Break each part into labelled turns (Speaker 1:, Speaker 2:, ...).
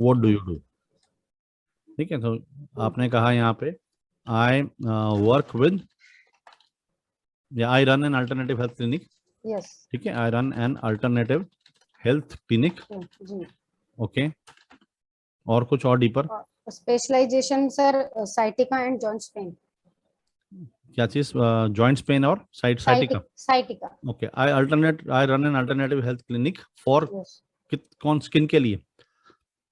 Speaker 1: What do you do. ठीक है, तो आपने कहा यहाँ पे आई वर्क विद या I run an alternative health clinic.
Speaker 2: Yes.
Speaker 1: ठीक है, I run an alternative health clinic.
Speaker 2: जी।
Speaker 1: ओके, और कुछ और deeper?
Speaker 2: Specialisation sir sciatica and joint pain.
Speaker 1: क्या चीज? जॉइंट्स पेन और sciatica.
Speaker 2: Sciatica.
Speaker 1: Okay, I run an alternative health clinic for कौन, स्किन के लिए?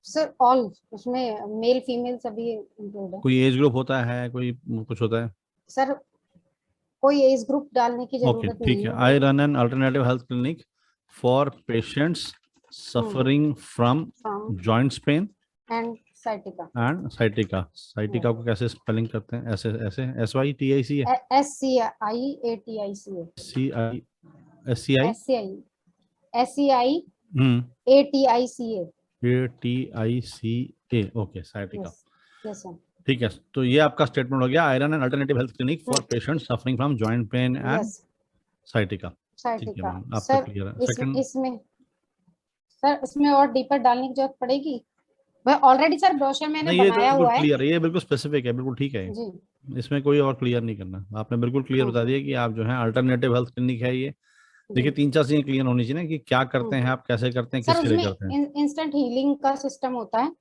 Speaker 2: सर ऑल, उसमें मेल फीमेल सभी इंक्लूड है।
Speaker 1: कोई एज ग्रुप होता है, कोई कुछ होता है?
Speaker 2: सर कोई एज ग्रुप डालने की जरूरत नहीं
Speaker 1: ठीक है,
Speaker 2: है।
Speaker 1: I run an alternative health clinic for patients suffering from joints pain
Speaker 2: and sciatica.
Speaker 1: Sciatica को कैसे स्पेलिंग करते हैं? ऐसे ऐसे SYTIC है? SCIATICA okay, sciatica.
Speaker 2: Yes sir.
Speaker 1: ठीक है, तो ये आपका स्टेटमेंट हो गया, आई run an alternative health clinic for patients suffering from joint pain and sciatica. ठीक है मैम, आपका क्लियर है। सेकंड?
Speaker 2: इसमें और डीपर डालने की जरूरत पड़ेगी? वह ऑलरेडी सर ब्रोशर मैंने बनाया हुआ है।
Speaker 1: क्लियर है, ये बिल्कुल स्पेसिफिक है, बिल्कुल ठीक है
Speaker 2: जी।
Speaker 1: इसमें कोई और क्लियर नहीं करना, आपने बिल्कुल क्लियर बता दिया कि आप जो है अल्टरनेटिव हेल्थ क्लिनिक है ये। देखिए 3-4 चीजें क्लियर होनी चाहिए ना, कि क्या करते हैं आप, कैसे करते हैं,
Speaker 2: सर
Speaker 1: किसके लिए
Speaker 2: उसमें
Speaker 1: करते हैं।
Speaker 2: इंस्टेंट हीलिंग का सिस्टम होता है।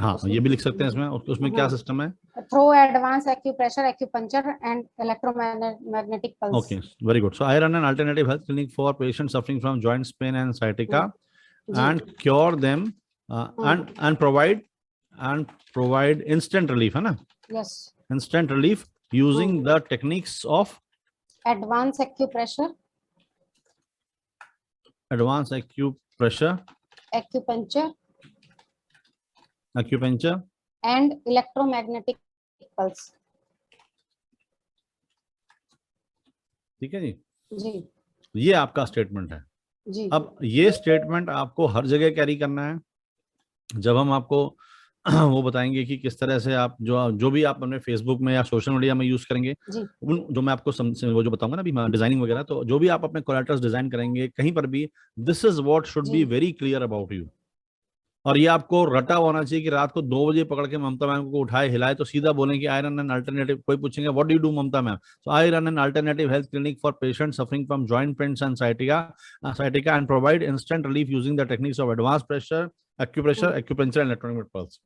Speaker 1: हाँ, ये भी लिख सकते हैं इसमें। उसमें क्या सिस्टम है?
Speaker 2: Through advance acupressure, acupuncture and electromagnetic pulse.
Speaker 1: Okay, very good. So I run an alternative health clinic for patients suffering from joints pain and sciatica and cure them and provide instant relief, है ना?
Speaker 2: Yes.
Speaker 1: Instant relief using the techniques of
Speaker 2: advanced acupressure,
Speaker 1: acupuncture
Speaker 2: and electromagnetic pulse.
Speaker 1: ठीक है जी।
Speaker 2: जी,
Speaker 1: ये आपका statement है
Speaker 2: जी।
Speaker 1: अब ये statement आपको हर जगह कैरी करना है। जब हम आपको वो बताएंगे कि किस तरह से आप जो भी आप अपने फेसबुक में या सोशल मीडिया में यूज करेंगे, जो मैं आपको वो जो बताऊंगा ना अभी डिजाइनिंग वगैरह, तो जो भी आप अपने कोलैटरल्स डिजाइन करेंगे कहीं पर भी, this is what should be very clear about you. और ये आपको रटा होना चाहिए कि रात को 2 बजे पकड़ के ममता मैम को उठाए हिलाए तो सीधा बोलें कि आई रन एन अल्टरनेटिव। कोई पूछेंगे what do you do Mamta ma'am, so I run an alternative health clinic for patients suffering from joint pains and sciatica and provide instant relief using the techniques of advance pressure, acupressure, acupuncture and electronic pulse.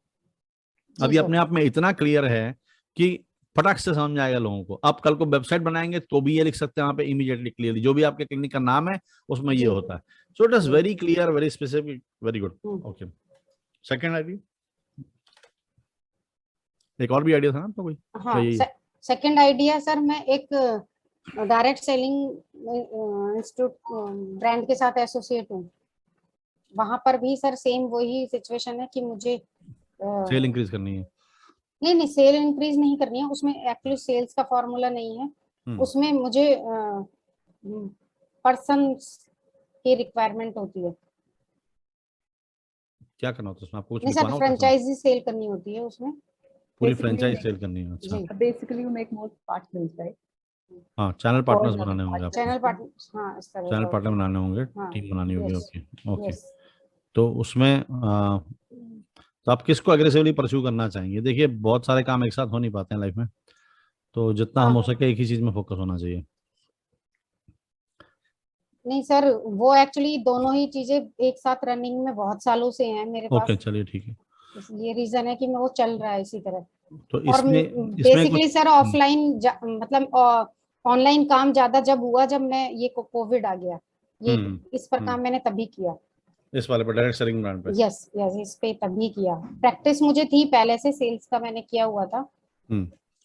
Speaker 1: अभी अपने आप में इतना clear है कि फटाक से समझ आएगा लोगों को। अब कल को वेबसाइट बनाएंगे तो भी ये लिख सकते हैं वहां पे इमीडिएटली क्लियरली, जो भी आपके क्लिनिक का नाम है उसमें ये होता है। So it is very clear, very specific, very good. Okay, second idea, एक और भी आइडिया था ना आपका कोई?
Speaker 2: हाँ, सेकंड आइडिया सर, मैं एक डायरेक्ट सेलिंग इंस्टीट्यूट ब्रांड के साथ एसोसिएट हूँ। वहां पर भी सर सेम वही सिचुएशन है कि मुझे
Speaker 1: सेल इंक्रीज करनी है।
Speaker 2: नहीं, सेल इंक्रीज नहीं करनी है। उसमें एक्चुअली सेल्स का फॉर्मूला नहीं है। उसमें मुझे पर्सन की रिक्वायरमेंट होती है।
Speaker 1: क्या करना होता है उसमें आपको? कुछ
Speaker 2: नहीं सर,
Speaker 1: लिखवाना होता है?
Speaker 2: फ्रेंचाइजी सेल करनी होती है उसमें,
Speaker 1: पूरी फ्रेंचाइज सेल करनी है। अच्छा,
Speaker 3: basically you make more partners, right?
Speaker 1: हाँ, चैनल पार्टनर्स बनाने होंगे आपको।
Speaker 2: चैनल पार्टनर, हाँ, इस तरह
Speaker 1: चैनल पार्टनर बनाने होंगे, टीम बनानी होगी। ओके ओके, तो उसमें तो आप किसको एग्रेसिवली परस्यू करना चाहेंगे? देखिए बहुत सारे काम एक साथ हो नहीं पाते हैं लाइफ में, तो जितना हम हो सके एक ही चीज में फोकस होना चाहिए।
Speaker 2: नहीं सर, वो एक्चुअली दोनों ही चीजें एक साथ रनिंग में बहुत सालों से हैं मेरे पास।
Speaker 1: ओके, चलिए ठीक है,
Speaker 2: ये रीजन है कि मैं वो चल रहा है इसी तरह।
Speaker 1: तो
Speaker 2: और बेसिकली सर ऑफलाइन मतलब ऑनलाइन काम ज्यादा जब हुआ, जब मैं ये कोविड आ गया, ये इस पर काम मैंने तभी किया,
Speaker 1: इस वाले पर, डायरेक्ट सेलिंग ब्रांड पे।
Speaker 2: यस, इस पे तभी किया। प्रैक्टिस मुझे थी पहले से, सेल्स का मैंने किया हुआ था,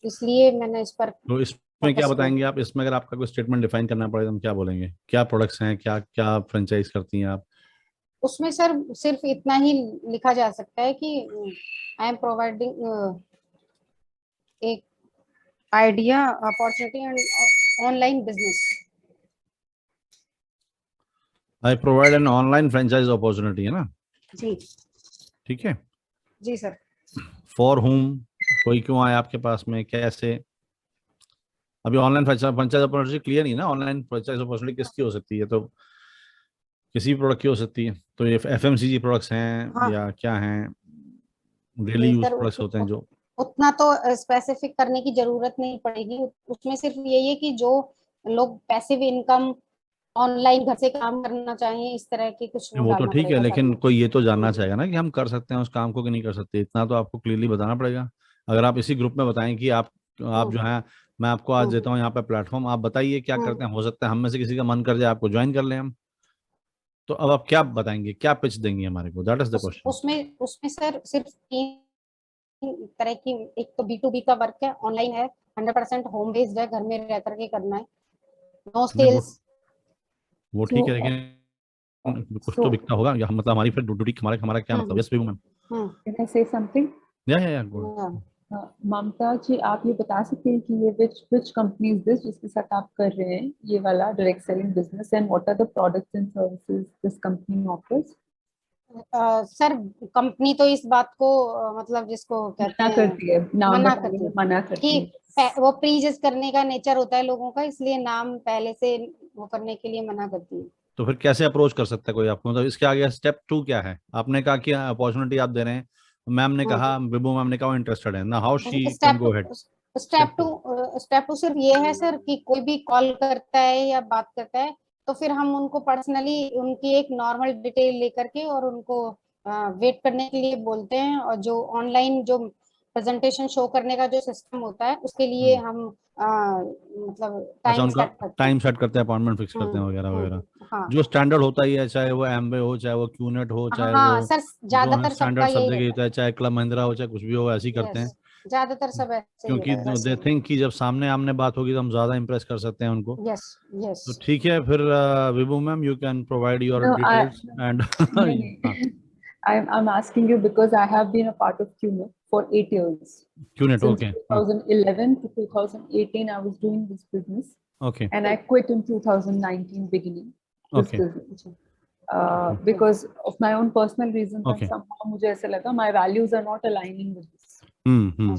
Speaker 2: इसलिए मैंने इस पर।
Speaker 1: तो इसमें क्या बताएंगे आप? इसमें अगर आपका कोई स्टेटमेंट डिफाइन करना पड़े तो हम क्या बोलेंगे? क्या प्रोडक्ट्स हैं, क्या क्या फ्रेंचाइज करती हैं आप?
Speaker 2: उसमें सर सिर्फ इतना ही लिखा जा सकता है कि आई एम प्रोवाइडिंग एक idea, opportunity and online business.
Speaker 1: I provide an online franchise opportunity, है ना?
Speaker 2: जी,
Speaker 1: ठीक है
Speaker 2: जी सर।
Speaker 1: फॉर होम, कोई क्यों आया आपके पास में, कैसे? अभी ऑनलाइन फ्रेंचाइज अपॉर्चुनिटी क्लियर नहीं ना, ऑनलाइन फ्रेंचाइज अपॉर्चुनिटी किसकी हो सकती है? तो किसी भी प्रोडक्ट की हो सकती है। तो ये FMCG प्रोडक्ट्स हैं या क्या हैं? डेली
Speaker 2: ये
Speaker 1: यूज
Speaker 2: सर
Speaker 1: प्रोडक्ट्स होते हैं जो,
Speaker 2: उतना तो स्पेसिफिक करने की जरूरत नहीं पड़ेगी, उसमें सिर्फ यही है कि जो लोग पैसिव इनकम ऑनलाइन घर से काम करना चाहें इस तरह की कुछ वो
Speaker 1: वो तो
Speaker 2: डालना
Speaker 1: ठीक है,
Speaker 2: पड़ेगा सर
Speaker 1: लेकिन
Speaker 2: में।
Speaker 1: कोई ये तो जानना चाहेगा ना कि हम कर सकते हैं उस काम को कि नहीं कर सकते, इतना तो आपको क्लियरली बताना पड़ेगा। अगर आप इसी ग्रुप में बताएं कि आप
Speaker 2: हम्म
Speaker 1: जो है, मैं आपको आज देता हूँ यहाँ पे प्लेटफॉर्म, आप बताइए क्या
Speaker 2: हम्म
Speaker 1: करते हैं, हो सकता है हम में से किसी का मन कर जाए आपको ज्वाइन कर लें हम। तो अब आप क्या बताएंगे, क्या पिच देंगे हमारे को, दैट इज द क्वेश्चन।
Speaker 2: उसमें उसमें सर सिर्फ 3 तरह की, एक तो B2B का वर्क है, ऑनलाइन है, 100% होम बेस्ड है, घर में रह करके करना है, नो
Speaker 1: नहीं
Speaker 2: सेल्स।
Speaker 1: वो ठीक है,
Speaker 3: So,
Speaker 1: लेकिन कुछ तो
Speaker 3: so
Speaker 1: बिकता होगा या मतलब हमारी फिर ड्यूटी, हमारा हमारा क्या मतलब,
Speaker 2: hmm
Speaker 1: yes ma'am.
Speaker 2: Hmm
Speaker 3: can I say something?
Speaker 1: Yeah good.
Speaker 2: Hmm.
Speaker 3: Mamta ji, आप ये बता सकते हैं कि ये which company is this जिसके साथ आप कर रहे हैं ये वाला direct selling business, and what are the products and services this company offers?
Speaker 2: Sir company तो इस बात को मतलब जिसको कहते
Speaker 3: मना
Speaker 2: हैं,
Speaker 3: करती है, नाम
Speaker 2: मना
Speaker 3: बताने
Speaker 2: करती
Speaker 3: में
Speaker 2: है
Speaker 3: मना करती
Speaker 2: कि
Speaker 3: है।
Speaker 2: वो प्रीजज करने का नेचर होता है लोगों का, इसलिए नाम पहले से वो करने के लिए मना करती है।
Speaker 1: तो फिर कैसे अप्रोच कर सकता है कोई आपको, मतलब इसके आगे स्टेप 2 क्या है? आपने कहा कि अपॉर्चुनिटी आप दे रहे हैं, मैम ने कहा, विभू मैम ने कहा इंटरेस्टेड है ना, how she can
Speaker 2: step
Speaker 1: go head?
Speaker 2: Step
Speaker 1: step
Speaker 2: two
Speaker 1: 2।
Speaker 2: Step two सिर्फ ये है सर कि कोई भी कॉल करता है या बात करता है तो फिर हम उनको पर्सनली उनकी एक नॉर्मल डिटेल लेकर के और उनको वेट करने के लिए बोलते हैं, और जो ऑनलाइन जो प्रेजेंटेशन शो करने का जो सिस्टम होता है उसके लिए हम मतलब
Speaker 1: अच्छा,
Speaker 2: टाइम
Speaker 1: उनका
Speaker 2: सेट करते हैं।
Speaker 1: टाइम सेट करते हैं, अपॉइंटमेंट फिक्स करते हैं वगैरह वगैरह,
Speaker 2: हाँ
Speaker 1: जो स्टैंडर्ड होता ही है, चाहे वो एमवे हो, चाहे वो क्यूनेट हो, चाहे वो
Speaker 2: हाँ सर,
Speaker 1: जो है
Speaker 2: ज्यादातर सबका
Speaker 1: स्टैंडर्ड सब
Speaker 2: यही
Speaker 1: जगह
Speaker 2: रहता
Speaker 1: होता है, चाहे क्लब महिंद्रा हो, चाहे कुछ भी हो, ऐसे ही
Speaker 2: है।
Speaker 1: करते
Speaker 2: यस,
Speaker 1: हैं।
Speaker 2: ज्यादातर सब ऐसे ही
Speaker 1: क्योंकि
Speaker 2: रहता है।
Speaker 1: दे थिंक कि जब सामने आमने बात होगी तो हम ज्यादा इम्प्रेस कर सकते हैं उनको।
Speaker 2: Yes yes.
Speaker 1: तो ठीक है फिर, Vibhu ma'am you can provide your
Speaker 3: No,
Speaker 1: details and
Speaker 3: नहीं,
Speaker 1: हाँ,
Speaker 3: नहीं. I'm asking you because I have been a part of QNO for 8 years.
Speaker 1: QNet,
Speaker 3: Since
Speaker 1: okay, हाँ,
Speaker 3: 2011 to 2018, I was doing this business,
Speaker 1: okay,
Speaker 3: and I quit in 2019 beginning this
Speaker 1: okay,
Speaker 3: business because of my own personal reasons, and
Speaker 1: okay,
Speaker 3: somehow मुझे ऐसा लगा my values are not aligning with this.
Speaker 1: Hmm.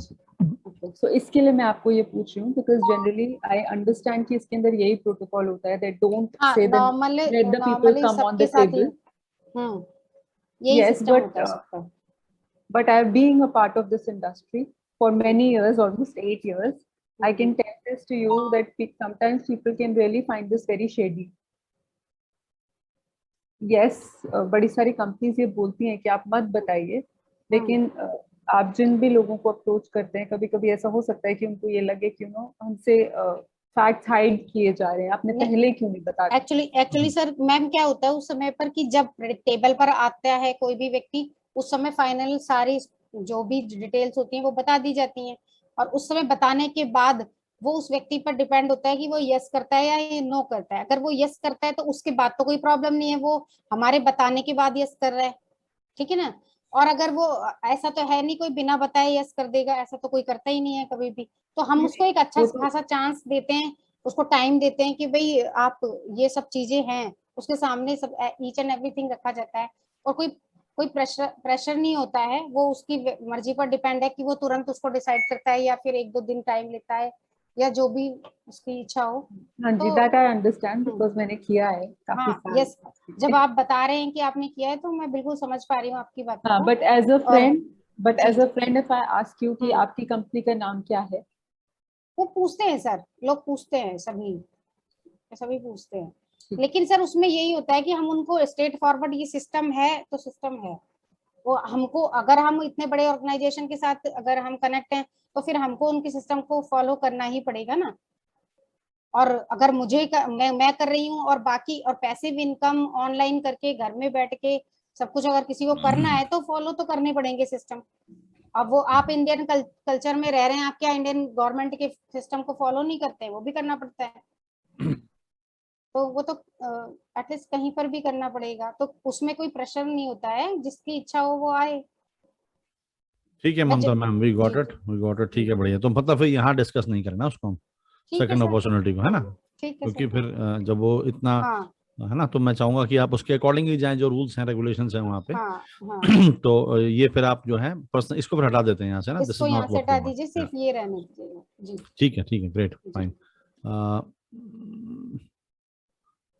Speaker 3: So इसके लिए मैं आपको ये पूछ रही हूँ because generally I understand कि इसके अंदर यही प्रोटोकॉल होता है, that don't
Speaker 2: हाँ
Speaker 3: say them,
Speaker 2: normally
Speaker 3: let the people
Speaker 2: normally
Speaker 3: come on
Speaker 2: सबके
Speaker 3: the
Speaker 2: साथ ही
Speaker 3: table.
Speaker 2: यही
Speaker 3: Yes,
Speaker 2: सिस्टम होता है सबका।
Speaker 3: but I being a part of this industry for many years, almost 8 years, I can tell this to you that sometimes people can really find this very shady. Yes, बड़ी सारी companies ये बोलती हैं कि आप मत बताइए, लेकिन आप जिन भी लोगों को अप्रोच करते हैं, कभी कभी ऐसा हो सकता है कि उनको ये लगे कि हमसे फैक्ट्स हाइड किए जा रहे हैं, आपने पहले क्यों नहीं बता दिया?
Speaker 2: एक्चुअली सर मैम क्या होता है उस समय पर कि जब टेबल पर आता है कोई भी व्यक्ति, उस समय फाइनल सारी जो भी डिटेल्स होती हैं वो बता दी जाती हैं, और उस समय बताने के बाद वो उस व्यक्ति पर डिपेंड होता है कि वो यस करता है या ये नो करता है। अगर वो यस करता है तो उसके बाद तो कोई प्रॉब्लम नहीं है, वो हमारे बताने के बाद यस कर रहा है, ठीक है ना। और अगर वो ऐसा तो है नहीं कोई बिना बताए यस कर देगा, ऐसा तो कोई करता ही नहीं है कभी भी। तो हम उसको एक अच्छा
Speaker 3: वो तो
Speaker 2: खासा चांस देते हैं, उसको टाइम देते हैं कि भाई आप ये सब चीजें हैं, उसके सामने सब ईच एंड एवरीथिंग रखा जाता है, और कोई कोई प्रेशर नहीं होता है, वो उसकी मर्जी पर डिपेंड है कि वो तुरंत उसको डिसाइड करता है या फिर 1-2 दिन टाइम लेता है, या जो भी उसकी इच्छा हो।
Speaker 3: हाँ जी,
Speaker 2: तो
Speaker 3: दैट आई अंडरस्टैंड बिकॉज मैंने किया है काफी
Speaker 2: हाँ
Speaker 3: साल।
Speaker 2: यस, जब आप बता रहे हैं कि आपने किया है तो मैं बिल्कुल समझ पा रही हूँ आपकी बातों
Speaker 3: हाँ,
Speaker 2: को।
Speaker 3: बट एज अ
Speaker 2: और
Speaker 3: फ्रेंड,
Speaker 2: जी जी
Speaker 3: इफ आई आस्क यू कि
Speaker 2: हम्म,
Speaker 3: आपकी कंपनी का नाम क्या है?
Speaker 2: वो पूछते हैं सर, लोग पूछते हैं, सभी सभी पूछते हैं।
Speaker 3: ठीक है।
Speaker 2: लेकिन सर उसमें यही होता है कि हम उनको स्ट्रेट फॉरवर्ड, ये सिस्टम है तो सिस्टम है, वो हमको, अगर हम इतने बड़े ऑर्गेनाइजेशन के साथ अगर हम कनेक्ट हैं तो फिर हमको उनके सिस्टम को फॉलो करना ही पड़ेगा ना। और अगर मैं कर रही हूँ और बाकी और पैसिव इनकम ऑनलाइन करके घर में बैठ के सब कुछ अगर किसी को करना है तो फॉलो तो करने पड़ेंगे सिस्टम। अब वो आप इंडियन कल्चर में रह रहे हैं, आप क्या इंडियन गवर्नमेंट के सिस्टम को फॉलो नहीं करते, वो भी करना पड़ता है। तो वो तो एटलीस्ट कहीं पर भी करना पड़ेगा, तो उसमें कोई प्रेशर नहीं होता है, जिसकी इच्छा हो वो आए।
Speaker 1: ठीक है
Speaker 2: मैं
Speaker 1: ममता मैम, वी
Speaker 2: जी
Speaker 1: got it, we got it, ठीक है, बढ़िया। तो मतलब फिर यहाँ डिस्कस नहीं करना उसको हम,
Speaker 2: ठीक है
Speaker 1: सेकंड
Speaker 2: सर,
Speaker 1: अपॉर्चुनिटी को, है ना?
Speaker 2: ठीक है
Speaker 1: क्योंकि
Speaker 2: सर।
Speaker 1: फिर जब वो इतना,
Speaker 2: हाँ
Speaker 1: है ना, तो मैं चाहूंगा कि आप उसके अकॉर्डिंग ही जाएं, जो रूल्स हैं रेगुलेशंस हैं वहाँ पे।
Speaker 2: हाँ हाँ,
Speaker 1: तो ये फिर आप जो है पर्सनल इसको फिर हटा देते हैं यहाँ से ना, दिस
Speaker 2: इसको
Speaker 1: इज
Speaker 2: यहाँ
Speaker 1: नॉट
Speaker 2: से
Speaker 1: व्हाट वी
Speaker 2: हटा
Speaker 1: वांट।
Speaker 2: दीजिए, सिर्फ ये रहने दीजिएगा जी।
Speaker 1: ठीक है, ग्रेट,
Speaker 2: जी
Speaker 1: fine.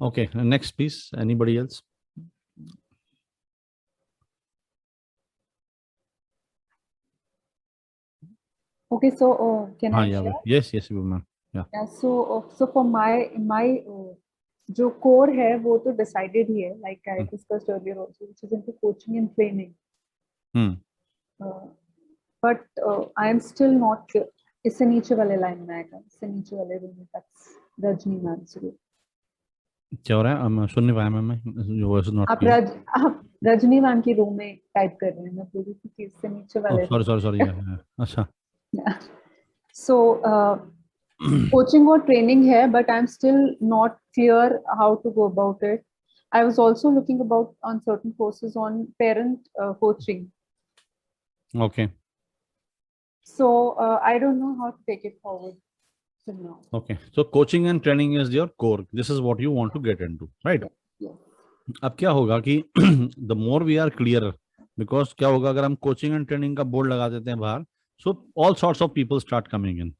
Speaker 1: Okay, next please, anybody else?
Speaker 3: Okay, so can
Speaker 1: हाँ
Speaker 3: I
Speaker 1: या
Speaker 3: share?
Speaker 1: यस यस मैम या
Speaker 3: Yeah, so for my जो core है वो तो decided ही है, like I discussed earlier also, which is into coaching and training. But I am still not clear. इससे नीचे वाले लाइन में आएगा, इससे नीचे वाले रूम में तक रजनी मैम से
Speaker 1: क्या हो रहा है? मैं सुन नहीं पाया ma'am, your voice is not clear.
Speaker 3: आप रजनी मैम की रूम में टाइप कर रहे हैं, मैं पूरी चीज से नीचे वाले
Speaker 1: सॉरी सॉरी सॉरी अच्छा
Speaker 3: so coaching or training है, but I'm still not clear how to go about it. I was also looking about on certain courses on parent coaching.
Speaker 1: Okay.
Speaker 3: So I don't know how to take it forward till now.
Speaker 1: Okay. So coaching and training is your core. This is what you want to get into, right?
Speaker 3: Yes.
Speaker 1: अब क्या होगा कि the more we are clear, because क्या होगा अगर हम coaching and training का board लगा देते हैं बाहर, so all sorts of people start coming in.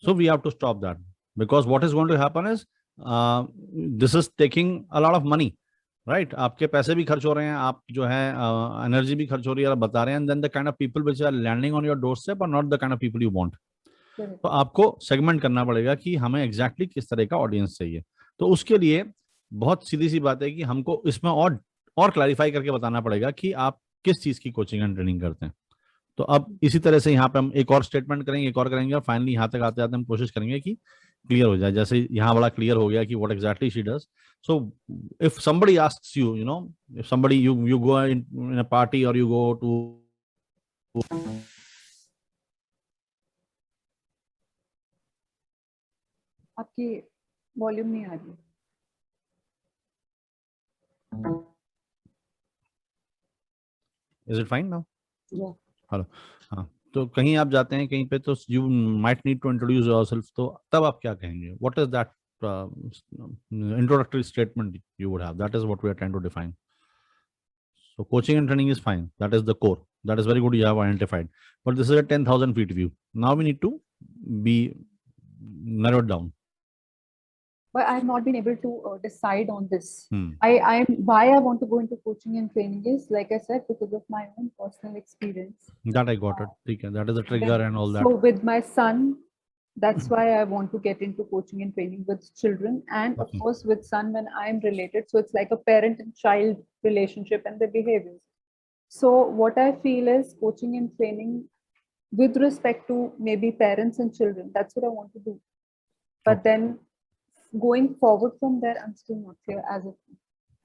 Speaker 1: So we have to stop that, because what is going to happen is this is taking a lot of money, right? आपके पैसे भी खर्च हो रहे हैं, आप जो है एनर्जी भी खर्च हो रही है, आप बता रहे हैं, and then the kind of people which are landing on your doorstep are not the kind of people you want. तो आपको सेगमेंट करना पड़ेगा कि हमें एग्जैक्टली किस तरह का ऑडियंस चाहिए। तो उसके लिए बहुत सीधी सी बात है कि हमको इसमें और क्लैरिफाई करके बताना पड़ेगा कि आप किस चीज की कोचिंग एंड ट्रेनिंग करते हैं। तो अब इसी तरह से यहाँ पे हम एक और स्टेटमेंट करेंगे, एक और करेंगे, और फाइनली यहाँ तक आते आते हम कोशिश करेंगे कि क्लियर हो जाए। जैसे यहाँ बड़ा क्लियर हो गया कि what exactly she does. So if somebody asks you, you know, if somebody you go in a party और यू गो टू,
Speaker 3: आपकी वॉल्यूम नहीं आ रही।
Speaker 1: Is it fine now?
Speaker 3: Hello.
Speaker 1: हाँ, तो कहीं आप जाते हैं कहीं पे, तो you might need to introduce yourself, तो तब आप क्या कहेंगे? What is that introductory statement you would have? That is what we are trying to define. So coaching and training is fine, that is the core, that is very good, you have identified, but this is a 10,000 feet view. Now we need to be narrowed down.
Speaker 3: But I have not been able to decide on this. Why I want to go into coaching and training is, like I said, because of my own personal experience.
Speaker 1: That I got it. Okay, that is the trigger and all that.
Speaker 3: So with my son, that's why I want to get into coaching and training with children, and of course with son when I'm related. So it's like a parent and child relationship and their behaviors. So what I feel is coaching and training with respect to maybe parents and children, that's what I want to do. But then going forward from there, I'm still not clear as of now.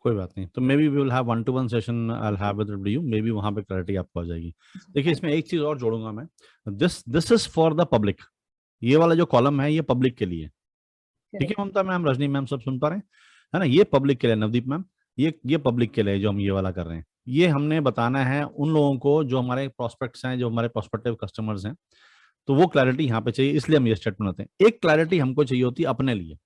Speaker 1: कोई बात नहीं, तो maybe we will have 1-to-1 session, I will have with you, maybe वहां पे clarity आपको आ जाएगी। देखिए इसमें एक चीज और जोड़ूंगा मैं, this is for the public. ये वाला जो कॉलम है ये पब्लिक के लिए, ठीक है ममता मैम, रजनी मैम, सब सुन पा रहे हैं, है ना? ये पब्लिक के लिए, नवदीप मैम, ये पब्लिक के लिए जो हम ये वाला कर रहे हैं, ये हमने बताना है उन लोगों को जो हमारे प्रोस्पेक्ट्स हैं, जो हमारे प्रोस्पेक्टिव कस्टमर्स हैं। तो वो क्लैरिटी यहाँ पे चाहिए, इसलिए हम ये स्टेटमेंट बनाते हैं। एक क्लैरिटी हमको चाहिए होती है अपने लिए,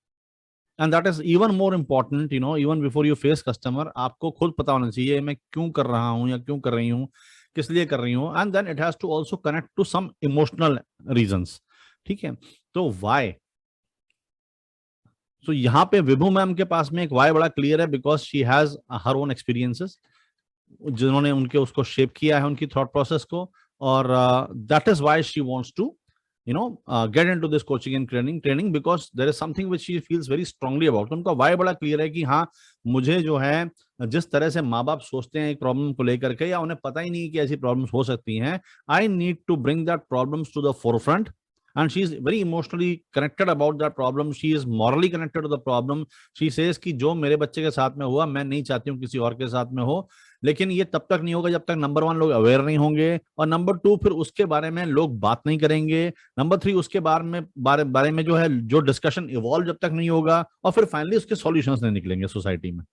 Speaker 1: and that is even more important, you know, even before you face customer, आपको खुद पता होना चाहिए मैं क्यों कर रहा हूँ या क्यों कर रही हूँ, किस लिए कर रही हूँ, and then it has to also connect to some emotional reasons, ठीक है? तो वाई, सो यहाँ पे विभू मैम के पास में एक वाई बड़ा क्लियर है, because she has her own experiences, जिन्होंने उनके उसको शेप किया है, उनकी थॉट प्रोसेस को, और that is why she wants to, you know, get into this coaching and training because there is something which she feels very strongly about. तो उनका why बड़ा clear है कि हाँ, मुझे जो है, जिस तरह से माँ बाप सोचते हैं एक प्रॉब्लम को लेकर के, या उन्हें पता ही नहीं कि ऐसी प्रॉब्लम्स हो सकती हैं, I need to bring that problems to the forefront, and she is very emotionally connected about that problem. She is morally connected to the problem. She says कि जो मेरे बच्चे के साथ में हुआ, मैं नहीं चाहती हूँ किसी और के साथ में हो, लेकिन ये तब तक नहीं होगा जब तक नंबर 1 लोग अवेयर नहीं होंगे, और नंबर 2 फिर उसके बारे में लोग बात नहीं करेंगे, नंबर 3 उसके बारे में जो है जो डिस्कशन इवॉल्व जब तक नहीं होगा, और फिर फाइनली उसके सॉल्यूशंस नहीं निकलेंगे सोसाइटी में।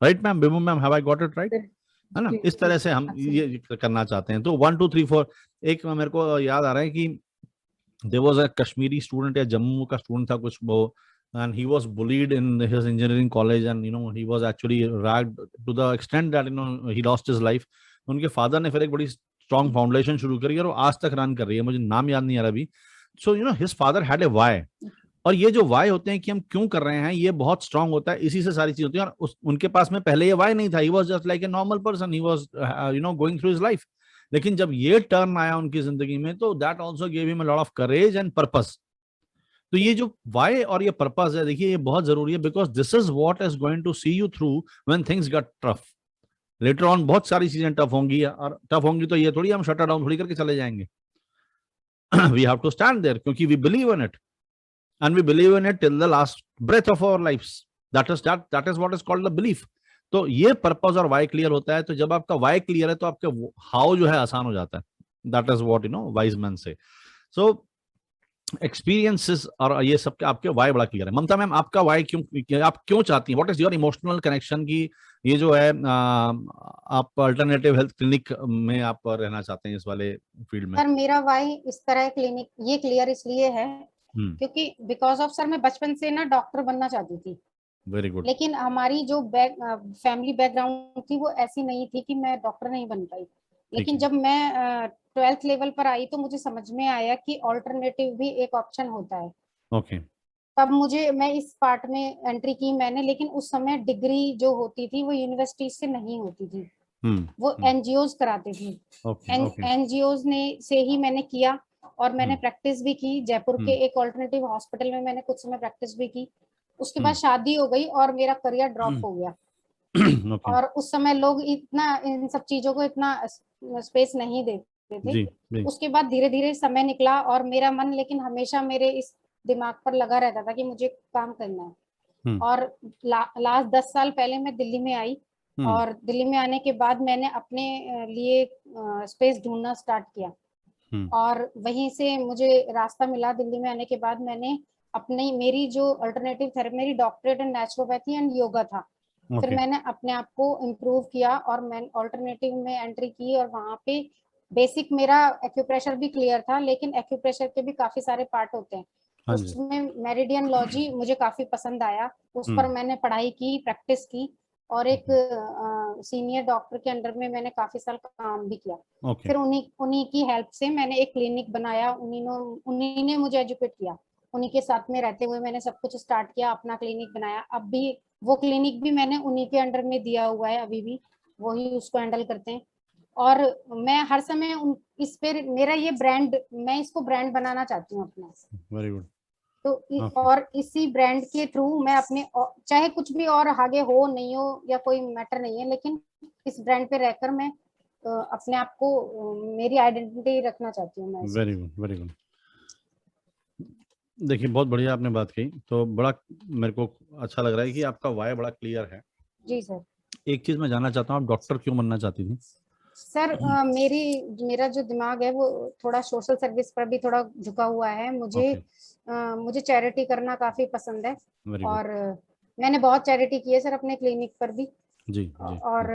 Speaker 1: Right ma'am, Bibhu ma'am, have I got it right? है ना? इस तरह से हम ये करना चाहते हैं। तो 1 2 3 4, एक मेरे को याद आ रहा है कि there was a Kashmiri student या जम्मू का स्टूडेंट था कुछ, वो, and he was bullied in his engineering college, and you know he was actually ragged to the extent that you know he lost his life. उनके फादर ने फिर एक बड़ी स्ट्रॉन्ग फाउंडेशन शुरू करी और वो आज तक रन कर रही है, मुझे नाम याद नहीं आ रहा अभी। So you know his father had a why, और ये जो व्हाई होते हैं कि हम क्यों कर रहे हैं, ये बहुत स्ट्रांग होता है, इसी से सारी चीज होती है। और उनके पास में पहले ये व्हाई नहीं था, he was just like a normal person, he was you know going through his life, लेकिन जब ये टर्न आया उनकी जिंदगी में तो that also gave him a lot of courage and purpose. तो ये जो वाई और ये पर्पस है, देखिए ये बहुत जरूरी है, because this is what is going to see you through when things get tough. Later on बहुत सारी चीजें टफ होंगी, और टफ होंगी तो ये थोड़ी हम शटर डाउन थोड़ी करके चले जाएंगे। We have to stand there, क्योंकि we believe in it and we believe in it till the last breath of our lifes. That is what is called the belief. तो ये पर्पस और Y clear होता है, तो जब आपका Y clear है तो आपके हाउ जो है आसान हो जाता है। That is what wise man से। सो एक्सपीरियंसेस और ये सब आपके वाई बड़ा क्लियर है। ममता मैम, आपका वाई क्यों, आप क्यों चाहती हैं, what is your emotional connection की ये जो है आप अल्टरनेटिव हेल्थ क्लिनिक में आप रहना चाहते हैं इस वाले फील्ड में?
Speaker 2: सर मेरा वाई इस तरह क्लिनिक ये क्लियर इसलिए है क्योंकि बिकॉज ऑफ सर मैं बचपन से ना डॉक्टर बनना चाहती थी।
Speaker 1: Very good.
Speaker 2: लेकिन हमारी जो फैमिली बैकग्राउंड थी वो ऐसी नहीं थी कि मैं डॉक्टर नहीं बन पाई। लेकिन जब मैं 12th लेवल पर आई तो मुझे समझ में आया कि ऑल्टरनेटिव भी एक ऑप्शन होता है।
Speaker 1: ओके।
Speaker 2: तब मैं इस पार्ट में एंट्री की मैंने, लेकिन उस समय डिग्री जो होती थी वो यूनिवर्सिटी से नहीं होती थी, वो एनजीओज कराते थे। एनजीओज ने से ही मैंने किया और मैंने प्रैक्टिस भी की। जयपुर के एक ऑल्टरनेटिव हॉस्पिटल में मैंने कुछ समय प्रैक्टिस भी की। उसके बाद शादी हो गई और मेरा करियर ड्रॉप हो गया। और उस समय लोग इतना इन सब चीजों को इतना स्पेस नहीं देते थे। उसके बाद धीरे धीरे समय निकला और मेरा मन लेकिन हमेशा मेरे इस दिमाग पर लगा रहता था कि मुझे काम करना है। और लास्ट 10 साल पहले मैं दिल्ली में आई और दिल्ली में आने के बाद मैंने अपने लिए स्पेस ढूंढना स्टार्ट किया और वहीं से मुझे रास्ता मिला। दिल्ली में आने के बाद मैंने मेरी जो अल्टरनेटिव थेरेपी, मेरी doctorate in naturopathy and yoga था। फिर मैंने अपने आप को इम्प्रूव किया और मैं ऑल्टरनेटिव में एंट्री की और वहां पे बेसिक मेरा एक्यूप्रेशर भी क्लियर था, लेकिन एक्यूप्रेशर के भी काफी सारे पार्ट होते हैं। उसमें मेरिडियनलॉजी मुझे काफी पसंद आया, उस पर मैंने पढ़ाई की, प्रैक्टिस की और एक सीनियर डॉक्टर के अंडर में मैंने काफी साल काम भी किया। फिर उन्हीं की हेल्प से मैंने एक क्लिनिक बनाया। उन्हीं ने मुझे एजुकेट किया। उन्हीं के साथ में रहते हुए मैंने सब कुछ स्टार्ट किया, अपना क्लिनिक बनाया। अब भी वो क्लिनिक भी मैंने उन्हीं के अंडर में दिया हुआ है, अभी भी वही उसको हैंडल करते हैं। और मैं हर समय इस पे मेरा ये ब्रांड, मैं इसको ब्रांड बनाना चाहती हूँ अपना। Very good. तो और इसी ब्रांड के थ्रू मैं अपने, चाहे कुछ भी और आगे हो नहीं हो या कोई मैटर नहीं है, लेकिन इस ब्रांड पे रहकर मैं अपने आप को मेरी आइडेंटिटी रखना चाहती हूँ।
Speaker 1: Very good, very good. देखिए बहुत बढ़िया आपने बात की, तो बड़ा मेरे को अच्छा लग रहा है कि आपका वाई बड़ा क्लियर है।
Speaker 2: जी सर। एक
Speaker 1: चीज मैं जानना चाहता हूँ, आप डॉक्टर क्यों बनना चाहती थी?
Speaker 2: सर मेरा जो दिमाग है वो थोड़ा सोशल सर्विस पर भी थोड़ा झुका हुआ है। मुझे चैरिटी करना काफी पसंद है और मैंने बहुत चैरिटी की है सर अपने क्लिनिक पर भी। जी। और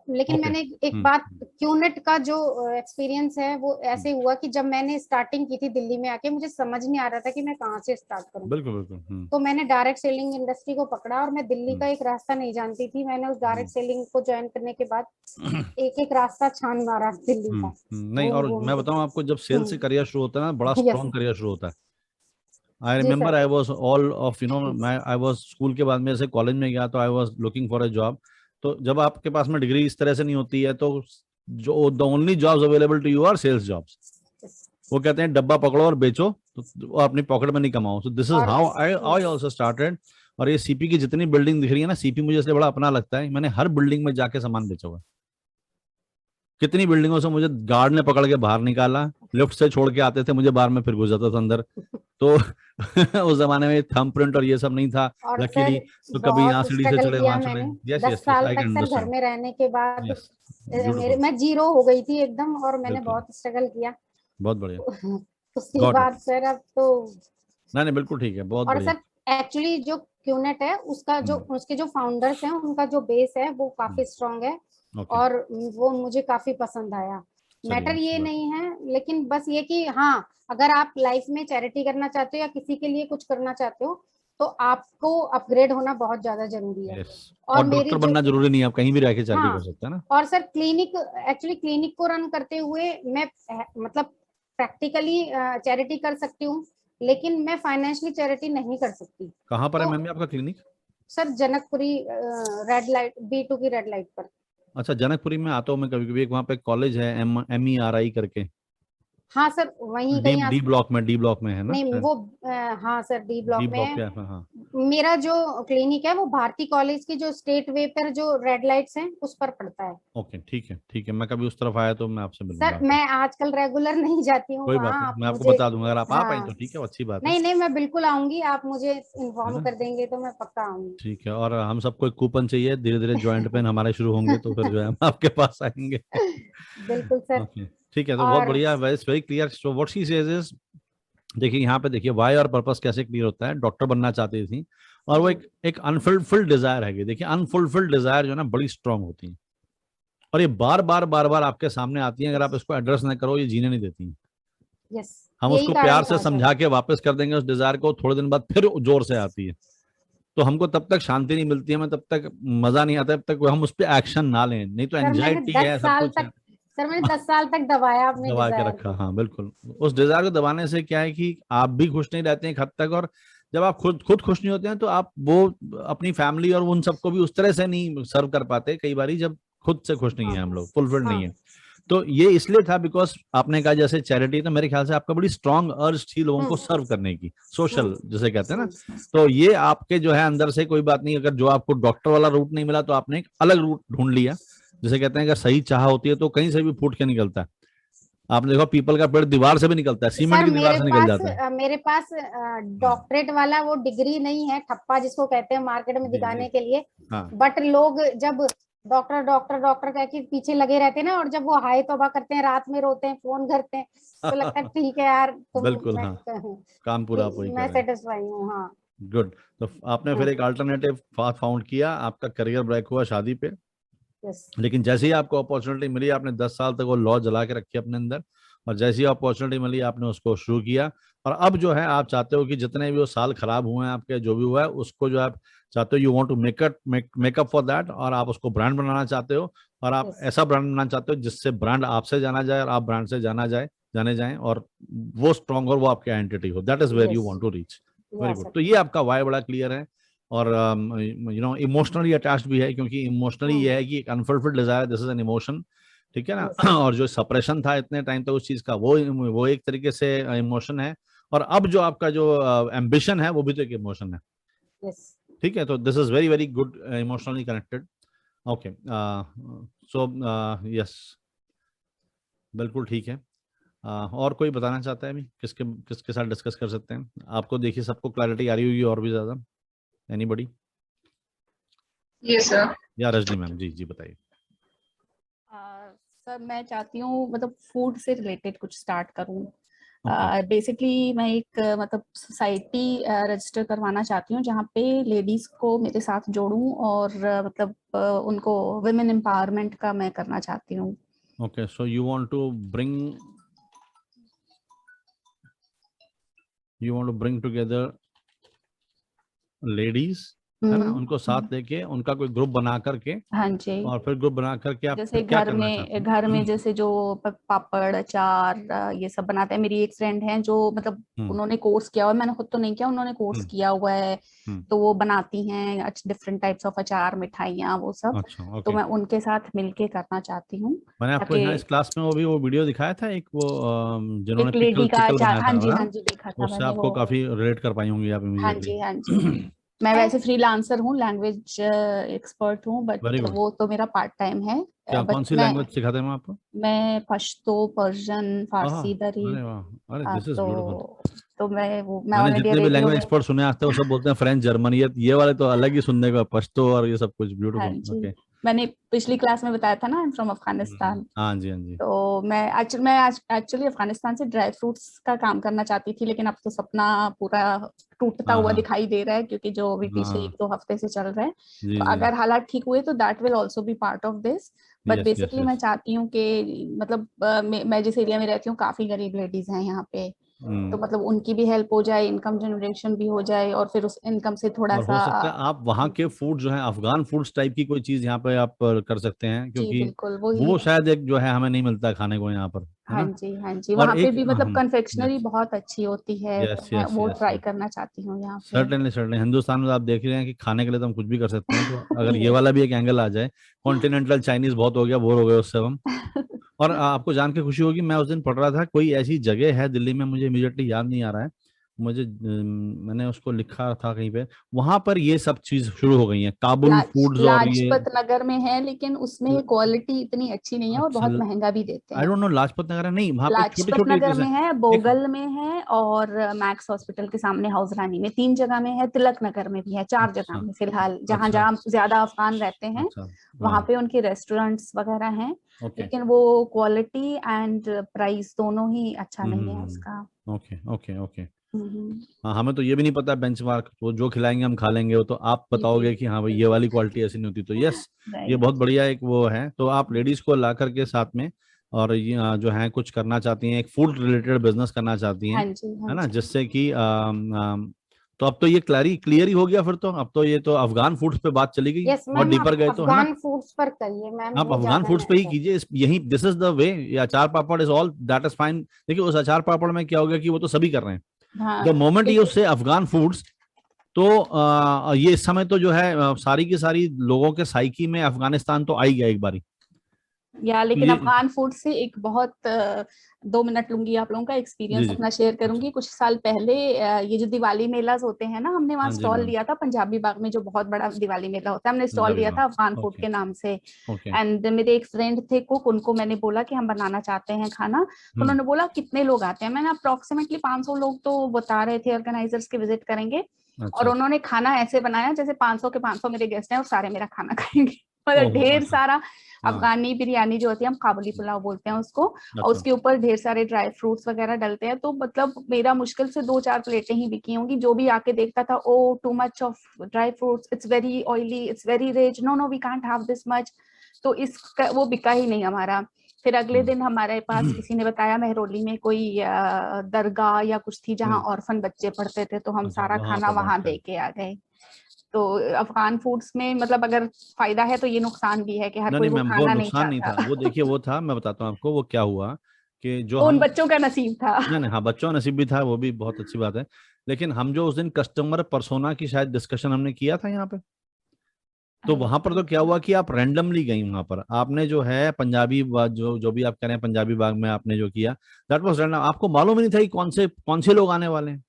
Speaker 2: लेकिन मैंने एक बात, क्यूनेट का जो एक्सपीरियंस है वो ऐसे हुआ कि जब मैंने स्टार्टिंग की थी दिल्ली में आके, मुझे समझ नहीं आ रहा था कि मैं कहाँ से स्टार्ट करूँ। बिल्कुल बिल्कुल। तो मैंने डायरेक्ट सेलिंग इंडस्ट्री को पकड़ा और मैं दिल्ली का एक रास्ता नहीं जानती थी। मैंने उस डायरेक्ट सेलिंग को ज्वाइन करने के बाद एक रास्ता छान मारा दिल्ली का।
Speaker 1: नहीं, और मैं बताऊँ आपको, जब सेल्स से करियर शुरू होता है ना, बड़ा स्ट्रॉन्ग करियर शुरू होता है। I remember I was all of I was school के बाद में ऐसे कॉलेज में गया तो I was looking for a job. तो जब आपके पास में डिग्री इस तरह से नहीं होती है तो जो the only jobs available to you are sales jobs. वो कहते हैं डब्बा पकड़ो और बेचो, तो अपनी पॉकेट में नहीं कमाओ। सो this is how I also started. और ये सीपी की जितनी बिल्डिंग दिख रही है ना, सीपी मुझे इसलिए बड़ा अपना लगता है, मैंने हर बिल्डिंग में जाके सामान बेचा हुआ। कितनी बिल्डिंगों से मुझे गार्ड ने पकड़ के बाहर निकाला, लिफ्ट से छोड़ के आते थे मुझे बाहर में, फिर घुस जाता था अंदर। तो उस जमाने में थंब प्रिंट और ये सब नहीं था लकीली, तो कभी यहाँ सीढ़ी से चढ़े वहां चढ़े।
Speaker 2: 10 साल तक सर घर में रहने के बाद मैं जीरो हो गई थी एकदम, और मैंने बहुत स्ट्रगल किया।
Speaker 1: बहुत बढ़िया।
Speaker 2: उसके बाद सर अब तो
Speaker 1: नहीं बिल्कुल ठीक है, बहुत बढ़िया।
Speaker 2: और सर एक्चुअली जो क्यूनेट है उसका जो उसके जो फाउंडर्स हैं उनका जो बेस है वो काफी स्ट्रांग है और वो मुझे काफी पसंद आया। मैटर ये नहीं है, लेकिन बस ये कि हाँ, अगर आप लाइफ में चैरिटी करना चाहते हो या किसी के लिए कुछ करना चाहते हो तो आपको अपग्रेड होना बहुत ज्यादा जरूरी है।
Speaker 1: और डॉक्टर बनना जरूरी नहीं है, आप कहीं भी रह के चैरिटी कर सकते हैं ना।
Speaker 2: और सर क्लिनिक को रन करते हुए मैं मतलब प्रैक्टिकली चैरिटी कर सकती हूँ, लेकिन मैं फाइनेंशियली चैरिटी नहीं कर सकती।
Speaker 1: कहाँ पर है मैम आपका clinic?
Speaker 2: Sir Janakpuri red light B2 की रेड लाइट पर।
Speaker 1: अच्छा, जनकपुरी में आता हूँ मैं कभी कभी, एक वहाँ पे कॉलेज है MERI करके,
Speaker 2: हाँ सर, वहीं कहीं
Speaker 1: डी ब्लॉक में, डी ब्लॉक में है ना
Speaker 2: नहीं
Speaker 1: शायद?
Speaker 2: वो हाँ सर, डी
Speaker 1: डी
Speaker 2: ब्लॉक में
Speaker 1: ब्लॉक
Speaker 2: है।
Speaker 1: क्या है? हाँ।
Speaker 2: मेरा जो क्लिनिक है वो भारती कॉलेज की जो स्टेट वे पर जो रेड लाइट्स हैं उस पर पड़ता है।
Speaker 1: ओके, ठीक है ठीक है, मैं कभी उस तरफ आया तो मैं आपसे मिलूंगा
Speaker 2: सर
Speaker 1: आके।
Speaker 2: मैं आजकल रेगुलर नहीं जाती हूँ
Speaker 1: कोई बात
Speaker 2: वहाँ,
Speaker 1: नहीं,
Speaker 2: आप
Speaker 1: मैं आपको
Speaker 2: मुझे।
Speaker 1: बता दूंगा, अगर आप आ पाए तो
Speaker 2: हाँ,
Speaker 1: ठीक है, अच्छी बात है
Speaker 2: नहीं नहीं, मैं बिल्कुल आऊंगी, आप मुझे
Speaker 1: है
Speaker 2: इन्फॉर्म
Speaker 1: ना?
Speaker 2: कर देंगे तो मैं पक्का आऊंगी।
Speaker 1: ठीक है, और हम सबको एक कूपन चाहिए, धीरे धीरे ज्वाइंट पेन हमारे शुरू होंगे तो फिर जो है हम आपके पास आएंगे।
Speaker 2: बिल्कुल सर।
Speaker 1: ओके, ठीक है, तो बहुत
Speaker 2: और
Speaker 1: बढ़िया, very very clear. So what she says is, देखिए यहाँ पे देखिए वाई और पर्पस कैसे क्लियर होता है। डॉक्टर बनना चाहती थी और वो
Speaker 2: जी,
Speaker 1: एक अनफुलफिल्ड डिजायर है। देखिए अनफुलफिल्ड डिजायर जो है ना बड़ी स्ट्रांग होती है, और ये बार बार बार बार आपके सामने आती है, अगर आप इसको एड्रेस ना करो ये जीने नहीं देती हैं।
Speaker 2: यस,
Speaker 1: हम
Speaker 2: यही
Speaker 1: उसको
Speaker 2: कारण
Speaker 1: प्यार से
Speaker 2: था सर।
Speaker 1: समझा के वापस कर देंगे उस डिजायर को, थोड़े दिन बाद फिर जोर से आती है। तो हमको तब तक शांति नहीं मिलती है, हमें तब तक मजा नहीं आता, तब तक हम उस पर एक्शन ना लें, नहीं तो
Speaker 2: सर मैंने
Speaker 1: एंजाइटी
Speaker 2: दस
Speaker 1: है, सब
Speaker 2: साल
Speaker 1: कुछ है।
Speaker 2: तक सर मैंने 10 साल तक दबाया अपने
Speaker 1: दबा के
Speaker 2: डिजायर
Speaker 1: रखा,
Speaker 2: को।
Speaker 1: हाँ बिल्कुल। उस डिजायर को दबाने से क्या है कि आप भी खुश नहीं रहते हैं एक हद तक, और जब आप खुद खुश नहीं होते हैं तो आप वो अपनी फैमिली और उन सबको भी उस तरह से नहीं सर्व कर पाते कई बारी, जब खुद से खुश नहीं
Speaker 2: हाँ
Speaker 1: है हम लोग, फुलफिल्ड नहीं
Speaker 2: हाँ।
Speaker 1: है। तो ये इसलिए था बिकॉज आपने कहा जैसे चैरिटी, तो मेरे ख्याल से आपका बड़ी स्ट्रांग अर्ज थी लोगों को
Speaker 2: हम्म
Speaker 1: सर्व करने की,
Speaker 2: हम्म
Speaker 1: सोशल जिसे कहते हैं ना।
Speaker 2: हम्म।
Speaker 1: तो ये आपके जो है अंदर से, कोई बात नहीं, अगर जो आपको डॉक्टर वाला रूट नहीं मिला तो आपने एक अलग रूट ढूंढ लिया। जिसे कहते हैं अगर सही चाह होती है तो कहीं से भी फूट के निकलता है। आपने देखा पीपल का पेड़ दीवार से भी निकलता है, सीमेंट
Speaker 2: सर
Speaker 1: की दीवार से निकल जाता है।
Speaker 2: मेरे पास
Speaker 1: हाँ
Speaker 2: डॉक्टरेट वाला वो डिग्री नहीं है, ठप्पा जिसको कहते हैं मार्केट में
Speaker 1: जी जी।
Speaker 2: दिखाने के लिए।
Speaker 1: हाँ
Speaker 2: बट लोग जब डॉक्टर डॉक्टर डॉक्टर कह के पीछे लगे रहते हैं ना, और जब वो हाय तौबा करते हैं, रात में रोते हैं, फोन करते हैं, तो लगता है ठीक है यार तुम,
Speaker 1: बिल्कुल हाँ, काम पूरा आप वही कर
Speaker 2: मैं
Speaker 1: रहे हैं।
Speaker 2: सेटिस्फाई हूँ। हाँ।
Speaker 1: गुड। तो आपने फिर एक अल्टरनेटिव पाथ फाउंड किया, आपका करियर ब्रेक हुआ शादी पे,
Speaker 2: यस।
Speaker 1: लेकिन जैसे ही आपको अपॉर्चुनिटी मिली आपने 10 साल तक वो लॉ जला के रखी अपने अंदर, और जैसे ही अपॉर्चुनिटी मिली आपने उसको शुरू किया। और अब जो है आप चाहते हो कि जितने भी वो साल खराब हुए हैं आपके, जो भी हुआ है उसको जो आप चाहते हो, you want to make up for that, और आप उसको ब्रांड बनाना चाहते हो। और आप
Speaker 2: यस।
Speaker 1: ऐसा ब्रांड बनाना चाहते हो जिससे ब्रांड आपसे जाना जाए और आप ब्रांड से जाने जाएं, और वो स्ट्रॉन्ग और वो आपकी आइडेंटिटी हो। That is where you
Speaker 2: yes.
Speaker 1: Want to reach. Very
Speaker 2: या
Speaker 1: गुड।
Speaker 2: सर।
Speaker 1: तो ये आपका वाई बड़ा क्लियर है, और इमोशनली अटैच्ड भी है, क्योंकि इमोशनली ये है कि एक unfulfilled Dzire, this is an emotion, ठीक है
Speaker 2: यस।
Speaker 1: ना। और जो सप्रेशन था इतने टाइम तक उस चीज का, वो एक तरीके से इमोशन है। और अब जो आपका जो एम्बिशन है वो भी तो एक इमोशन है,
Speaker 2: यस।
Speaker 1: ठीक है। तो this is very very good, emotionally connected. Okay, so yes, बिल्कुल ठीक है। और कोई बताना चाहता है अभी, किसके किसके साथ डिस्कस कर सकते हैं? आपको देखिए सबको क्लैरिटी आ रही होगी और भी ज्यादा, एनीबडी?
Speaker 4: ये सर।
Speaker 1: या रजनी मैम, जी जी बताइए।
Speaker 5: सर मैं चाहती हूँ मतलब फूड से रिलेटेड कुछ स्टार्ट करूँ।
Speaker 1: ओके
Speaker 5: बेसिकली मैं एक मतलब सोसाइटी रजिस्टर करवाना चाहती हूँ जहाँ पे लेडीज को मेरे साथ जोड़ूं, और मतलब उनको वुमेन एम्पावरमेंट का मैं करना चाहती हूँ।
Speaker 1: Okay, so you want to bring together ladies, है ना, उनको साथ लेके उनका कोई ग्रुप बना करके,
Speaker 5: हाँ जी।
Speaker 1: और फिर ग्रुप बना करके आप
Speaker 5: जैसे
Speaker 1: फिर क्या करना चाहते हैं?
Speaker 5: घर में जैसे जो पापड़ अचार ये सब बनाते हैं। मेरी एक फ्रेंड है जो मतलब उन्होंने कोर्स किया हुआ है, मैंने खुद तो नहीं किया, उन्होंने कोर्स किया हुआ है। तो वो बनाती हैं डिफरेंट टाइप्स ऑफ अचार, मिठाइयाँ, वो सब।
Speaker 1: अच्छा
Speaker 5: तो
Speaker 1: ओके।
Speaker 5: मैं उनके साथ मिलके करना चाहती हूँ।
Speaker 1: मैंने आपको यहाँ इस क्लास में वो वीडियो दिखाया था एक, वो जिन्होंने
Speaker 5: एक लेडी का
Speaker 1: पिकल
Speaker 5: अचार,
Speaker 1: बनाया
Speaker 5: हाँ
Speaker 1: था
Speaker 5: जी
Speaker 1: ना,
Speaker 5: हाँ जी, देखा था
Speaker 1: उससे
Speaker 5: मैंने
Speaker 1: आपको
Speaker 5: वो।
Speaker 1: काफी रिलेट कर पाई होंगी आप
Speaker 5: हाँ
Speaker 1: इमीडिएटली।
Speaker 5: जी हाँ जी। मैं वैसे फ्रीलांसर हूँ, लैंग्वेज एक्सपर्ट हूँ, बट
Speaker 1: वेरी गुड।
Speaker 5: वो तो मेरा पार्ट टाइम है।
Speaker 1: क्या
Speaker 5: बट
Speaker 1: कौन सी लैंग्वेज सिखाते हैं आपको?
Speaker 5: मैं पश्तो, पर्शियन, फारसी, दरी।
Speaker 1: अरे वाह, अरे दिस इज ब्यूटीफुल।
Speaker 5: तो मैं
Speaker 1: मैंने
Speaker 5: ऑल इंडिया
Speaker 1: जितने भी
Speaker 5: रेडियो
Speaker 1: लैंग्वेज
Speaker 5: में।
Speaker 1: एक्सपर्ट सुने आज तक वो सब बोलते हैं फ्रेंच, जर्मन, ये वाले तो अलग ही सुनने का, पश्तो और ये सब कुछ
Speaker 5: हाँ
Speaker 1: ब्यूटीफुल।
Speaker 5: जी।
Speaker 1: ओके।
Speaker 5: मैंने पिछली क्लास में बताया था ना, आई एम फ्रॉम अफगानिस्तान।
Speaker 1: हाँ जी हाँ जी।
Speaker 5: तो मैं एक्चुअली अफगानिस्तान से ड्राई फ्रूट्स का काम करना चाहती थी, लेकिन अब तो सपना पूरा टूटता
Speaker 1: हाँ
Speaker 5: हुआ
Speaker 1: हाँ
Speaker 5: दिखाई दे रहा है, क्योंकि जो अभी पिछले
Speaker 1: हाँ
Speaker 5: 1-2 हफ्ते से चल रहा है।
Speaker 1: जी
Speaker 5: तो
Speaker 1: जी।
Speaker 5: अगर हालात ठीक हुए तो that will also be part of this. But
Speaker 1: yes yes
Speaker 5: basically मैं
Speaker 1: यस।
Speaker 5: चाहती हूँ कि मतलब मैं जिस एरिया में रहती हूँ काफी गरीब लेडीज हैं यहाँ पे। तो मतलब उनकी भी हेल्प हो जाए, इनकम जनरेशन भी हो जाए, और फिर उस इनकम से थोड़ा
Speaker 1: और
Speaker 5: सा
Speaker 1: हो सकता है आप वहाँ के फूड जो है अफगान फूड्स टाइप की कोई चीज यहाँ पे आप कर सकते हैं,
Speaker 5: जी
Speaker 1: क्योंकि
Speaker 5: बिल्कुल वही
Speaker 1: वो
Speaker 5: है।
Speaker 1: शायद एक जो है हमें नहीं मिलता खाने को यहाँ पर, है
Speaker 5: हाँ
Speaker 1: ना।
Speaker 5: जी हाँ जी,
Speaker 1: और
Speaker 5: वहाँ पे
Speaker 1: एक
Speaker 5: भी मतलब कन्फेक्शनरी
Speaker 1: यस
Speaker 5: बहुत अच्छी होती है, तो
Speaker 1: यस
Speaker 5: मैं
Speaker 1: यस
Speaker 5: वो
Speaker 1: यस
Speaker 5: ट्राई करना चाहती हूँ यहाँ पे।
Speaker 1: सर्टेनली सर्टेनली हिंदुस्तान में आप देख रहे हैं कि खाने के लिए तो हम कुछ भी कर सकते हैं, तो अगर ये
Speaker 5: Yes.
Speaker 1: वाला भी एक एंगल आ जाए, कॉन्टिनेंटल चाइनीज बहुत हो गया, बोर हो गए उससे हम। और आपको जान के खुशी होगी, मैं उस दिन पढ़ रहा था कोई ऐसी जगह है दिल्ली में, मुझे इमीडिएटली याद नहीं आ रहा है, मुझे मैंने उसको लिखा था कहीं पे, वहां पर ये सब चीज शुरू हो गई है, काबुल फूड्स और ये।
Speaker 5: लाजपत नगर में है, लेकिन उसमें क्वालिटी इतनी अच्छी नहीं है और
Speaker 1: अच्छा,
Speaker 5: बहुत महंगा भी देते
Speaker 1: आई
Speaker 5: हैं।
Speaker 1: डोंट नो लाजपत नगर है, नहीं वहां पे छोटी
Speaker 5: लाजपत
Speaker 1: छोटी
Speaker 5: नगर
Speaker 1: जैसे
Speaker 5: में है,
Speaker 1: एक।
Speaker 5: बोगल में है, और मैक्स हॉस्पिटल के सामने हाउस रानी में, 3 जगह में है, तिलक नगर में भी है, 4 जगह
Speaker 1: अच्छा
Speaker 5: में फिलहाल, जहाँ
Speaker 1: अच्छा
Speaker 5: जहाँ ज्यादा अफगान रहते हैं
Speaker 1: अच्छा।
Speaker 5: वहां
Speaker 1: हाँ
Speaker 5: पे उनके रेस्टोरेंट्स वगैरह हैं।
Speaker 1: ओके।
Speaker 5: लेकिन वो क्वालिटी एंड प्राइस दोनों ही अच्छा नहीं है उसका।
Speaker 1: Okay okay okay.
Speaker 5: हम्म,
Speaker 1: हाँ हमें तो ये भी नहीं पता बेंचमार्क, वो जो खिलाएंगे हम खा लेंगे, वो तो आप
Speaker 5: जी
Speaker 1: बताओगे कि हाँ भाई ये वाली क्वालिटी ऐसी नहीं होती, तो यस ये
Speaker 5: राइट।
Speaker 1: बहुत बढ़िया एक वो है। तो आप लेडीज को ला करके साथ में, और ये जो है कुछ करना चाहती हैं, एक फूड रिलेटेड बिजनेस करना चाहती हैं,
Speaker 5: हाँ जी हाँ
Speaker 1: है ना,
Speaker 5: जी।
Speaker 1: जिससे कि तो अब तो ये क्लियर ही हो गया फिर तो, अब तो ये तो अफगान फूड्स पे बात चली गई,
Speaker 2: यस
Speaker 1: और
Speaker 2: मैम, आप
Speaker 1: डीपर गए तो, है ना।
Speaker 2: अफगान फूड्स पर करिए मैम,
Speaker 1: आप
Speaker 2: ये
Speaker 1: अफगान
Speaker 2: ज्यादा
Speaker 1: फूड्स पे ही
Speaker 2: बेहतर।
Speaker 1: कीजिए, यही दिस इज द वे। ये achar papad is all that is fine. देखिए उस अचार पापड़ में क्या हो गया कि वो तो सभी कर रहे हैं,
Speaker 5: हाँ
Speaker 1: द मोमेंट ये
Speaker 5: लेकिन
Speaker 1: उससे अफगान फूड्स, तो ये इस समय तो जो है सारी की सारी लोगों के साइकी में अफगानिस्तान तो आ ही गया एक बारी। तो
Speaker 5: लेकिन
Speaker 1: ये
Speaker 5: अफगान फूड से एक बहुत 2 मिनट लूंगी आप लोगों का
Speaker 1: जी
Speaker 5: एक्सपीरियंस
Speaker 1: जी
Speaker 5: अपना शेयर
Speaker 1: अच्छा
Speaker 5: करूंगी। कुछ साल पहले ये जो दिवाली मेलाज होते हैं ना, हमने वहाँ
Speaker 1: हाँ जी
Speaker 5: स्टॉल
Speaker 1: मैम,
Speaker 5: लिया था पंजाबी बाग में, जो बहुत बड़ा दिवाली मेला होता है, हमने स्टॉल
Speaker 1: पंजाबी
Speaker 5: लिया
Speaker 1: बाग,
Speaker 5: था अफगान फूड
Speaker 1: ओके
Speaker 5: के नाम से।
Speaker 1: ओके।
Speaker 5: एंड मेरे एक फ्रेंड थे कुक, उनको मैंने बोला कि हम बनाना चाहते हैं खाना, तो
Speaker 1: हम्म
Speaker 5: उन्होंने बोला कितने लोग आते हैं, मैंने अप्रोक्सीमेटली 500 लोग तो बता रहे थे ऑर्गेनाइजर्स के विजिट करेंगे।
Speaker 1: अच्छा
Speaker 5: और
Speaker 1: अच्छा।
Speaker 5: उन्होंने खाना ऐसे बनाया जैसे 500 के 500 मेरे गेस्ट हैं और सारे मेरा खाना खाएंगे। मतलब
Speaker 1: ओहो
Speaker 5: ढेर
Speaker 1: अच्छा।
Speaker 5: सारा
Speaker 1: हाँ
Speaker 5: अफगानी बिरयानी जो होती है, हम काबुली पुलाव बोलते हैं उसको, और
Speaker 1: अच्छा
Speaker 5: उसके ऊपर ढेर सारे ड्राई फ्रूट्स वगैरह डलते हैं, तो मतलब मेरा मुश्किल से 2-4 प्लेटें ही बिकी होंगी। जो भी आके देखता था, oh too much of dry fruits, it's very oily, it's very rich, no no we can't have this much. तो इसका वो बिका ही नहीं हमारा। फिर अगले दिन हमारे पास किसी ने बताया महरौली में कोई दरगाह या कुछ थी जहाँ ऑर्फन बच्चे पढ़ते थे, तो हम
Speaker 1: अच्छा
Speaker 5: सारा
Speaker 1: वहां
Speaker 5: खाना
Speaker 1: पे
Speaker 5: वहां
Speaker 1: बांटते
Speaker 5: दे
Speaker 1: हैं।
Speaker 5: के आ गए। तो अफगान फूड्स में मतलब अगर फायदा है तो ये नुकसान भी है कि हर
Speaker 1: नहीं
Speaker 5: कोई
Speaker 1: नहीं
Speaker 5: वो
Speaker 1: मैम, वो
Speaker 5: खाना नहीं
Speaker 1: नुकसान नहीं था, वो
Speaker 5: चाहता।
Speaker 1: देखिए वो था, मैं बताता हूँ आपको वो क्या हुआ, कि जो
Speaker 5: वो उन
Speaker 1: हम,
Speaker 5: बच्चों का नसीब था।
Speaker 1: नहीं नहीं हाँ बच्चों का नसीब भी था, वो भी बहुत अच्छी बात है, लेकिन हम जो उस दिन कस्टमर परसोना की शायद डिस्कशन हमने किया था यहाँ पे, तो
Speaker 5: आई
Speaker 1: वहां पर तो
Speaker 5: थिंक
Speaker 1: क्या हुआ कि आप रैंडमली गई वहां पर, आपने जो है पंजाबी जो जो भी आप कह रहे हैं पंजाबी बाग में आपने जो किया, दैट वाज रैंडम, आपको मालूम ही नहीं था कि कौन से लोग आने वाले हैं,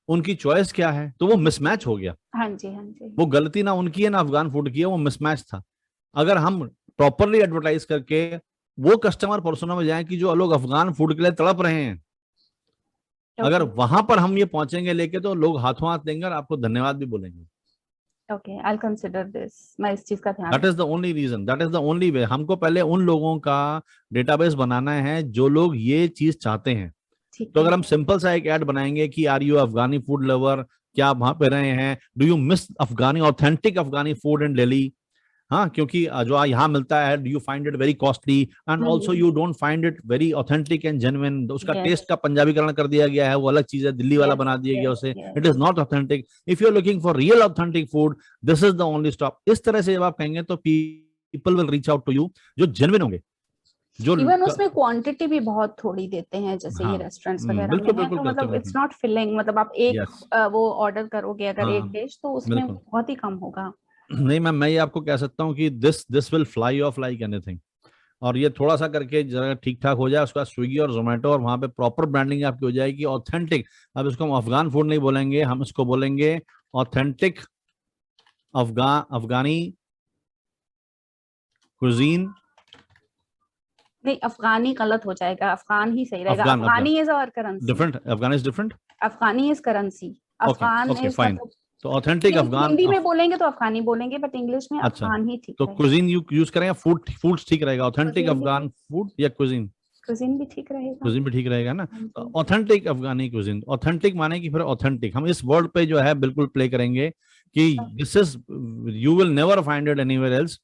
Speaker 1: उनकी चॉइस क्या है, तो वो मिसमैच हो गया।
Speaker 5: हाँ जी हाँ जी।
Speaker 1: वो गलती ना उनकी है ना अफगान फूड की है, वो मिसमैच था। अगर हम प्रॉपरली एडवर्टाइज करके वो कस्टमर पर्सोना में जाए कि जो लोग अफगान फूड के लिए तड़प रहे हैं, अगर
Speaker 5: ओके
Speaker 1: वहां पर हम ये पहुंचेंगे लेके, तो लोग हाथों हाथ देंगे और आपको धन्यवाद भी बोलेंगे।
Speaker 5: ओके, आई कंसिडर दिस, मैं इस चीज का ध्यान
Speaker 1: that is the only reason, that is the only way. हमको पहले उन लोगों का डेटाबेस बनाना है जो लोग ये चीज चाहते हैं।
Speaker 5: ठीक
Speaker 1: तो
Speaker 5: है।
Speaker 1: अगर हम सिंपल सा एक ऐड बनाएंगे कि are you Afghani food lover, क्या आप वहां पे रहे हैं, do you miss Afghani authentic Afghani food in Delhi, हाँ क्योंकि जो यहाँ मिलता है, do you find it very costly and also you don't find it very authentic and genuine, उसका
Speaker 5: यस
Speaker 1: टेस्ट का पंजाबीकरण कर दिया गया है, वो अलग चीज है, दिल्ली वाला
Speaker 5: यस
Speaker 1: बना दिया गया
Speaker 5: यस
Speaker 1: उसे, it is
Speaker 5: yes.
Speaker 1: Not authentic. If you are looking for real authentic food, this is the only stop. इस तरह से जब आप कहेंगे तो people will reach out to you, जो जेन्युइन होंगे, जो
Speaker 5: इवन उसमें क्वांटिटी भी बहुत थोड़ी देते हैं, जैसे ये
Speaker 1: हाँ
Speaker 5: रेस्टोरेंट्स वगैरह में
Speaker 1: बिल्कुल
Speaker 5: है,
Speaker 1: बिल्कुल
Speaker 5: तो
Speaker 1: करते
Speaker 5: मतलब
Speaker 1: हुए,
Speaker 5: इट्स नॉट फिलिंग, मतलब आप एक
Speaker 1: यस
Speaker 5: वो ऑर्डर करोगे अगर
Speaker 1: हाँ
Speaker 5: एक डिश, तो उसमें
Speaker 1: बिल्कुल।
Speaker 5: बहुत ही कम होगा।
Speaker 1: नहीं मैम, मैं ये आपको कह सकता हूँ कि this will fly of like anything. और ये थोड़ा सा करके जरा ठीक ठाक हो जाए, उसका स्विगी और जोमेटो, और वहां पे प्रॉपर ब्रांडिंग आपकी हो जाएगी ऑथेंटिक। अब इसको हम अफगान फूड नहीं बोलेंगे, हम इसको बोलेंगे ऑथेंटिक अफगानी कुजीन।
Speaker 5: नहीं, अफगानी गलत हो जाएगा, अफगान ही सही रहेगा,
Speaker 1: Afghan Afghan
Speaker 5: Afghani is our currency.
Speaker 1: Different, Afghan is different.
Speaker 5: Afghani is currency.
Speaker 1: Okay
Speaker 5: Afghan
Speaker 1: okay
Speaker 5: is
Speaker 1: fine.
Speaker 5: मतलब
Speaker 1: तो ऑथेंटिक अफगान
Speaker 5: हिंदी में बोलेंगे तो अफगानी बोलेंगे, बट इंग्लिश में
Speaker 1: अच्छा,
Speaker 5: अफगान ही ठीक
Speaker 1: तो
Speaker 5: रहेगा।
Speaker 1: कुजीन यूज करें या फूड ठीक रहेगा, ऑथेंटिक
Speaker 5: कुजीन भी
Speaker 1: अफगान फूड या कुजीन?
Speaker 5: कुजीन भी ठीक रहेगा।
Speaker 1: कुजीन भी ठीक रहेगा ना।
Speaker 5: हाँ जी।
Speaker 1: ऑथेंटिक अफगानी कुजीन, ऑथेंटिक माने कि फिर ऑथेंटिक, हम इस वर्ड पे जो है बिल्कुल प्ले करेंगे कि this is, you will never find it anywhere else,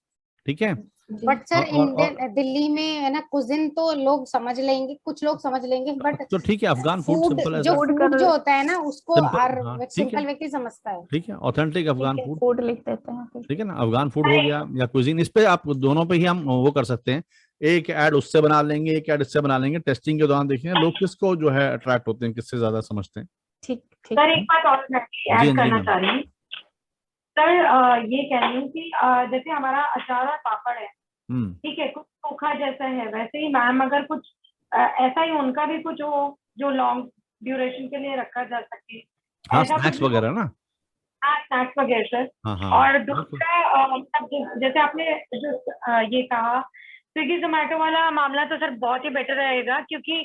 Speaker 1: ठीक है।
Speaker 2: बट सर इंडियन दिल्ली में है ना कुजिन तो लोग समझ लेंगे, कुछ लोग समझ लेंगे, बट
Speaker 1: तो ठीक है, अफगान फूड
Speaker 2: फूड
Speaker 1: सिंपल है
Speaker 2: जो
Speaker 1: सर,
Speaker 2: फूड जो होता है ना उसको
Speaker 1: सिंपल,
Speaker 2: हर
Speaker 1: हाँ ठीक
Speaker 2: सिंपल
Speaker 1: है,
Speaker 2: व्यक्ति समझता है।
Speaker 1: ठीक है, ऑथेंटिक अफगान फूड,
Speaker 5: फूड लिख देते हैं फिर।
Speaker 1: ठीक है ना, अफगान फूड हो गया या कुजीन, इस पे आप दोनों पे ही हम वो कर सकते हैं, एक ऐड उससे बना लेंगे, एक ऐड इससे बना लेंगे, टेस्टिंग के दौरान देखेंगे लोग किसको जो है अट्रैक्ट होते हैं, किससे ज्यादा समझते हैं।
Speaker 5: ठीक ठीक।
Speaker 6: सर एक बात और मैं
Speaker 1: जी
Speaker 6: ऐड
Speaker 1: जी
Speaker 6: करना
Speaker 1: मैम।
Speaker 6: चाह रही हूँ सर, ये कह रही हूँ कि जैसे हमारा अचार और पापड़ है, ठीक है, कुछ सूखा जैसा है, वैसे ही मैम अगर कुछ ऐसा ही उनका भी कुछ हो जो लॉन्ग ड्यूरेशन के लिए रखा जा सके,
Speaker 1: हाँ
Speaker 6: ऐसा
Speaker 1: स्नैक्स
Speaker 6: कुछ
Speaker 1: वगैरह ना,
Speaker 6: हाँ स्नैक्स वगैरह सर।
Speaker 1: हाँ हाँ
Speaker 6: और
Speaker 1: बिल्कुल।
Speaker 6: दूसरा मतलब जैसे आपने जो ये कहा स्विगी जोमेटो वाला मामला, तो सर बहुत ही बेटर रहेगा क्योंकि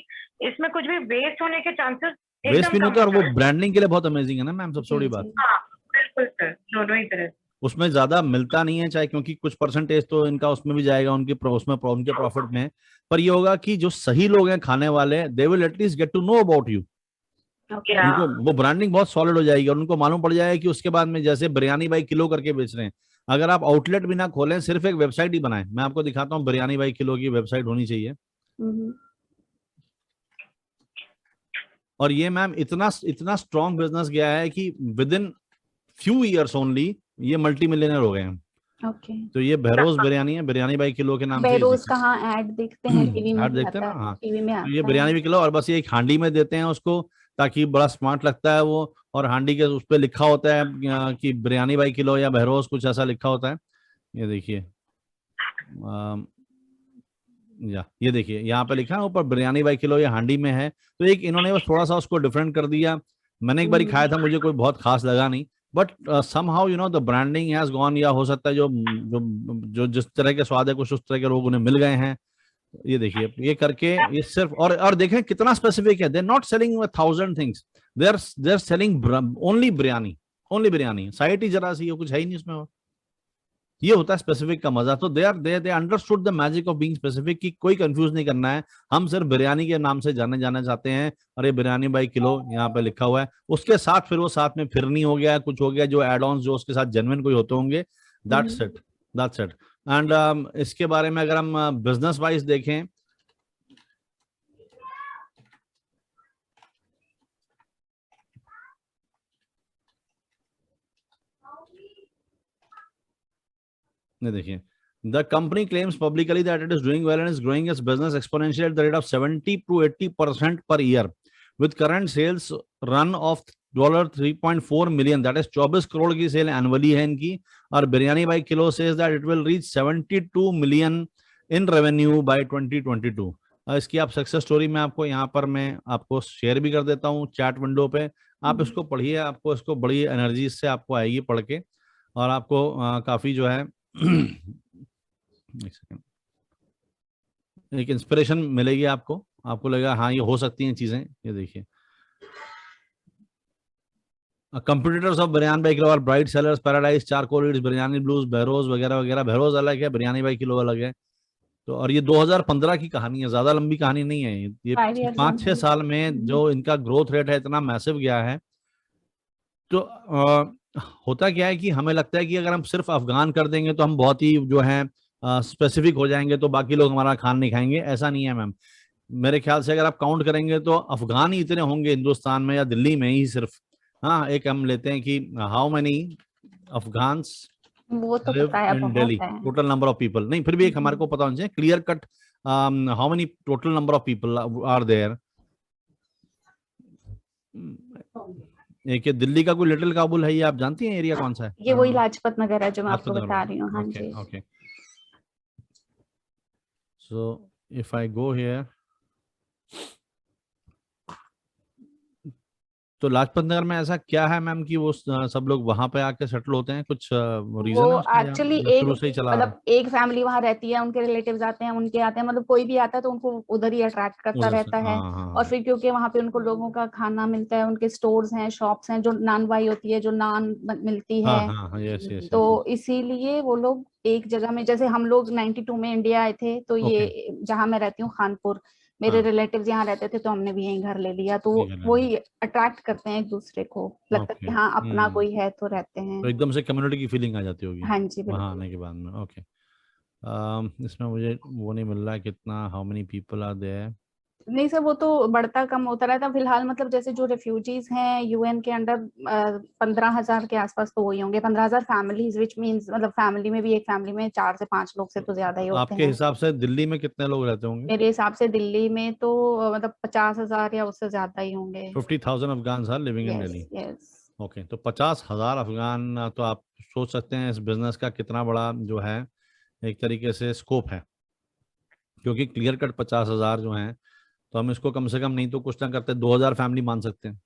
Speaker 6: इसमें कुछ भी वेस्ट होने के चांसेस
Speaker 1: वेस्ट
Speaker 6: एकदम
Speaker 1: भी नहीं
Speaker 6: कम
Speaker 1: होता और
Speaker 6: होता
Speaker 1: वो
Speaker 6: है।
Speaker 1: ब्रांडिंग के लिए बहुत अमेजिंग है ना मैम, सबसे बड़ी
Speaker 5: जी,
Speaker 1: बात,
Speaker 5: जी।
Speaker 6: हाँ बिल्कुल सर, दोनों ही तरह।
Speaker 1: उसमें ज्यादा मिलता नहीं है, चाहे क्योंकि कुछ परसेंटेज तो इनका उसमें भी जाएगा, उसमें उनके प्रॉफिट में, पर ये होगा कि जो सही लोग हैं खाने वाले, they will at least get to know about you, उनको वो ब्रांडिंग बहुत सॉलिड हो जाएगी और उनको मालूम पड़ जाएगा कि उसके बाद में जैसे बिरयानी बाई किलो करके बेच रहे हैं, अगर आप आउटलेट भी ना खोलें, सिर्फ एक वेबसाइट ही बनाएं, मैं आपको दिखाता हूँ, बिरयानी बाई किलो की वेबसाइट होनी चाहिए। और ये मैम इतना इतना स्ट्रॉन्ग बिजनेस गया है कि with in few years only ये मल्टी मिलियनर हो गए हैं।
Speaker 5: ओके।
Speaker 1: तो ये बहरोज बिरयानी है, बिरयानी बाई किलो के नाम से
Speaker 5: बहरोज कहाँ ऐड देखते हैं, टीवी में
Speaker 1: ऐड
Speaker 5: भी
Speaker 1: देखते हैं
Speaker 5: आता
Speaker 1: ना,
Speaker 5: है,
Speaker 1: हाँ,
Speaker 5: टीवी में
Speaker 1: तो ये
Speaker 5: आता
Speaker 1: बिरयानी
Speaker 5: है।
Speaker 1: बाई किलो, और बस ये एक हांडी में देते हैं उसको, ताकि बड़ा स्मार्ट लगता है वो, और हांडी के उस पर लिखा होता है कि बिरयानी बाई किलो या बहरोज, कुछ ऐसा लिखा होता है। ये देखिए, या ये देखिए यहाँ पे लिखा है ऊपर बिरयानी बाई किलो, ये हांडी में है, तो एक इन्होंने बस थोड़ा सा उसको डिफरेंट कर दिया। मैंने एक बार खाया था, मुझे कोई बहुत खास लगा नहीं, but somehow you know the branding has gone, या हो सकता है जो जो जो जिस तरह के स्वाद है कुछ उस तरह के लोग उन्हें मिल गए हैं। ये देखिए, ये करके ये सिर्फ, और देखें कितना स्पेसिफिक है, they not selling 1000 things, they are selling only biryani, only biryani, साइट ही जरा सी, कुछ है ही नहीं उसमें और। ये होता है स्पेसिफिक का मजा, तो they understood the magic of being specific, कि कोई कंफ्यूज नहीं करना है, हम सिर्फ बिरयानी के नाम से जाने जाना चाहते हैं, और ये बिरयानी बाई किलो यहाँ पे लिखा हुआ है, उसके साथ फिर वो साथ में फिरनी हो गया, कुछ हो गया, जो एड ऑन्स जो उसके साथ जेन्युइन कोई होते होंगे, that's it, that's it. And इसके बारे में अगर हम बिजनेस वाइज देखें, ये देखिए, the company claims publicly that it is doing well and is growing its business exponentially at the rate of 70 to 80% per year, with current sales run of $3.4 million, that is 24 crore की cell annually है इनकी, और biryani by kilo says that it will reach 72 million in revenue by 2022। इसकी आप success story में आपको यहाँ पर मैं आपको शेयर भी कर देता हूँ चैट विंडो पे, आप इसको पढ़िए, आपको इसको बड़ी एनर्जी इससे आपको आएगी पढ़ के, और आपको काफी जो है एक सेकंड, एक इंस्पिरेशन मिलेगी आपको, आपको लगेगा हाँ ये हो सकती हैं चीजें। ये देखिए, competitors of biryani by kilo, bright sellers, paradise, charcoal Yeats, biryani blues, Behroz वगैरह वगैरह। बहरोज अलग है, बिरयानी बाई किलो अलग है। तो और ये 2015 की कहानी है, ज्यादा लंबी कहानी नहीं है ये 5-6 साल में जो इनका ग्रोथ रेट है इतना मैसिव गया है। तो होता क्या है कि हमें लगता है कि अगर हम सिर्फ अफगान कर देंगे तो हम बहुत ही जो है स्पेसिफिक हो जाएंगे, तो बाकी लोग हमारा खान नहीं खाएंगे, ऐसा नहीं है मैम। मेरे ख्याल से अगर आप काउंट करेंगे तो अफगान ही इतने होंगे हिंदुस्तान में या दिल्ली में ही सिर्फ। हाँ, एक हम लेते हैं कि हाउ मेनी अफगान्स
Speaker 5: वो तो
Speaker 1: लिव
Speaker 5: पता है,
Speaker 1: इन
Speaker 5: बहुत
Speaker 1: दिल्ली,
Speaker 5: है।
Speaker 1: टोटल नंबर ऑफ पीपल नहीं, फिर भी एक हमारे को पता होना चाहिए clear cut, how many total number of people are there. एक दिल्ली का कोई लिटिल काबुल है, ये आप जानती हैं एरिया कौन सा है?
Speaker 5: ये वही लाजपत नगर है जो मैं आपको
Speaker 1: लाजपत नगर
Speaker 5: बता रही हूँ। हाँ
Speaker 1: ओके
Speaker 5: जी।
Speaker 1: Okay. So if I go here, तो लाजपत नगर में ऐसा क्या है मैम कि वो सब लोग वहां पे आके सेटल होते हैं? कुछ रीजन है
Speaker 5: वो
Speaker 1: उसका
Speaker 5: एक्चुअली
Speaker 1: या
Speaker 5: एक
Speaker 1: शुरू से ही चला आ रहा है?
Speaker 5: मतलब एक फैमिली वहां रहती है, उनके रिलेटिव्स आते हैं, उनके आते हैं, मतलब कोई भी आता है तो उनको उधर ही अट्रैक्ट करता
Speaker 1: उधर से,
Speaker 5: रहता है।
Speaker 1: हाँ हाँ
Speaker 5: और फिर क्योंकि वहां पे उनको लोगों का खाना मिलता है, उनके स्टोर्स हैं, शॉप्स हैं, जो नान बाई होती है, जो नान मिलती
Speaker 1: हाँ
Speaker 5: है,
Speaker 1: हाँ हाँ, यस यस
Speaker 5: तो इसीलिए वो लोग एक जगह में, जैसे हम लोग 92 में इंडिया आए थे, तो
Speaker 1: ओके,
Speaker 5: ये जहाँ मैं रहती हूँ खानपुर, मेरे
Speaker 1: हाँ
Speaker 5: रिलेटिव्स यहाँ रहते थे, तो हमने भी यहीं घर ले लिया, तो
Speaker 1: ये करना है,
Speaker 5: वही अट्रैक्ट करते हैं एक दूसरे को, लगता है
Speaker 1: ओके
Speaker 5: कि हाँ अपना कोई है तो रहते
Speaker 1: तो
Speaker 5: हैं।
Speaker 1: एकदम से कम्युनिटी की फीलिंग आ जाती होगी
Speaker 5: हाँ जी
Speaker 1: वहाँ
Speaker 5: बिल्कुल।
Speaker 1: आने के बाद में। ओके, इसमें मुझे वो नहीं मिल रहा है कितना, how many people are there.
Speaker 5: नहीं सर, वो तो बढ़ता कम होता रहता फिलहाल। मतलब जैसे जो रेफ्यूजीज हैं यूएन के अंडर 15,000 के आसपास तो वही होंगे, 15,000 फैमिलीज, विच मींस मतलब फैमिली में भी एक फैमिली में 4 से 5 लोग से तो ज्यादा ही होते
Speaker 1: आपके
Speaker 5: हैं।
Speaker 1: हिसाब से दिल्ली में कितने लोग रहते होंगे?
Speaker 5: मेरे हिसाब से दिल्ली में तो मतलब 50,000 या उससे ज्यादा ही होंगे।
Speaker 1: 50,000 Afghan are living in
Speaker 5: yes
Speaker 1: Delhi.
Speaker 5: Yes.
Speaker 1: Okay, तो 50,000 अफगान, तो आप सोच सकते हैं इस बिजनेस का कितना बड़ा जो है एक तरीके से स्कोप है, क्योंकि क्लियर कट 50,000 जो हैं, तो हम इसको कम से कम नहीं तो कुछ ना करते 2,000 फैमिली मान सकते हैं।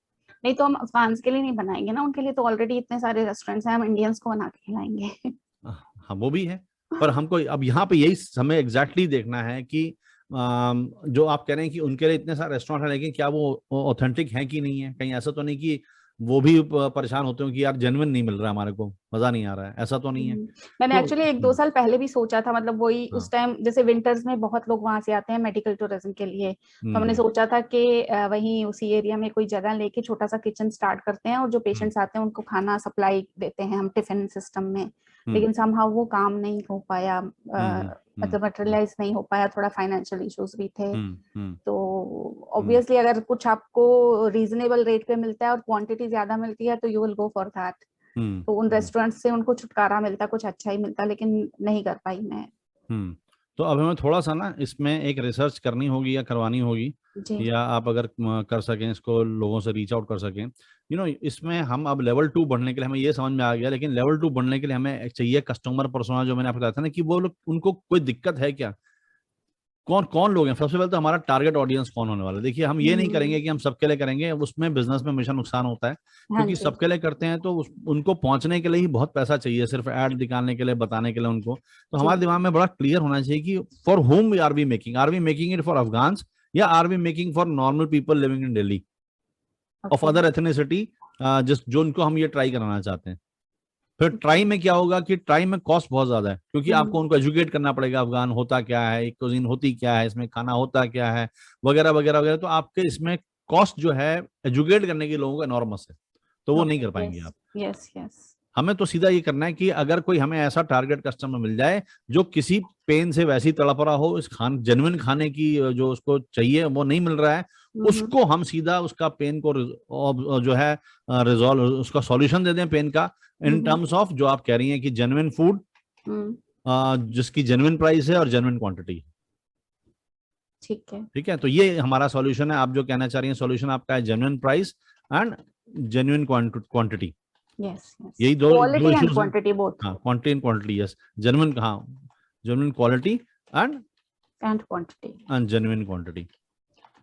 Speaker 5: नहीं तो हम अफगान्स के लिए नहीं बनाएंगे ना, उनके लिए तो ऑलरेडी इतने सारे रेस्टोरेंट्स हैं, हम इंडियंस को बना के खिलाएंगे।
Speaker 1: हाँ वो भी है, पर हमको अब यहाँ पे यही हमें एग्जैक्टली देखना है कि जो आप कह रहे हैं कि उनके लिए इतने सारे रेस्टोरेंट हैं, लेकिन क्या वो ऑथेंटिक है कि नहीं है? कहीं ऐसा तो नहीं कि वो भी परेशान होते हो कि यार जेन्युइन नहीं मिल रहा, हमारे को मजा नहीं आ रहा है, ऐसा तो नहीं है?
Speaker 5: मैंने
Speaker 1: तो
Speaker 5: एक्चुअली 1-2 साल पहले भी सोचा था, मतलब वही
Speaker 1: हाँ,
Speaker 5: उस टाइम जैसे विंटर्स में बहुत लोग वहां से आते हैं मेडिकल टूरिज्म के लिए, तो हमने सोचा था कि वहीं उसी एरिया में कोई जगह लेके छोटा सा किचन स्टार्ट करते हैं और जो पेशेंट्स आते हैं उनको खाना सप्लाई देते हैं हम टिफिन सिस्टम में। लेकिन समहाउ वो काम नहीं हो पाया, मतलब मटेरियलाइज नहीं हो पाया, थोड़ा फाइनेंशियल इश्यूज भी थे। तो ऑब्वियसली अगर कुछ आपको रीजनेबल रेट पे मिलता है और क्वांटिटी ज्यादा मिलती है तो you will go for that. तो उन रेस्टोरेंट से उनको छुटकारा मिलता, कुछ अच्छा ही मिलता, लेकिन नहीं कर पाई मैं।
Speaker 1: तो अब हमें थोड़ा सा ना इसमें एक रिसर्च करनी होगी या करवानी होगी, या आप अगर कर सकें इसको, लोगों से रीच आउट कर सकें, इसमें हम अब लेवल 2 बढ़ने के लिए, हमें ये समझ में आ गया, लेकिन लेवल 2 बढ़ने के लिए हमें चाहिए कस्टमर पर्सोना, जो मैंने आपको बताया था ना कि वो लोग, उनको कोई दिक्कत है क्या, कौन कौन लोग हैं। सबसे पहले तो हमारा टारगेट ऑडियंस कौन होने वाला है। देखिए, हम ये नहीं करेंगे कि हम सबके लिए करेंगे, उसमें बिजनेस में हमेशा नुकसान होता है, क्योंकि सबके लिए करते हैं तो उनको पहुंचने के लिए ही बहुत पैसा चाहिए, सिर्फ ऐड दिखाने के लिए, बताने के लिए उनको। तो हमारे दिमाग में बड़ा क्लियर होना चाहिए कि for home are we making it for Afghans, या are we making for normal people living in Delhi of other ethnicity, जो उनको हम ये ट्राई कराना चाहते हैं। फिर ट्राई में क्या होगा कि ट्राई में कॉस्ट बहुत ज्यादा है, क्योंकि आपको उनको एजुकेट करना पड़ेगा, अफगान होता क्या है, एक कुजीन होती क्या है, इसमें खाना होता क्या है, वगैरह वगैरह वगैरह। तो आपके इसमें कॉस्ट जो है एजुकेट करने के लोगों का एनॉर्मस है, तो वो नहीं कर पाएंगे आप।
Speaker 5: Yes yes.
Speaker 1: हमें तो सीधा ये करना है कि अगर कोई हमें ऐसा टारगेट कस्टमर मिल जाए जो किसी पेन से वैसी तड़प रहा हो, इस जेन्युइन खाने की जो उसको चाहिए वो नहीं मिल रहा है, उसको हम सीधा उसका पेन को जो है रिजॉल्व, उसका सॉल्यूशन दे दें पेन का, इन टर्म्स ऑफ जो आप कह रही हैं कि जेन्युइन फूड, जिसकी जेन्युइन प्राइस है और जेन्युइन क्वांटिटी। ठीक है, तो ये हमारा सॉल्यूशन है। आप जो कहना चाह रही हैं सॉल्यूशन आपका है genuine price and genuine quantity. यही दो इश्यूज हैं। हाँ, quantity and quantity, yes, genuine, हाँ, genuine quality and
Speaker 5: quantity
Speaker 1: and genuine quantity.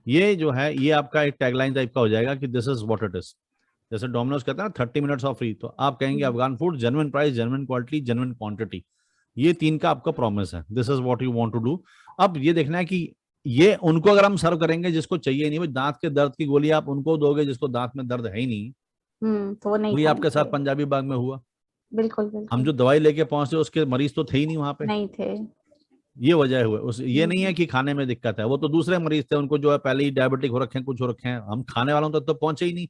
Speaker 1: ये जो है ये आपका एक टैगलाइन टाइप का हो जाएगा कि this is what it is. जैसे डोमिनोज कहता है ना 30 मिनट्स ऑफ फ्री, तो आप कहेंगे Afghan food, genuine price, genuine quality, genuine quantity. ये 3 का आपका प्रॉमिस है, this is what you want to do. अब ये देखना है कि ये उनको अगर हम सर्व करेंगे जिसको चाहिए नहीं, भाई दांत के दर्द की गोली आप उनको दोगे जिसको दांत में दर्द है ही नहीं,
Speaker 5: तो नहीं।
Speaker 1: वही आपके साथ पंजाबी बाग में हुआ।
Speaker 5: बिल्कुल।
Speaker 1: हम जो दवाई लेके पहुंचे उसके मरीज तो थे ही नहीं वहां पे,
Speaker 5: नहीं थे।
Speaker 1: ये वजह हुआ ये नहीं है कि खाने में दिक्कत है, वो तो दूसरे मरीज थे, उनको जो है पहले ही डायबिटिक हो रखे हैं, कुछ हो रखे हैं, हम खाने वालों तक तो पहुंचे ही नहीं।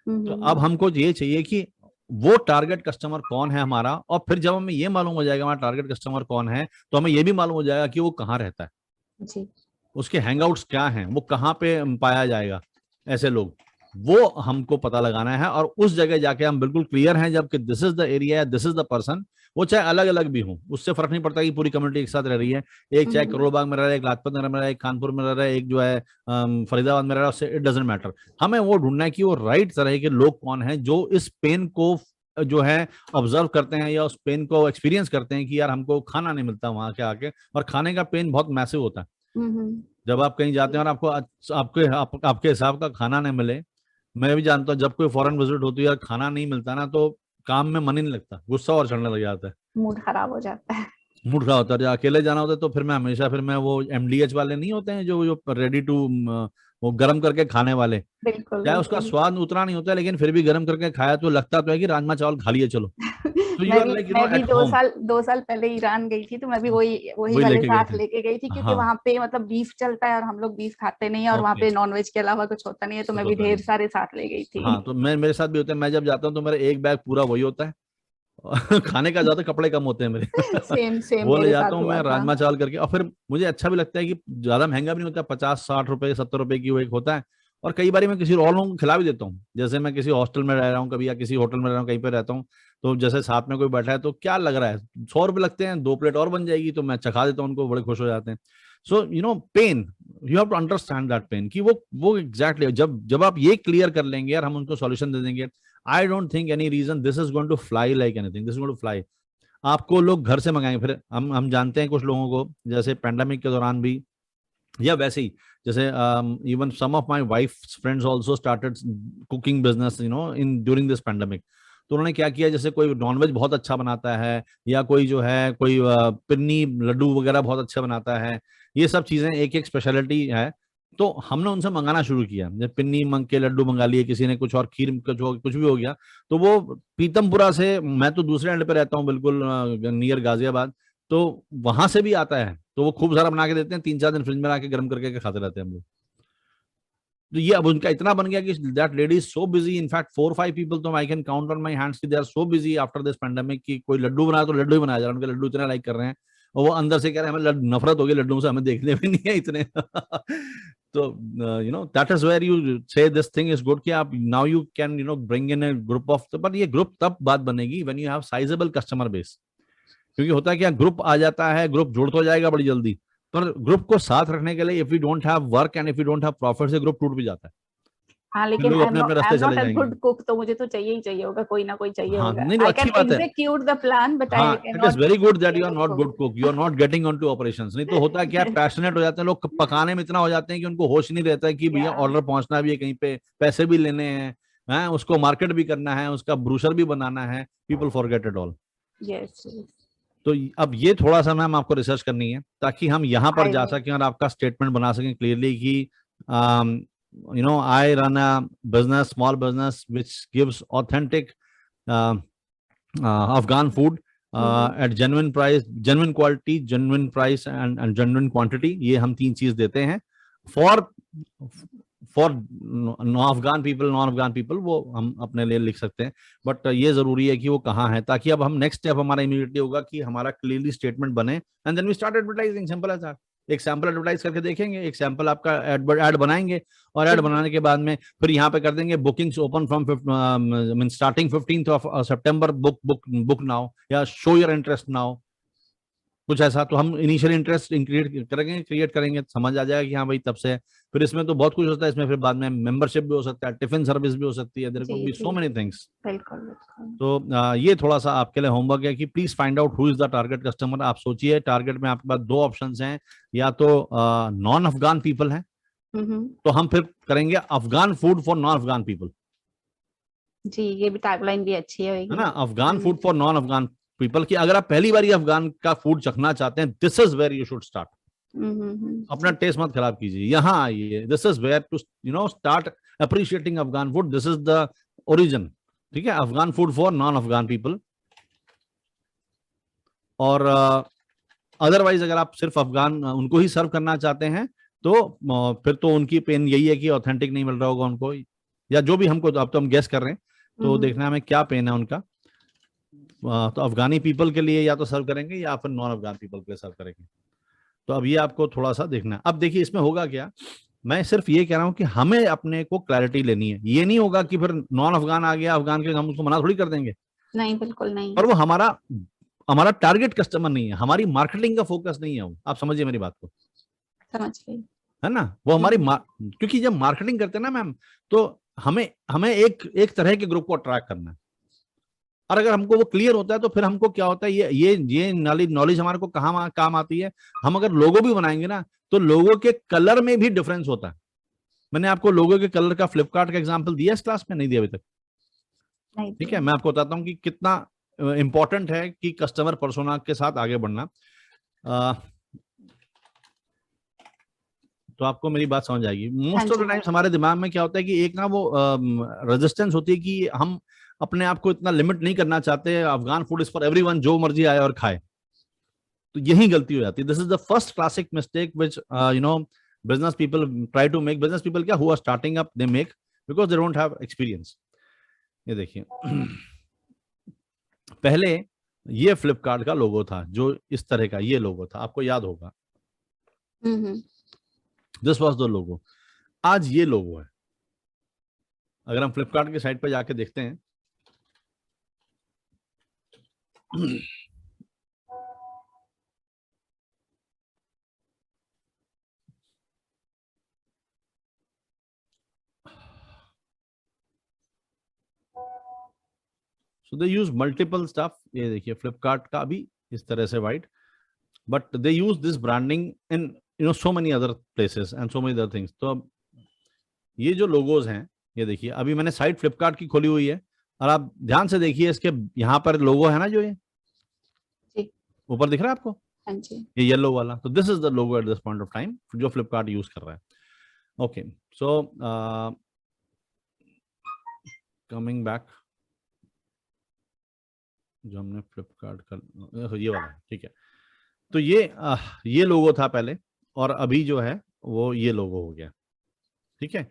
Speaker 1: तो अब हमको ये चाहिए कि वो टारगेट कस्टमर कौन है हमारा, और फिर जब हमें ये मालूम हो जाएगा हमारा टारगेट कस्टमर कौन है, तो हमें ये भी मालूम हो जाएगा कि वो कहाँ रहता है
Speaker 5: जी,
Speaker 1: उसके हैंगआउट्स क्या हैं, वो कहाँ पे पाया जाएगा ऐसे लोग, वो हमको पता लगाना है। और उस जगह जाके हम बिल्कुल क्लियर हैं जब कि this is the area, this is the person, वो चाहे अलग अलग भी हो, उससे फर्क नहीं पड़ता कि पूरी कम्युनिटी एक साथ रह रही है, एक चाहे करोड़बाग में रह रहा है, एक लाजपत नगर में रह रहा है, एक कानपुर में रह रहा है, एक जो है फरीदाबाद में रह रहा है, उससे इट डजंट मैटर। हमें वो ढूंढना है कि वो राइट तरह के लोग कौन है जो इस पेन को जो है ऑब्जर्व करते हैं या उस पेन को एक्सपीरियंस करते हैं कि यार हमको खाना नहीं मिलता वहां के आके, और खाने का पेन बहुत मैसिव होता है। जब आप कहीं जाते हैं और आपके हिसाब का खाना नहीं मिले, मैं भी जानता हूँ जब कोई फॉरेन विजिट होती है और खाना नहीं मिलता ना, तो काम में मन ही नहीं लगता, गुस्सा और चढ़ने लग जाता है,
Speaker 5: मूड खराब हो जाता है।
Speaker 1: मूड खराब होता है। जब अकेले जाना होता है तो फिर मैं हमेशा वो MDH वाले नहीं होते हैं जो रेडी टू वो गर्म करके खाने वाले,
Speaker 5: बिल्कुल,
Speaker 1: चाहे उसका स्वाद उतना नहीं होता है, लेकिन फिर भी गर्म करके खाया तो लगता तो है कि राजमा चावल खा लिए चलो। तो यू आर लाइक
Speaker 5: मैं भी
Speaker 1: एट होम।
Speaker 5: 2 साल पहले ईरान गई थी, तो मैं भी वही वाले साथ लेके गई थी, क्योंकि वहाँ पे मतलब बीफ चलता है और हम लोग बीफ खाते नहीं है, और वहाँ पे नॉनवेज के अलावा कुछ होता नहीं है, तो मैं भी ढेर सारे साथ ले गई थी।
Speaker 1: हाँ, तो मेरे साथ भी होता है, मैं जब जाता हूँ तो मेरा एक बैग पूरा वही होता है, खाने का ज्यादा, कपड़े कम होते हैं मेरे।
Speaker 5: सेम
Speaker 1: वो ले
Speaker 5: मेरे
Speaker 1: जाता
Speaker 5: साथ
Speaker 1: हूँ
Speaker 5: हुआ
Speaker 1: मैं
Speaker 5: था।
Speaker 1: राजमा चावल करके, और फिर मुझे अच्छा भी लगता है कि ज्यादा महंगा भी नहीं होता, 50-60 रुपए 70 रुपए की वो एक होता है। और कई बार मैं किसी और लोगों को खिला भी देता हूँ, जैसे मैं किसी हॉस्टल में रह रहा हूँ कभी, या किसी होटल में रह रहा हूँ, कहीं पे रहता हूँ, तो जैसे साथ में कोई बैठा है तो क्या लग रहा है, 100 रुपए लगते हैं, 2 प्लेट और बन जाएगी, तो मैं चखा देता हूँ उनको, बड़े खुश हो जाते हैं। So pain, you have to understand that pain, कि वो एग्जैक्टली जब आप ये क्लियर कर लेंगे यार, हम उनको सॉल्यूशन दे देंगे। I don't think any reason this is going to fly like anything, this is going to fly. आपको लोग घर से मंगाएंगे, फिर हम जानते हैं कुछ लोगों को, जैसे पेंडेमिक के दौरान भी, या वैसे ही, जैसे even some of my wife's friends also started cooking business in during this pandemic. तो उन्होंने क्या किया, जैसे कोई नॉनवेज बहुत अच्छा बनाता है, या कोई जो है कोई पिन्नी लड्डू वगैरह बहुत अच्छा बनाता है, ये सब चीजें एक एक स्पेशलिटी है, तो हमने उनसे मंगाना शुरू किया। जब पिन्नी मंग के लड्डू मंगा लिए, किसी ने कुछ और, खीर कुछ भी हो गया, तो वो पीतमपुरा से, मैं तो दूसरे एंड पे रहता हूँ बिल्कुल नियर गाजियाबाद, तो वहां से भी आता है, तो वो खूब सारा बना के देते हैं, 3-4 दिन फ्रिज में रख के गर्म करके खाते रहते हैं हम लोग। तो ये अब उनका इतना बन गया कि that lady is so busy, in fact 4-5 people तो I can count on my hands कि they are so busy after this pandemic, कि कोई लड्डू बनाया तो लड्डू ही बनाया जा रहा है, उनके लड्डू इतना लाइक कर रहे हैं, और वो अंदर से कह रहे हैं हमें नफरत हो गई लड्डू से, हमें देखने भी नहीं है इतने। तो दैट इज वेयर यू से दिस थिंग इज गुड, कि आप now you can bring in A group of, but ये ग्रुप तब बात बनेगी when you have sizeable customer base. क्योंकि होता है क्या, ग्रुप आ जाता है, ग्रुप जुड़ तो जाएगा बड़ी जल्दी, पर ग्रुप को साथ रखने के लिए if you don't have work and if you don't have profit, से ग्रुप टूट भी जाता है।
Speaker 5: हाँ,
Speaker 1: फिर
Speaker 5: लेकिन
Speaker 1: लोग
Speaker 5: आई
Speaker 1: अपने अपने
Speaker 5: एम
Speaker 1: रास्ते चले
Speaker 5: नॉट अ
Speaker 1: जाएंगे।
Speaker 5: गुड कुक, तो मुझे तो चाहिए ही चाहिए होगा, कोई ना कोई चाहिए
Speaker 1: हाँ,
Speaker 5: होगा।
Speaker 1: नहीं, तो
Speaker 5: आई
Speaker 1: अच्छी
Speaker 5: कैन
Speaker 1: बात है।
Speaker 5: Execute the plan, but I
Speaker 1: हाँ,
Speaker 5: can
Speaker 1: it is
Speaker 5: not
Speaker 1: very good that
Speaker 5: be
Speaker 1: you
Speaker 5: a
Speaker 1: are
Speaker 5: good
Speaker 1: not good
Speaker 5: cook.
Speaker 1: Cook, you are not getting on to operations. नहीं तो होता है क्या, पैशनेट हो जाते हैं लोग, पकाने में इतना हो जाते हैं कि उनको होश नहीं रहता है कि भैया ऑर्डर पहुंचना भी है कहीं पे, पैसे भी लेने हैं, उसको मार्केट भी करना है, उसका ब्रूशर भी बनाना है, people forget it all.
Speaker 5: Yes,
Speaker 1: तो अब ये थोड़ा सा मैम आपको रिसर्च करनी है, ताकि हम यहाँ पर
Speaker 5: आई
Speaker 1: जा
Speaker 5: विल।
Speaker 1: सकें और आपका स्टेटमेंट बना सकें क्लियरली कि I run a business, small business which gives authentic Afghan food at genuine price, genuine quality, genuine price and genuine quantity. ये हम 3 चीज देते हैं for Afghan people, non Afghan people, वो हम अपने लिए लिख सकते हैं, बट ये जरूरी है कि वो कहाँ है, ताकि अब हम नेक्स्ट स्टेप हमारा इमीडिएटली होगा कि हमारा क्लियरली स्टेटमेंट बने, and then we start advertising, simple as that. एक सैंपल एडवर्टाइज करके देखेंगे, एक सैंपल आपका ऐड बनाएंगे, और ऐड बनाने के बाद में फिर यहाँ पे कर देंगे bookings open from starting 15th of September, book now, या शो योर इंटरेस्ट नाउ, कुछ ऐसा। तो हम इनिशियल इंटरेस्ट क्रिएट करेंगे, समझ आ जाएगा कि हाँ भाई तब से। फिर इसमें तो बहुत कुछ होता है, इसमें फिर बाद में मेंबरशिप भी हो सकता है, टिफिन सर्विस भी हो सकती है, there could be so many things.
Speaker 5: बिल्कुल।
Speaker 1: तो ये थोड़ा सा आपके लिए होमवर्क है कि please find out who is the target customer. आप सोचिए, टारगेट में आपके पास 2 ऑप्शंस हैं, या तो नॉन अफगान पीपल हैं, तो हम फिर करेंगे Afghan food for non Afghan people.
Speaker 5: जी, ये भी टैगलाइन भी अच्छी है
Speaker 1: ना, Afghan food for non Afghan people, की अगर आप पहली बार अफगान का फूड चखना चाहते हैं, this is where you should start. अपना टेस्ट मत खराब कीजिए, यहाँ आइए, this is where to start appreciating Afghan food, this is the origin. ठीक है, Afghan food for non Afghan people. और अदरवाइज अगर आप सिर्फ अफगान उनको ही सर्व करना चाहते हैं, तो फिर तो उनकी पेन यही है कि ऑथेंटिक नहीं मिल रहा होगा उनको, या जो भी हमको, अब तो हम गेस कर रहे हैं, तो देखना हमें क्या पेन है उनका। तो अफगानी पीपल के लिए या तो सर्व करेंगे, या फिर नॉन अफगान पीपल के लिए सर्व करेंगे। तो अब ये आपको थोड़ा सा देखना है। अब देखिए इसमें होगा क्या, मैं सिर्फ ये कह रहा हूं कि हमें अपने को क्लैरिटी लेनी है। ये नहीं होगा कि फिर नॉन अफगान आ गया, अफगान के हम उसको मना थोड़ी कर देंगे।
Speaker 5: नहीं, बिल्कुल नहीं।
Speaker 1: पर वो हमारा टारगेट कस्टमर नहीं है, हमारी मार्केटिंग का फोकस नहीं है वो। आप समझिए मेरी बात को,
Speaker 5: समझ गई।
Speaker 1: है ना। वो हमारी क्योंकि जब मार्केटिंग करते हैं ना मैम, तो हमें एक तरह के ग्रुप को अट्रैक्ट करना है। और अगर हमको वो क्लियर होता है, तो फिर हमको क्या होता है, ये नॉलेज हमारे को कहाँ काम आती है। हम अगर लोगो भी बनाएंगे ना, तो लोगों के कलर में भी डिफरेंस होता है। मैंने आपको लोगो के कलर का फ्लिपकार्ट का एग्जांपल दिया इस क्लास में, नहीं दिया अभी तक? ठीक है, मैं आपको बताता हूँ कि कितना इंपॉर्टेंट है कि कस्टमर पर्सोना के साथ आगे बढ़ना। तो आपको मेरी बात समझ आएगी। मोस्ट ऑफ द टाइम्स हमारे दिमाग में क्या होता है कि एक ना वो रेजिस्टेंस होती है कि हम अपने आप को इतना लिमिट नहीं करना चाहते, Afghan food is for everyone, जो मर्जी आए और खाए। तो यही गलती हो जाती है। This is the first classic mistake which business people try to make. Business people क्या, who are starting up, they make because they don't have experience. ये देखिए पहले ये फ्लिपकार्ट का लोगो था, जो इस तरह का ये लोगो था, आपको याद होगा, दिस वाज द लोगो। आज ये लोगो है। अगर हम फ्लिपकार्ट की साइट पर जाके देखते हैं सो दे यूज मल्टीपल स्टफ। ये देखिए फ्लिपकार्ट का भी इस तरह से white, but they use this branding in so many other places and so many other things. तो अब ये जो लोगोज हैं, ये देखिए अभी मैंने साइट फ्लिपकार्ट की खोली हुई है और आप ध्यान से देखिए इसके यहाँ पर लोगो है ना, जो ये ऊपर दिख रहा है आपको,
Speaker 5: हाँ जी,
Speaker 1: ये येलो वाला, तो this is the logo at this point of time जो फ्लिपकार्ट यूज कर रहा है। ओके, सो कमिंग बैक, जो हमने फ्लिपकार्ट का ये वाला है, ठीक है। तो ये लोगो था पहले और अभी जो है वो ये लोगो हो गया, ठीक है।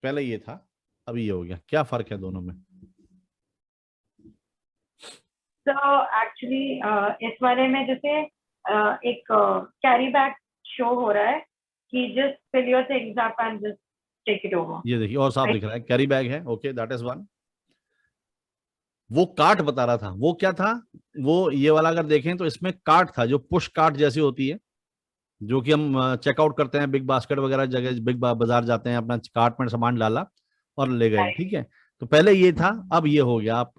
Speaker 1: पहले ये था, अभी ये हो गया। क्या फर्क है दोनों में?
Speaker 6: तो एक्चुअली इस वाले में जैसे एक कैरी बैग शो हो रहा है कि just fill your things up and just take it over.
Speaker 1: ये देखिए और साफ दिख रहा है, कैरी बैग है। Okay, that is one. वो कार्ट बता रहा था, वो क्या था, वो ये वाला अगर देखें तो इसमें कार्ट था, जो पुश कार्ट जैसी होती है, जो कि हम चेकआउट करते हैं बिग बास्केट वगैरह जगह, बिग बाजार जाते हैं, अपना कार्ट में सामान डाला और ले गए, ठीक है। तो पहले ये था, अब ये हो गया। आप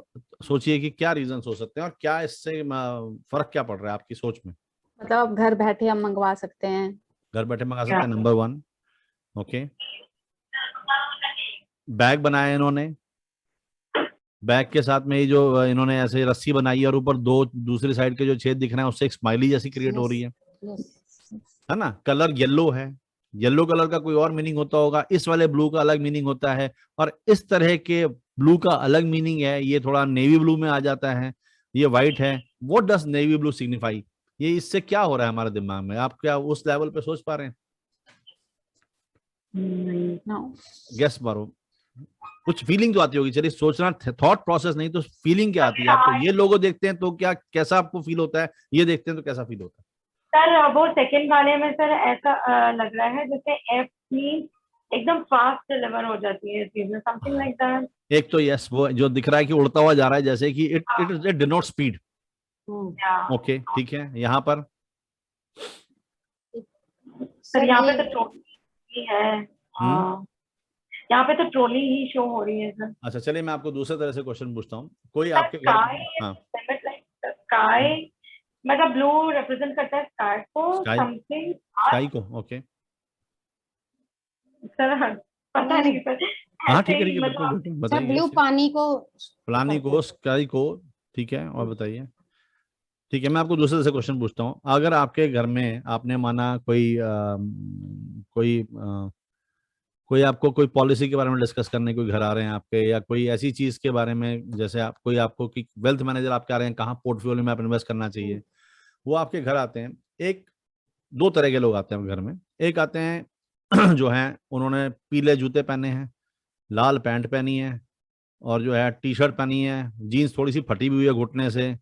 Speaker 1: सोचिए कि क्या रीजन हो सकते हैं और क्या इससे फर्क क्या पड़ रहा है आपकी सोच में?
Speaker 5: मतलब घर बैठे हम मंगवा सकते हैं,
Speaker 1: घर बैठे मंगा सकते हैं, नंबर वन। ओके, बैग बनाया इन्होंने, बैग के साथ में ये जो इन्होंने ऐसे रस्सी बनाई है और ऊपर दो दूसरी साइड के जो छेद दिख रहे हैं उससे एक स्माइली जैसी क्रिएट हो रही है ना। कलर येलो है, येलो कलर का कोई और मीनिंग होता होगा, इस वाले ब्लू का अलग मीनिंग होता है, और इस तरह के ब्लू का अलग मीनिंग है। ये थोड़ा नेवी ब्लू में आ जाता है, ये व्हाइट है। What does navy blue signify? ये इससे क्या हो रहा है हमारे दिमाग में? आप क्या उस लेवल पे सोच पा रहे हैं? गेस मारो, कुछ फीलिंग तो आती होगी। चलिए, सोचना थॉट प्रोसेस नहीं तो फीलिंग क्या आती है आपको? ये लोगो देखते हैं तो क्या, कैसा आपको फील होता है? ये देखते हैं तो कैसा फील होता है?
Speaker 6: सर वो सेकंड वाले में सर ऐसा लग रहा है जैसे एप मीन एकदम फास्ट डिलीवर हो जाती है चीजें, समथिंग लाइक दैट। एक
Speaker 1: तो यस, वो जो दिख रहा है कि उड़ता हुआ जा रहा है, जैसे कि इट डिनोट स्पीड। ओके, ठीक है। यहाँ पर
Speaker 6: सर यहाँ पे तो ट्रॉली है, यहाँ पे तो ट्रॉली ही शो हो रही है सर।
Speaker 1: अच्छा, चलिए मैं आपको दूसरे तरह से क्वेश्चन पूछता हूँ। कोई आपके घर में,
Speaker 6: स्काई मतलब ब्लू रिप्रेजेंट करता है स्काई को, समथिंग
Speaker 1: स्काई को। ओके
Speaker 6: सर, पता नहीं सर।
Speaker 1: हाँ, ठीक है, ठीक है, बताइए।
Speaker 2: ब्लू पानी को,
Speaker 1: स्काई को, ठीक है। और बताइए, ठीक है। मैं आपको दूसरे से क्वेश्चन पूछता हूँ। अगर आपके घर में आपने माना कोई आपको कोई पॉलिसी के बारे में डिस्कस करने कोई घर आ रहे हैं आपके, या कोई ऐसी चीज के बारे में, जैसे आपको कि वेल्थ मैनेजर आपके आ रहे हैं, कहाँ पोर्टफोलियो में आप इन्वेस्ट करना चाहिए, वो आपके घर आते हैं। एक दो तरह के लोग आते हैं घर में। एक आते हैं जो हैं उन्होंने पीले जूते पहने हैं, लाल पैंट पहनी है, और जो है टी शर्ट पहनी है, जीन्स थोड़ी सी फटी हुई है घुटने से,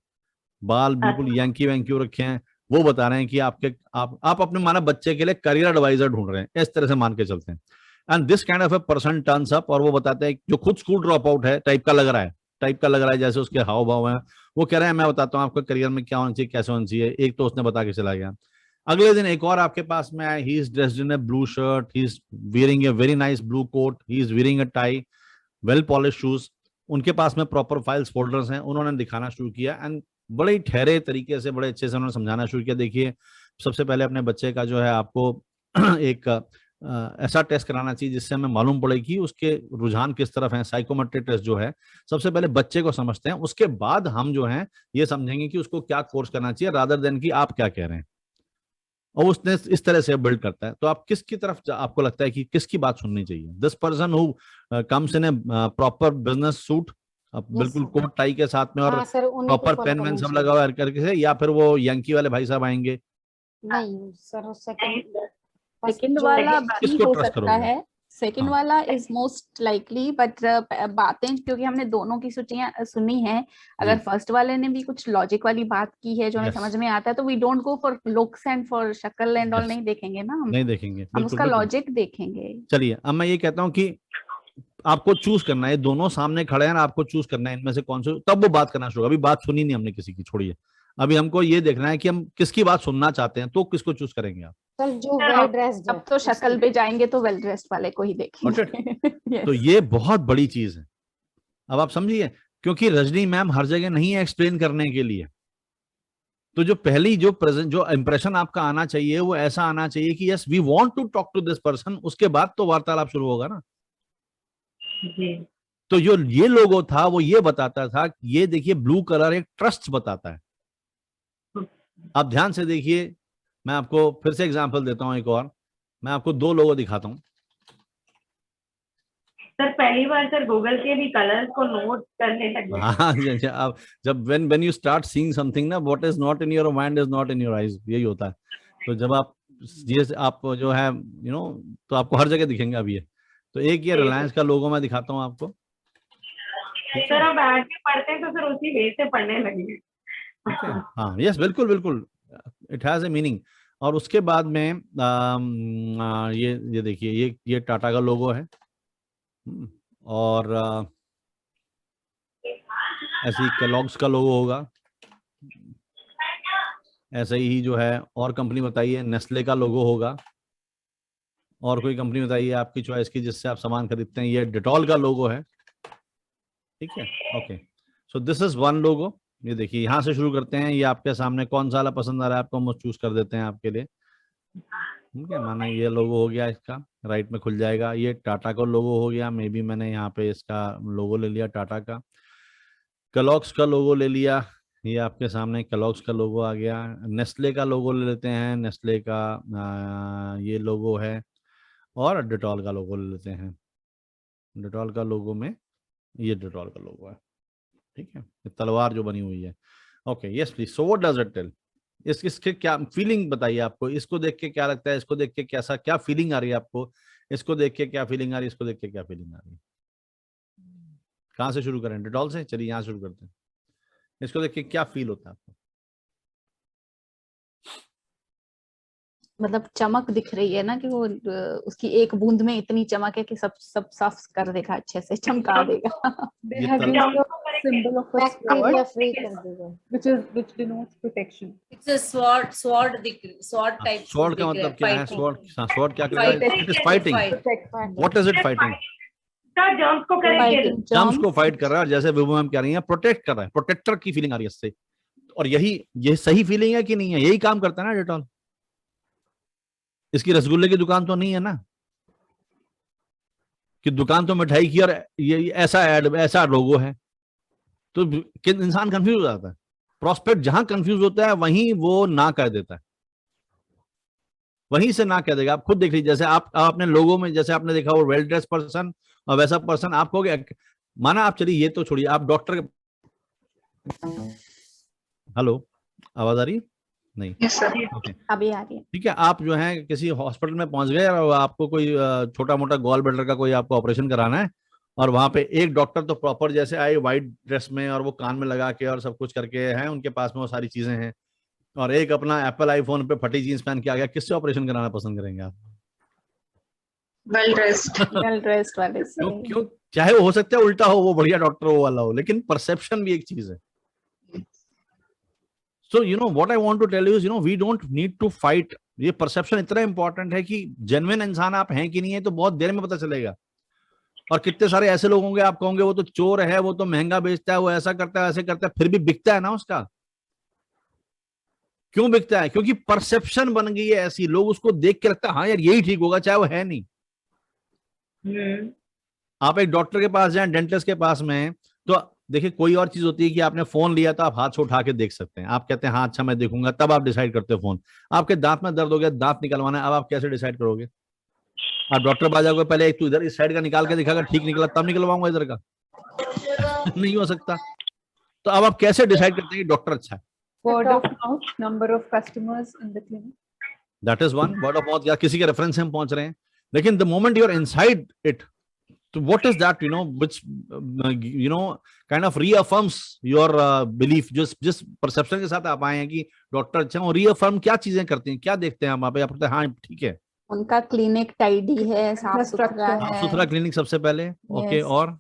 Speaker 1: बाल बिल्कुल यंकी वैंकी रखे हैं। वो बता रहे हैं कि आप अपने माना बच्चे के लिए करियर एडवाइजर ढूंढ रहे हैं, इस तरह से मान के चलते हैं। And this kind of a person turns up, और वो बताते हैं जो खुद स्कूल ड्रॉप आउट है टाइप का लग रहा है, जैसे उसके हाव भाव हैं। वो कह रहे हैं मैं बताता हूँ आपका करियर में क्या होना चाहिए, कैसे होना चाहिए। एक तो उसने बता के चला गया। अगले दिन एक और आपके पास में आया, he is dressed in a blue shirt, he is wearing a very nice blue coat, he is wearing a tie, well polish shoes. उनके पास में प्रॉपर फाइल्स फोल्डर्स हैं। उन्होंने दिखाना शुरू किया एंड बड़े ठहरे तरीके से, बड़े अच्छे से उन्होंने समझाना शुरू किया। देखिए, सबसे पहले अपने बच्चे का जो है आपको एक ऐसा टेस्ट कराना चाहिए जिससे हमें मालूम पड़े कि उसके रुझान किस तरफ है। साइकोमेट्रिक टेस्ट जो है, सबसे पहले बच्चे को समझते हैं, उसके बाद हम जो है ये समझेंगे कि उसको क्या कोर्स करना चाहिए, रादर देन कि आप क्या कह रहे हैं। और उसने इस तरह से बिल्ड करता है। तो आप किसकी तरफ आपको लगता है कि किसकी बात सुननी चाहिए? This person who comes in A proper business suit, बिल्कुल कोट टाई के साथ में, और प्रॉपर पेन वेन सब लगा हुआ करके, या फिर वो यंकी वाले भाई साहब आएंगे?
Speaker 2: नहीं सर,
Speaker 5: सेकंड वाला भी हो सकता है, सेकंड वाला इज मोस्ट लाइकली, बट बातें क्योंकि हमने दोनों की सुनी है, अगर फर्स्ट वाले ने भी कुछ लॉजिक वाली बात की है जो हमें समझ में आता है, तो we don't go for looks and for शक्ल एंड ऑल, नहीं देखेंगे ना हम,
Speaker 1: नहीं देखेंगे,
Speaker 5: हम उसका लॉजिक देखेंगे।
Speaker 1: चलिए अब मैं ये कहता हूँ कि आपको चूज करना है, दोनों सामने खड़े हैं, आपको चूज करना है इनमें से कौन से, तब वो बात करना शुरू। अभी बात सुनी नहीं हमने किसी की, छोड़िए, अभी हमको ये देखना है कि हम किसकी बात सुनना चाहते हैं, तो किसको चूज करेंगे आप?
Speaker 2: सर जो वेल ड्रेस्ड,
Speaker 5: अब तो शक्ल पे जाएंगे तो वेल ड्रेस्ड वाले को ही देखेंगे।
Speaker 1: तो ये बहुत बड़ी चीज है, अब आप समझिए, क्योंकि रजनी मैम हर जगह नहीं है एक्सप्लेन करने के लिए। तो जो पहली जो प्रेजेंट जो इंप्रेशन आपका आना चाहिए वो ऐसा आना चाहिए कि yes we want to talk to this person, उसके बाद तो वार्तालाप शुरू होगा ना। तो जो ये लोगो था वो ये बताता था, ये देखिए ब्लू कलर एक ट्रस्ट बताता है। आप ध्यान से देखिए, मैं आपको फिर से एग्जांपल देता हूं एक और, मैं आपको 2 लोगो दिखाता हूं।
Speaker 6: सर पहली बार सर गूगल के भी कलर्स को नोट करने लगे।
Speaker 1: हाँ, आप जब when you start seeing something ना, what is not in your mind is not in your eyes, यही होता है। तो जब आप ये आप जो है तो आपको हर जगह दिखेंगे अब ये। तो एक ये रिलायंस का लोगो मैं दिखाता हूँ आपको।
Speaker 6: सर हम बैठ के पढ़ते हैं तो सर उसी वे से पढ़ने लगे।
Speaker 1: हाँ यस, बिल्कुल बिल्कुल, इट हैज ए मीनिंग। और उसके बाद में ये देखिए, ये टाटा का लोगो है, और ऐसे ही केलॉग्स का लोगो होगा, ऐसे ही जो है और कंपनी बताइए, नेस्ले का लोगो होगा, और कोई कंपनी बताइए आपकी चॉइस की जिससे आप सामान खरीदते हैं। ये डेटॉल का लोगो है, ठीक है, okay. So this is one logo. ये देखिए, यहाँ से शुरू करते हैं, ये आपके सामने कौन सा वाला पसंद आ रहा है आपको, हम चूज कर देते हैं आपके लिए, ठीक है। माना ये लोगो हो गया, इसका राइट में खुल जाएगा। ये टाटा का लोगो हो गया, मे बी मैंने यहाँ पे इसका लोगो ले लिया टाटा का। केलॉग्स का लोगो ले लिया, ये आपके सामने केलॉग्स का लोगो आ गया। नेस्ले का लोगो ले लेते हैं, नेस्ले का ये लोगो है, और डेटॉल का लोगो ले लेते हैं। डेटॉल का लोगो में ये डेटॉल का लोगो है, ठीक है, ये तलवार जो बनी हुई है। Okay, yes please. So what does it tell? इसके क्या फीलिंग बताइए आपको, इसको देख के क्या लगता है, इसको देख के कैसा क्या फीलिंग आ रही है आपको, इसको देख के क्या फीलिंग आ रही है, इसको देख के क्या फीलिंग आ रही है? कहाँ से शुरू करें? डेटॉल से? चलिए यहाँ शुरू करते हैं। इसको देख के क्या फील होता है आपको?
Speaker 5: मतलब चमक दिख रही है ना, कि वो उसकी एक बूंद में इतनी चमक है कि सब साफ कर देगा, अच्छे से चमका देगा।
Speaker 3: symbol of a
Speaker 2: bacteria
Speaker 3: sword,
Speaker 2: free कर देगा,
Speaker 3: which denotes protection.
Speaker 7: It's a sword type.
Speaker 1: Sword का मतलब क्या है? स्वॉर्ड क्या कर रहा है? It is fighting. What is it fighting?
Speaker 6: Sir germs को करेंगे,
Speaker 1: जर्म्स को फाइट कर रहा है, जैसे विभू मैम कह रही हैं, प्रोटेक्ट कर रहा है, प्रोटेक्टर की फीलिंग आ रही है इससे। और ये सही फीलिंग है कि नहीं है? यही काम करता है ना डेटॉल। इसकी रसगुल्ले की दुकान तो नहीं है ना, कि दुकान तो मिठाई की और ये ऐसा लोगो है, तो इंसान कंफ्यूज हो जाता है। प्रोस्पेक्ट जहां कंफ्यूज होता है वहीं वो ना कह देता है, वहीं से ना कह देगा। आप खुद देख लीजिए, जैसे आप अपने लोगों में जैसे आपने देखा वो वेल ड्रेस पर्सन और वैसा पर्सन आप कहोगे, माना आप, चलिए ये तो छोड़िए, आप डॉक्टर के, हेलो आवाज आ रही है? नहीं,
Speaker 5: ओके, अभी आ रही है,
Speaker 1: ठीक है। आप जो है किसी हॉस्पिटल में पहुंच गए और आपको कोई छोटा मोटा गॉल ब्लैडर का कोई आपको ऑपरेशन कराना है, और वहां पे एक डॉक्टर तो प्रॉपर जैसे आए व्हाइट ड्रेस में और वो कान में लगा के और सब कुछ करके हैं, उनके पास में वो सारी चीजें हैं, और एक अपना एप्पल आईफोन पे फटी जींस पहन के आ गया। किससे ऑपरेशन कराना पसंद करेंगे आप?
Speaker 7: Well dressed
Speaker 5: वाले से।
Speaker 1: क्यों? चाहे वो हो सकता है उल्टा हो, वो बढ़िया डॉक्टर वो वाला हो, लेकिन परसेप्शन भी एक चीज है। So you know what I want to tell you is, we don't need to fight. ये परसेप्शन इतना इंपॉर्टेंट है कि जेन्युइन इंसान आप हैं कि नहीं है तो बहुत देर में पता चलेगा। और कितने सारे ऐसे लोग होंगे, आप कहोगे वो तो चोर है, वो तो महंगा बेचता है, वो ऐसा करता है, ऐसे करता है, फिर भी बिकता है ना उसका। क्यों बिकता है? क्योंकि परसेप्शन बन गई है ऐसी, लोग उसको देख के लगता है हाँ यार यही ठीक होगा, चाहे वो है नहीं। आप एक डॉक्टर के पास जाएं, डेंटिस्ट के पास में, तो देखिए कोई और चीज होती है कि आपने फोन लिया तो आप हाथ से उठा के देख सकते हैं, आप कहते हैं हाँ अच्छा मैं देखूंगा, तब आप डिसाइड करते हो। फोन आपके दांत में दर्द हो गया, दांत निकलवाना है, अब आप कैसे डिसाइड करोगे? आप डॉक्टर पास जाओगे, पहले एक तो इधर इस साइड का निकाल के दिखागा, ठीक निकला तब निकलवाऊंगा इधर का। नहीं हो सकता। तो अब आप कैसे डिसाइड करते हैं कि डॉक्टर अच्छा है?
Speaker 3: Word of mouth, number of customers in the clinic.
Speaker 1: That is one. Word of mouth, या किसी के रेफरेंस से हम पहुंच रहे हैं, लेकिन the moment you are inside it, तो what is that, which kind of reaffirms your belief. जिस परसेप्शन के साथ आप आए हैं कि डॉक्टर अच्छा, वो रीअफर्म क्या चीजें करते हैं, क्या देखते हैं वहां पे, आप हाँ ठीक है।
Speaker 5: उनका क्लिनिक टाइडी है, साफ सुथरा है,
Speaker 1: साफ सुथरा क्लिनिक सबसे पहले, ओके। और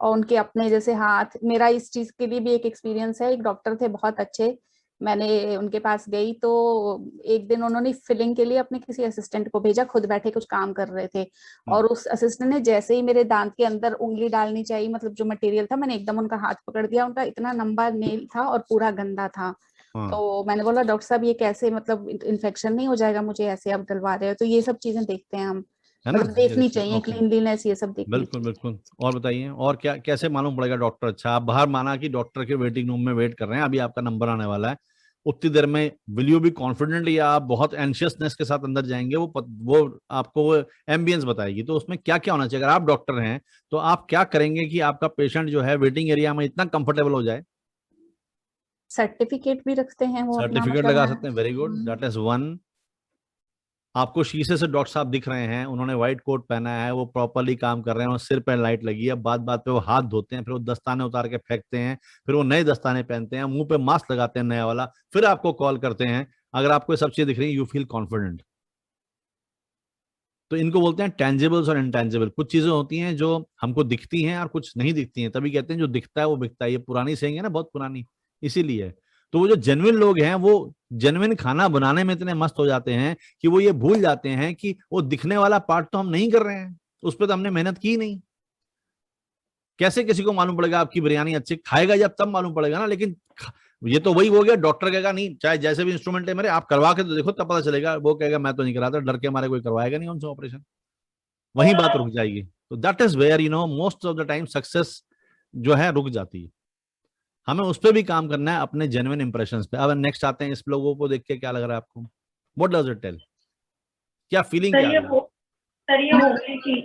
Speaker 5: उनके अपने जैसे हाथ, मेरा इस चीज के लिए भी एक एक्सपीरियंस है। एक डॉक्टर थे बहुत अच्छे, मैंने उनके पास गई तो एक दिन उन्होंने फिलिंग के लिए अपने किसी असिस्टेंट को भेजा, खुद बैठे कुछ काम कर रहे थे, और उस असिस्टेंट ने जैसे ही मेरे दांत के अंदर उंगली डालनी चाहिए, मतलब जो मटेरियल था, मैंने एकदम उनका हाथ पकड़ दिया। उनका इतना लंबा नेल था और पूरा गंदा था। तो मैंने बोला डॉक्टर साहब ये कैसे, मतलब इन्फेक्शन नहीं हो जाएगा मुझे, ऐसे आप डलवा रहे हो? तो ये सब चीजें देखते हैं हम, मतलब देखनी चाहिए, क्लीनलीनेस ये सब देखनी।
Speaker 1: बिल्कुल बिल्कुल। और बताइए, और क्या कैसे मालूम पड़ेगा डॉक्टर अच्छा? आप बाहर माना कि डॉक्टर के वेटिंग रूम में वेट कर रहे हैं, अभी आपका नंबर आने वाला है, उतनी देर में विल यू बी कॉन्फिडेंट, या आप बहुत एंशियसनेस के साथ अंदर जाएंगे? वो आपको वो एम्बियंस बताएगी। तो उसमें क्या क्या होना चाहिए? अगर आप डॉक्टर हैं तो आप क्या करेंगे कि आपका पेशेंट जो है वेटिंग एरिया में इतना कंफर्टेबल हो जाए?
Speaker 5: सर्टिफिकेट भी रखते हैं वो,
Speaker 1: सर्टिफिकेट लगा सकते हैं, very good, that is one. आपको शीशे से डॉक्टर साहब दिख रहे हैं, उन्होंने व्हाइट कोट पहना है, वो प्रॉपर्ली काम कर रहे हैं, और सिर पर लाइट लगी है, बात बात पे वो हाथ धोते हैं, फिर वो दस्ताने उतार के फेंकते हैं, फिर वो नए दस्ताने पहनते हैं, मुंह पे मास्क लगाते हैं नया वाला, फिर आपको कॉल करते हैं। अगर आपको ये सब चीजें दिख रही है, यू फील कॉन्फिडेंट। तो इनको बोलते हैं टेंजिबल्स और इनटेंजिबल। कुछ चीजें होती हैं जो हमको दिखती हैं और कुछ नहीं दिखती हैं, तभी कहते हैं जो दिखता है वो बिकता है। ये पुरानी सेइंग है ना, बहुत पुरानी, इसीलिए। तो वो जो जेन्युइन लोग हैं, वो जेन्युइन खाना बनाने में इतने मस्त हो जाते हैं कि वो ये भूल जाते हैं कि वो दिखने वाला पार्ट तो हम नहीं कर रहे हैं, उस पर तो हमने मेहनत की नहीं। कैसे किसी को मालूम पड़ेगा आपकी बिरयानी अच्छी? खाएगा जब तब मालूम पड़ेगा ना। लेकिन ये तो वही हो गया, डॉक्टर कहेगा नहीं, चाहे जैसे भी इंस्ट्रूमेंट है मेरे, आप करवा के तो देखो तब पता चलेगा। वो कहेगा मैं तो नहीं कराता, डर के हमारे कोई करवाएगा नहीं उनसे ऑपरेशन, वही बात रुक जाएगी। तो that is where most of the time success जो है रुक जाती है। हमें उस पर भी काम करना है, अपने जेन्युइन इंप्रेशंस पे। अब नेक्स्ट आते हैं, इस लोगों को देख के क्या लग रहा है आपको? What does it tell? क्या फीलिंग क्या है?
Speaker 6: सर ये हो गई कि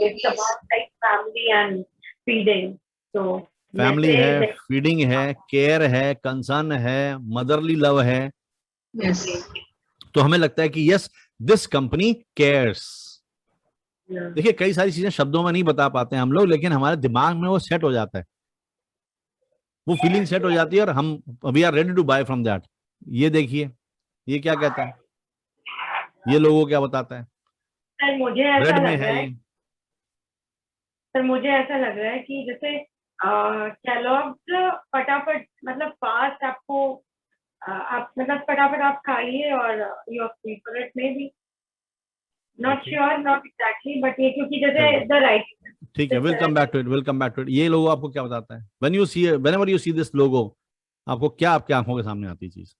Speaker 6: it's about like family and feeding. तो
Speaker 1: फैमिली है, फीडिंग है, केयर है, कंसर्न है, मदरली लव है।
Speaker 4: Yes.
Speaker 1: तो हमें लगता है कि यस दिस कंपनी केयर्स। देखिए कई सारी चीजें शब्दों में नहीं बता पाते हैं हम लोग, लेकिन हमारे दिमाग में वो सेट हो जाता है, वो फीलिंग सेट हो जाती है, और हम we are ready to buy from that. ये देखिए ये क्या कहता है, ये लोगों को क्या बताता है?
Speaker 6: सर मुझे ऐसा
Speaker 1: रेड में
Speaker 6: लग रहा है,
Speaker 1: ये।
Speaker 6: सर मुझे ऐसा लग रहा है कि जैसे कैलॉग्स फटाफट, मतलब फास्ट आपको आप मतलब फटाफट आप खाइए और योर फेवरेट में भी, not sure, not exactly, but ये क्योंकि जैसे द राइट।
Speaker 1: ठीक है, will come back to it, will come back to it. ये लोगो आपको क्या बताता है? When you see, whenever you see this logo, आपको क्या आपकी आंखों के सामने आती चीज?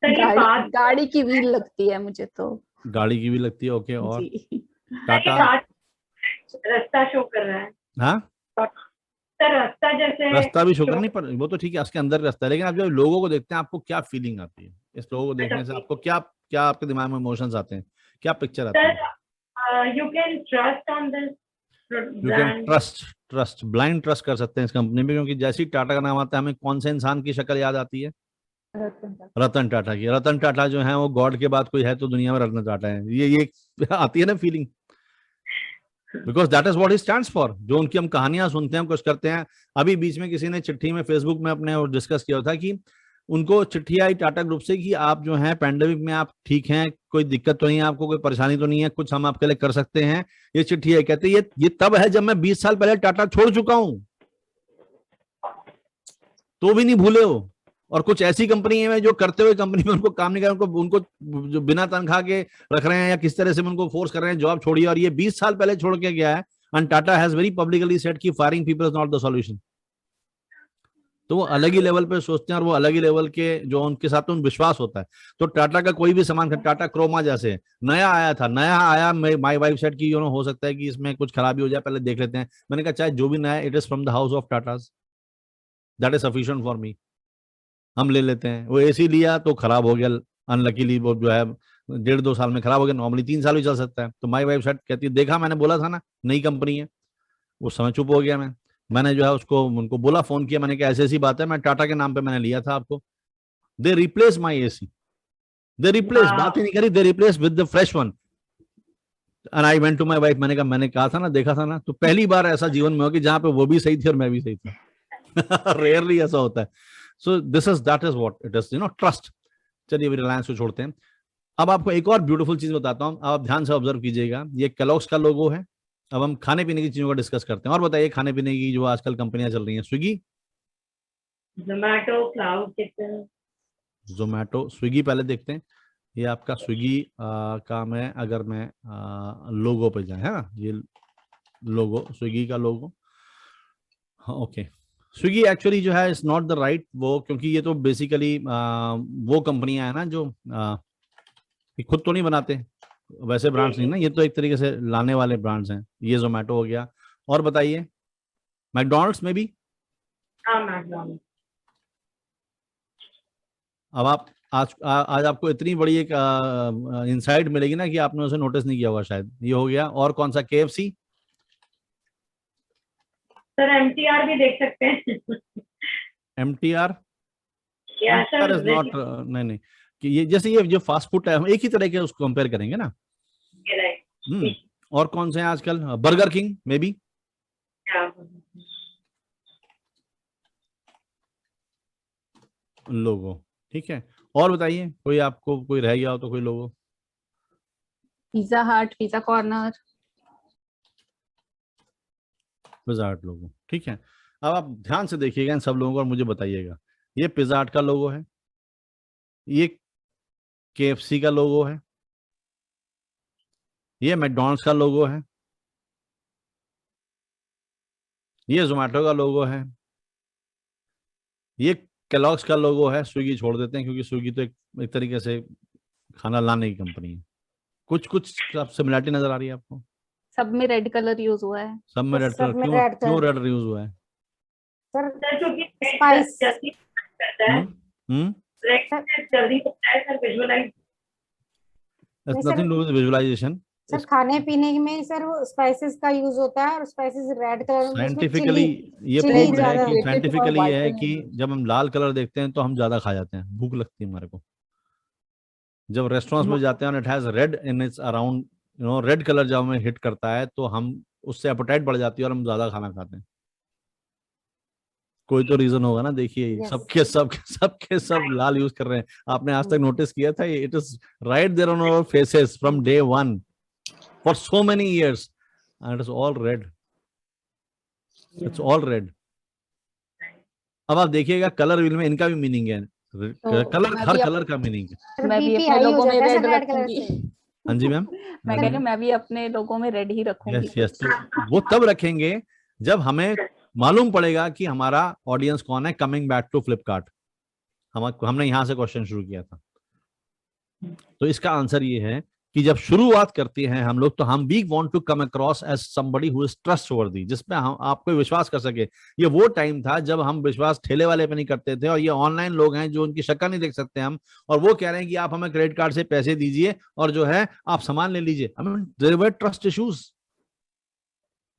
Speaker 5: गाड़ी की व्हील लगती है मुझे तो।
Speaker 1: गाड़ी की भी लगती है, ओके। और टाटा
Speaker 6: रास्ता शो कर रहा है।
Speaker 1: हाँ
Speaker 6: सर रास्ता जैसे
Speaker 1: रास्ता भी शो कर, नहीं पर वो तो ठीक है, उसके अंदर रास्ता है। लेकिन आप जब लोगों को देखते हैं, आपको क्या फीलिंग आती है? इस लोगों को देखने से आपको क्या क्या आपके दिमाग में इमोशंस आते हैं, क्या पिक्चर आती है?
Speaker 6: You can trust on this,
Speaker 1: you can trust blind trust कर सकते हैं इस कंपनी में, क्योंकि जैसे ही टाटा का नाम आता है, हमें कौन से इंसान की शक्ल याद आती है? रतन टाटा की। रतन टाटा जो है वो गॉड के बाद कोई है तो दुनिया में रतन टाटा है। ये आती है ना feeling, because that is what he stands for. जो उनकी हम कहानियां सुनते हैं, कुछ करते हैं। अभी बीच में किसी ने चिट्ठी में फेसबुक में अपने डिस्कस किया था कि उनको चिट्ठी आई टाटा ग्रुप से कि आप जो हैं पैंडेमिक में आप ठीक हैं, कोई दिक्कत तो नहीं है आपको, कोई परेशानी तो नहीं है, कुछ हम आपके लिए कर सकते हैं। ये चिट्ठी है, कहते ये तब है जब मैं 20 साल पहले टाटा छोड़ चुका हूं, तो भी नहीं भूले हो। और कुछ ऐसी कंपनी है जो करते हुए कंपनी में उनको काम नहीं कर, उनको जो बिना तनख्वाह के रख रहे हैं या किस तरह से उनको फोर्स कर रहे हैं जॉब छोड़िए, और ये 20 साल पहले छोड़ के गया है। And Tata has very publicly said कि firing people is not the solution. तो वो अलग ही लेवल पे सोचते हैं, और वो अलग ही लेवल के जो उनके साथ उन विश्वास होता है। तो टाटा का कोई भी सामान, टाटा क्रोमा जैसे नया आया, माय वाइफ सेड कि हो सकता है कि इसमें कुछ खराबी हो जाए, पहले देख लेते हैं। मैंने कहा चाहे जो भी नया, it is from the house of Tatas, that is sufficient for me, हम ले लेते हैं। वो एसी लिया तो खराब हो गया अनलकीली, वो जो है 1.5-2 साल में खराब हो गया, नॉर्मली 3 साल भी चल सकता है। तो माय वाइफ सेड कहती है देखा मैंने बोला था ना नई कंपनी है। उस समय चुप हो गया मैंने जो है उनको बोला, फोन किया, मैंने कहा ऐसी बात है, मैं टाटा के नाम पे मैंने लिया था आपको। They replace my AC, they replace, बात ही नहीं करी, they replace with the fresh one. And I went to my wife, मैंने कहा था ना, देखा था ना, तो पहली बार ऐसा जीवन में हो कि जहां पे वो भी सही थी और मैं भी सही था। रेयरली ऐसा होता है। So that is what it is, trust. चलिए रिलायंस को छोड़ते हैं। अब आपको एक और ब्यूटीफुल चीज बताता हूँ, आप ध्यान से ऑब्जर्व कीजिएगा। ये केलॉग्स का लोगो है। अब हम खाने पीने की चीजों का डिस्कस करते हैं। और बताइए खाने पीने की जो आजकल कंपनियां चल रही हैं, Swiggy,
Speaker 6: Zomato, cloud kitchen,
Speaker 1: Zomato, Swiggy. पहले देखते हैं ये आपका स्विगी का, मैं अगर मैं लोगो पे जाए, है ना, ये लोगो, स्विगी का लोगो। हाँ, ओके। स्विगी एक्चुअली जो है इज नॉट द राइट वो, क्योंकि ये तो बेसिकली वो कंपनियां हैं ना जो खुद तो नहीं बनाते, वैसे ब्रांड्स नहीं ना, ये तो एक तरीके से लाने वाले ब्रांड्स हैं। ये जोमेटो हो गया। और बताइए मैकडोनल्ड्स में भी।
Speaker 6: हाँ मैकडॉनल्ड्स।
Speaker 1: अब आप आज आपको इतनी बड़ी एक इंसाइट मिलेगी ना कि आपने उसे नोटिस नहीं किया होगा शायद। ये हो गया। और कौन सा, KFC।
Speaker 6: सर MTR भी देख सकते हैं।
Speaker 1: MTR
Speaker 6: सर
Speaker 1: इज नॉट, नहीं कि ये जैसे ये जो फास्ट फूड है, हम एक ही तरह के उसको कंपेयर करेंगे ना। और कौन से हैं आजकल, बर्गर किंग में भी। लोगो, ठीक है। और बताइए कोई आपको कोई रह गया हो तो कोई लोगो।
Speaker 5: पिज्जा हट, पिज्जा कॉर्नर,
Speaker 1: पिज्जा हट लोगो, ठीक है। अब आप ध्यान से देखिएगा इन सब लोगों को और मुझे बताइएगा। ये पिज्जा हट का लोगो है, ये KFC का लोगो है, ये मैकडोनल्ड्स का लोगो है, ये जोमेटो का लोगो है, ये केलॉग्स का लोगो है। स्विगी छोड़ देते हैं क्योंकि स्विगी तो एक तरीके से खाना लाने की कंपनी है। कुछ कुछ सिमिलरिटी नजर आ रही है आपको?
Speaker 5: सब में रेड कलर यूज हुआ है।
Speaker 1: सब में रेड कलर, क्यों रेड यूज हुआ है?
Speaker 2: सर
Speaker 6: क्योंकि
Speaker 2: स्पाइस
Speaker 6: जल्दी करता है, जल्दी होता है sir, visualise.
Speaker 1: Nothing to with visualisation.
Speaker 2: Sir खाने पीने में सर वो स्पाइसेस का यूज होता है और स्पाइसेस रेड कलर में,
Speaker 1: साइंटिफिकली ये
Speaker 2: चिली
Speaker 1: प्रूव्ड है
Speaker 2: ज्यादा
Speaker 1: कि
Speaker 3: rated
Speaker 1: साइंटिफिकली
Speaker 3: for
Speaker 1: ये है कि
Speaker 3: vitamin.
Speaker 1: जब हम लाल कलर देखते हैं तो हम ज्यादा खा जाते हैं, भूख लगती है हमारे को। जब रेस्टोरेंट्स में जाते हैं और it has red in its around, red colour जब हमें हिट करता है तो हम उससे एपेटाइट बढ़ जाती है और हम ज्यादा खाना खाते हैं। कोई तो रीजन होगा ना। देखिए
Speaker 2: Yes.
Speaker 1: सबके सब लाल यूज कर रहे हैं। आपने आज तक नोटिस किया था? It is right there on our faces from day one for so many years and it is all red. It's all red. अब आप देखिएगा कलर व्हील में इनका भी मीनिंग है। कलर, हर कलर का मीनिंग है।
Speaker 5: मैं भी
Speaker 2: BP
Speaker 5: अपने
Speaker 2: हाई हो
Speaker 5: लोगों में
Speaker 2: जाता है
Speaker 5: रेड
Speaker 2: सर रेड कलर
Speaker 5: रखूंगी।
Speaker 2: से।
Speaker 1: हाँ जी मैम।
Speaker 5: मैं कह रही हूँ मैं भी अपने लोगों में रेड ही रखूंगी।
Speaker 1: यस यस, तो वो तब रखेंगे जब हमें मालूम पड़ेगा कि हमारा ऑडियंस कौन है। कमिंग बैक टू फ्लिपकार्ट, हमने यहां से क्वेश्चन शुरू किया था। तो इसका आंसर ये है कि जब शुरुआत करते हैं हम लोग तो हम we want to come across as somebody who is trustworthy, जिसपे हम आपको विश्वास कर सके। ये वो टाइम था जब हम विश्वास ठेले वाले पे नहीं करते थे, और ये ऑनलाइन लोग हैं जो उनकी शक्ल नहीं देख सकते हम, और वो कह रहे हैं कि आप हमें क्रेडिट कार्ड से पैसे दीजिए और जो है आप सामान ले लीजिए। I mean there were trust issues.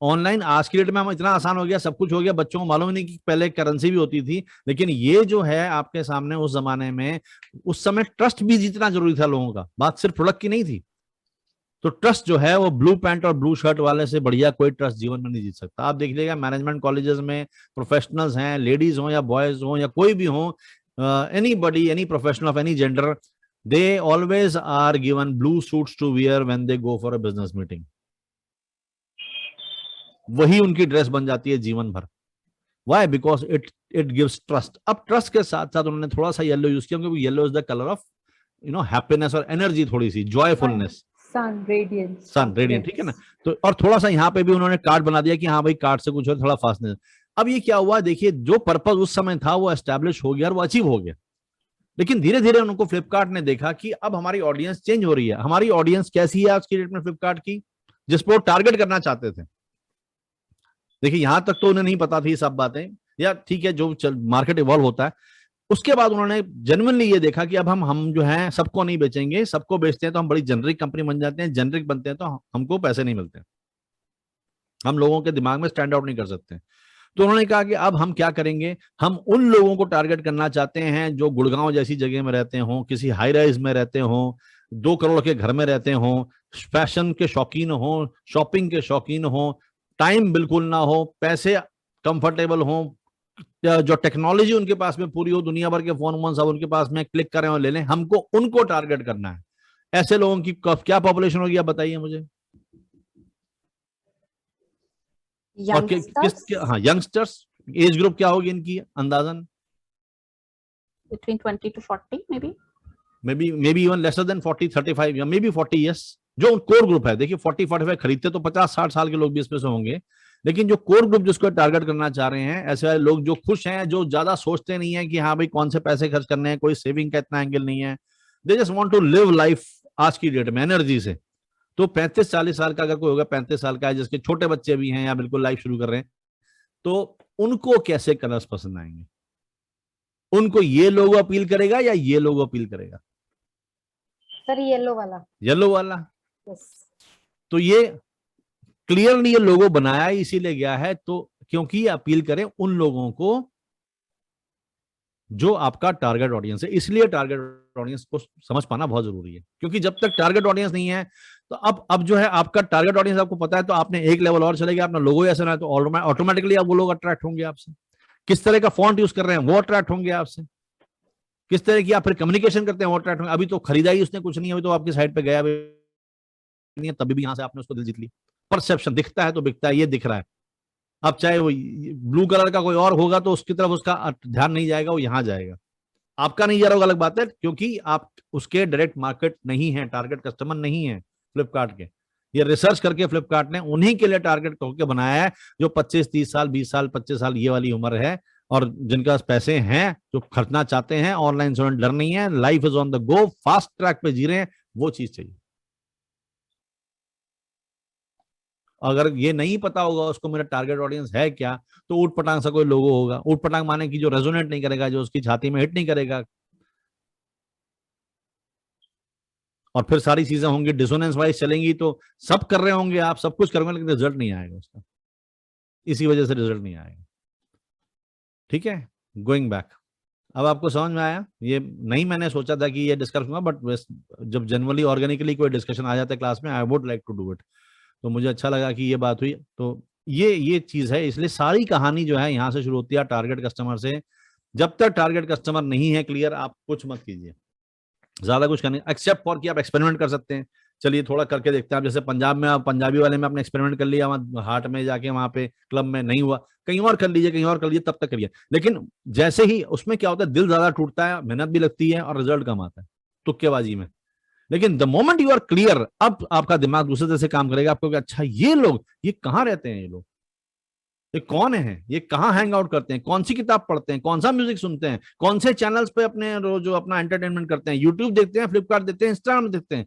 Speaker 1: Online आज की डेट में हम इतना आसान हो गया, सब कुछ हो गया, बच्चों को मालूम नहीं कि पहले करेंसी भी होती थी। लेकिन ये जो है आपके सामने उस जमाने में, उस समय ट्रस्ट भी जीतना जरूरी था लोगों का, बात सिर्फ प्रोडक्ट की नहीं थी। तो ट्रस्ट जो है वो ब्लू पैंट और ब्लू शर्ट वाले से बढ़िया कोई ट्रस्ट जीवन में नहीं जीत सकता। आप देख लीजिएगा मैनेजमेंट कॉलेजेस में प्रोफेशनल्स हैं, लेडीज हो या बॉयज हो या कोई भी हो, anybody, any professional of any gender, they always are given blue suits to wear when they go for a business meeting. वही उनकी ड्रेस बन जाती है जीवन भर। Why? Because it gives trust. अब ट्रस्ट के साथ साथ उन्होंने थोड़ा सा येलो यूज किया, क्योंकि yellow is the colour of happiness और एनर्जी, थोड़ी सी जॉयफुलनेस,
Speaker 3: सन रेडियंस,
Speaker 1: सन रेडियंट, ठीक है ना। तो और थोड़ा सा यहाँ पे भी उन्होंने कार्ड बना दिया कि हाँ भाई कार्ड से कुछ हो, थोड़ा फास्टनेस। अब ये क्या हुआ, देखिए जो पर्पज उस समय था वो एस्टेब्लिश हो गया और वो अचीव हो गया। लेकिन धीरे धीरे उनको फ्लिपकार्ट ने देखा कि अब हमारी ऑडियंस चेंज हो रही है। हमारी ऑडियंस कैसी है आज की डेट में फ्लिपकार्ट की, जिसपे वो टारगेट करना चाहते थे। देखिए यहां तक तो उन्हें नहीं पता थी सब बातें, या ठीक है जो मार्केट इवॉल्व होता है। उसके बाद उन्होंने जेन्युइनली ये देखा कि अब हम जो है सबको नहीं बेचेंगे, सबको बेचते हैं तो हम बड़ी जेनरिक कंपनी बन जाते हैं, जेनरिक बनते हैं तो हमको पैसे नहीं मिलते, हम लोगों के दिमाग में स्टैंड आउट नहीं कर सकते। तो उन्होंने कहा कि अब हम क्या करेंगे, हम उन लोगों को टारगेट करना चाहते हैं जो गुड़गांव जैसी जगह में रहते हों, किसी हाई राइज में रहते हों, 2 करोड़ के घर में रहते हों, फैशन के शौकीन हों, शॉपिंग के शौकीन हों, टाइम बिल्कुल ना हो, पैसे कंफर्टेबल हों, जो टेक्नोलॉजी उनके पास में पूरी हो, दुनिया भर के फोन सब उनके पास में, क्लिक करें और ले लें। हमको उनको टारगेट करना है। ऐसे लोगों की क्या पॉपुलेशन होगी आप बताइए मुझे। हाँ, यंगस्टर्स एज ग्रुप क्या होगी इनकी अंदाजन?
Speaker 5: Between 20 to 40
Speaker 1: maybe even lesser than 40, 35 या maybe 40 years, जो कोर ग्रुप है। देखिए 40, 45 खरीदते तो 50-60 साल के लोग भी इसमें से होंगे, लेकिन जो कोर ग्रुप जिसको टारगेट करना चाह रहे हैं, ऐसे वाले लोग जो खुश हैं, जो ज्यादा सोचते नहीं है कि हाँ भाई कौन से पैसे खर्च करने हैं, कोई सेविंग का इतना एंगल नहीं है, they just want to live life आज की डेट में एनर्जी से। तो 35-40 साल का अगर कोई होगा, 35 साल का है, जिसके छोटे बच्चे भी हैं या बिल्कुल लाइफ शुरू कर रहे हैं, तो उनको कैसे कलर्स पसंद आएंगे? उनको ये लोगो अपील करेगा या ये लोगो अपील करेगा?
Speaker 2: सर येलो वाला।
Speaker 1: येलो वाला।
Speaker 2: यस।
Speaker 1: तो ये क्लियरली ये लोगो बनाया इसीलिए गया है, तो क्योंकि अपील करें उन लोगों को जो आपका टारगेट ऑडियंस है। इसलिए टारगेट ऑडियंस को समझ पाना बहुत जरूरी है, क्योंकि जब तक टारगेट ऑडियंस नहीं है तो अब जो है आपका टारगेट ऑडियंस आपको पता है, तो आपने एक लेवल और चले गया, अपना लोगो ऐसा ना है, तो ऑटोमेटिकली आप वो लोग अट्रैक्ट होंगे आपसे। किस तरह का फॉन्ट यूज कर रहे हैं वो अट्रैक्ट होंगे आपसे, किस तरह की आप फिर कम्युनिकेशन करते हैं वो अट्रैक्ट होंगे। अभी तो खरीदा ही उसने कुछ नहीं, अभी तो आपकी साइड पे गया नहीं है, तभी भी यहां से आपने उसको दिल जीत लिया। परसेप्शन, दिखता है तो बिकता है, ये दिख रहा है। अब चाहे वो ब्लू कलर का कोई और होगा तो उसकी तरफ उसका ध्यान नहीं जाएगा, वो यहां जाएगा। आपका नहीं जा रहा होगा अलग बात है, क्योंकि आप उसके डायरेक्ट मार्केट नहीं है, टारगेट कस्टमर नहीं है फ्लिपकार्ट के। ये रिसर्च करके फ्लिपकार्ट ने उन्हीं के लिए टारगेट होकर बनाया है, जो 25-30 साल, 20 साल, 25 साल ये वाली उम्र है, और जिनके पास पैसे हैं, जो खरीदना चाहते हैं, ऑनलाइन से डर नहीं है, life is on the go, fast track पे जी रहे हैं, वो चीज चाहिए। अगर ये नहीं पता होगा उसको मेरा टारगेट ऑडियंस है क्या, तो ऊट पटांग सा कोई लोगो होगा। ऊट पटांग माने कि जो रेजोनेट नहीं करेगा, जो उसकी छाती में हिट नहीं करेगा, और फिर सारी चीजें होंगी डिसोनेंस वाइज चलेंगी, तो सब कर रहे होंगे, आप सब कुछ करोगे, लेकिन रिजल्ट नहीं आएगा उसका। इसी वजह से रिजल्ट नहीं आएगा। ठीक है, गोइंग बैक, अब आपको समझ में आया? ये नहीं मैंने सोचा था कि ये डिस्कस होगा, बट जब जनरली ऑर्गेनिकली कोई डिस्कशन आ जाता है क्लास में, I would like to do it, तो मुझे अच्छा लगा कि ये बात हुई। तो ये चीज है, इसलिए सारी कहानी जो है यहां से शुरू होती है, टारगेट कस्टमर से। जब तक टारगेट कस्टमर नहीं है क्लियर, आप कुछ मत कीजिए, ज्यादा कुछ करने, एक्सेप्ट फॉर कि आप एक्सपेरिमेंट कर सकते हैं। चलिए थोड़ा करके देखते हैं। आप जैसे पंजाब में, आप पंजाबी वाले में आपने एक्सपेरिमेंट कर लिया, वहां हाट में जाके, वहां पे क्लब में नहीं हुआ, कहीं और कर लीजिए, कहीं और कर लीजिए, तब तक करिए। लेकिन जैसे ही उसमें क्या होता है, दिल ज्यादा टूटता है, मेहनत भी लगती है और रिजल्ट कम आता है तुक्केबाजी में। लेकिन the moment you are clear, अब आपका दिमाग दूसरे तरह से काम करेगा। आपको अच्छा ये लोग, ये कहाँ रहते हैं, ये लोग ये कौन है, ये कहाँ हैंग आउट करते हैं, कौन सी किताब पढ़ते हैं, कौन सा म्यूजिक सुनते हैं, कौन से चैनल्स पे अपने जो अपना एंटरटेनमेंट करते हैं, यूट्यूब देखते हैं, फ्लिपकार्ट देखते हैं, इंस्टाग्राम देखते हैं।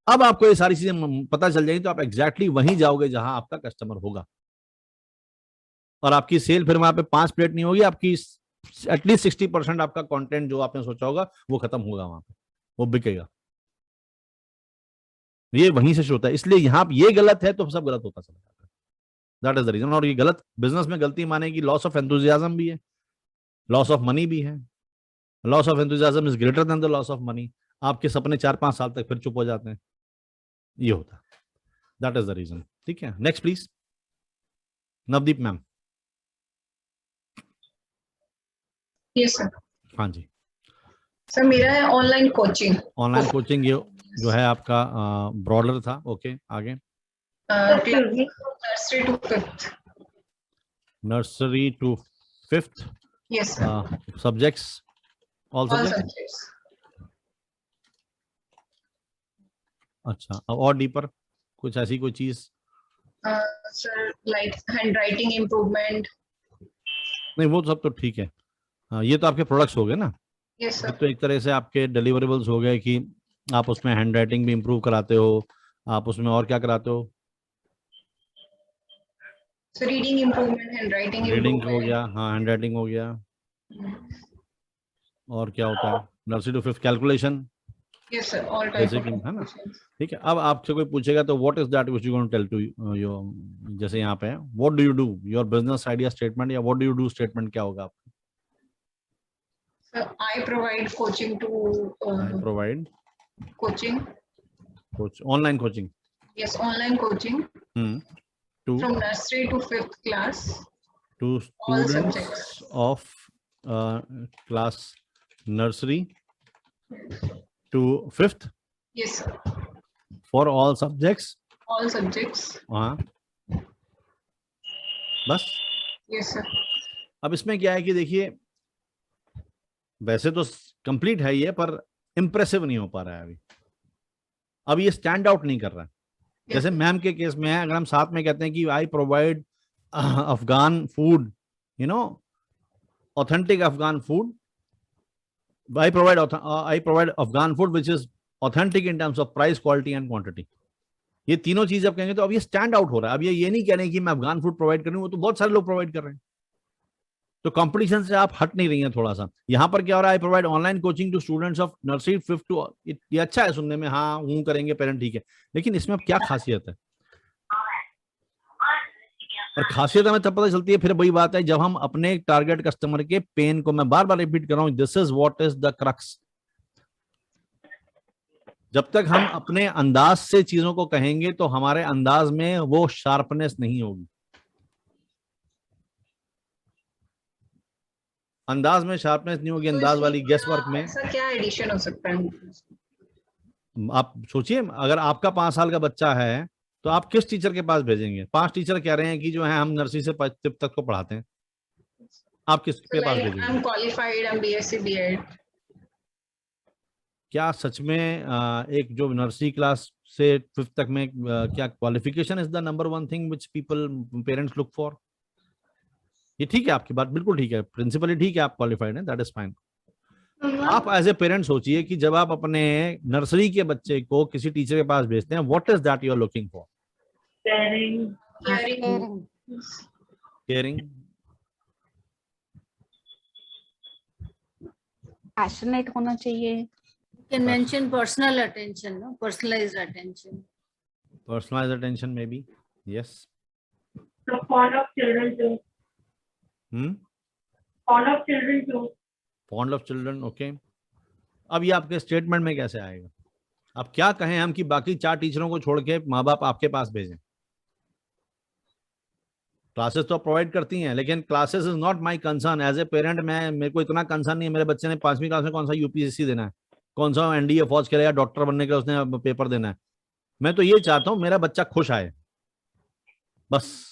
Speaker 1: अब आपको ये सारी चीजें पता चल जाएगी, तो आप एग्जैक्टली वहीं जाओगे जहां आपका कस्टमर होगा, और आपकी सेल फिर वहां पे 5 प्लेट नहीं होगी, आपकी एटलीस्ट 60% आपका कंटेंट जो आपने सोचा होगा वो खत्म होगा, वहां पे वो बिकेगा। ये वहीं से शुरू होता है। इसलिए यहां ये गलत है तो सब गलत होता चला जाता है। That is the reason. और ये गलत बिजनेस में गलती माने की लॉस ऑफ एंथुसियाज्म भी है, लॉस ऑफ मनी भी है। Loss of enthusiasm is greater than the loss of money. आपके सपने 4-5 साल तक फिर चुप हो जाते हैं, ये होता है। That is the reason. ठीक है, next please, Navdeep ma'am.
Speaker 4: Yes sir.
Speaker 1: हाँ जी
Speaker 4: सर, मेरा है ऑनलाइन कोचिंग।
Speaker 1: ऑनलाइन कोचिंग, ये जो है आपका ब्रॉडर था। ओके, आगे।
Speaker 4: Nursery to 5th।
Speaker 1: Nursery to 5th।
Speaker 4: Yes sir.
Speaker 1: Subjects, all subjects. अच्छा, और डीपर कुछ ऐसी कोई चीज?
Speaker 4: Sir like handwriting improvement.
Speaker 1: नहीं, वो सब तो ठीक है। ये तो आपके प्रोडक्ट्स हो गए ना।
Speaker 4: Yes sir.
Speaker 1: तो एक तरह से आपके डिलीवरेबल्स हो गए कि आप उसमें हैंड राइटिंग भी इम्प्रूव कराते हो, आप उसमें और क्या कराते हो?
Speaker 4: Reading improvement, hand writing
Speaker 1: reading हो गया, हाँ, हैंड राइटिंग हो गया, और क्या होता है? Nursery to 5th calculation.
Speaker 4: Yes sir, all type
Speaker 1: Basic,
Speaker 4: of
Speaker 1: है ना?
Speaker 4: questions.
Speaker 1: ठीक है, अब आपसे कोई पूछेगा तो what is that which you going to tell to your, जैसे यहाँ पे है what do you do, your business idea statement या what do you do statement क्या होगा आपका?
Speaker 4: Sir, I provide coaching to
Speaker 1: I provide
Speaker 4: coaching.
Speaker 1: coach online coaching
Speaker 4: Yes, online coaching
Speaker 1: to
Speaker 4: from nursery to 5th class.
Speaker 1: to
Speaker 4: all
Speaker 1: students
Speaker 4: subjects.
Speaker 1: of class nursery to 5th
Speaker 4: Yes sir,
Speaker 1: for all subjects.
Speaker 4: all subjects.
Speaker 1: हाँ, बस।
Speaker 4: Yes sir.
Speaker 1: अब इसमें क्या है कि देखिए, वैसे तो कंप्लीट है ये, पर इम्प्रेसिव नहीं हो पा रहा है अभी। अब ये स्टैंड आउट नहीं कर रहा है। जैसे मैम के केस में है, अगर हम साथ में कहते हैं कि I provide Afghan food, you know, authentic Afghan food, I provide Afghan food which is authentic in terms of price, quality and quantity, ये तीनों चीजें आप कहेंगे तो अब ये स्टैंड आउट हो रहा है। अब ये नहीं कह रहे हैं कि मैं अफगान फूड प्रोवाइड कर रही हूँ, वो तो बहुत सारे लोग प्रोवाइड कर रहे हैं। तो कंपटीशन से आप हट नहीं रही हैं थोड़ा सा। यहाँ पर क्या हो रहा है, I provide online coaching to students of nursery 5th to, ये अच्छा है सुनने में, हाँ हूँ करेंगे पेरेंट, ठीक है, लेकिन इसमें अब क्या खासियत है? और खासियत हमें तब पता चलती है, फिर वही बात है जब हम अपने टारगेट कस्टमर के पेन को, मैं बार बार रिपीट कर रहा हूँ, this is what is the crux. जब तक हम अपने अंदाज से चीजों को कहेंगे तो हमारे अंदाज में वो शार्पनेस नहीं होगी। अंदाज में शार्पनेस नहीं होगी, अंदाज वाली गेस वर्क में।
Speaker 4: ऐसा क्या एडिशन हो सकता है?
Speaker 1: आप सोचिए, अगर आपका 5 साल का बच्चा है तो आप किस टीचर के पास भेजेंगे? 5 टीचर कह रहे हैं कि जो है हम नर्सरी से 5th तक को पढ़ाते हैं, आप किसके पास भेजेंगे?
Speaker 4: I'm qualified, I'm BSc B.Ed.
Speaker 1: क्या सच में एक जो नर्सरी क्लास से 5th तक में क्या qualification is the number 1 thing which people parents look for? ये ठीक है, आपकी बात बिल्कुल ठीक है, प्रिंसिपली ठीक है, आप क्वालिफाइड हैं, दैट इज फाइन। आप एज ए पेरेंट सोचिए कि जब आप अपने नर्सरी के बच्चे को किसी टीचर के पास भेजते हैं, what is that you are looking for? Caring,
Speaker 5: passionate होना चाहिए।
Speaker 7: You can mention personal attention, no? Personalized attention.
Speaker 1: personalized attention maybe, yes.
Speaker 6: So fond of children too. Fond of children too.
Speaker 1: Fond of children, okay. अब ये आपके statement में कैसे आएगा? अब क्या कहें हम कि बाकी 4 टीचरों को छोड़ के माँ बाप आपके पास भेजें? क्लासेस तो प्रोवाइड करती हैं, लेकिन classes is not my concern as a parent. मेरे को इतना कंसर्न नहीं है, मेरे बच्चे ने 5वीं क्लास में कौन सा यूपीएससी देना है, कौन सा एनडीए फौज के लिए डॉक्टर बनने के लिए उसने पेपर देना है। मैं तो ये चाहता हूँ मेरा बच्चा खुश आए, बस।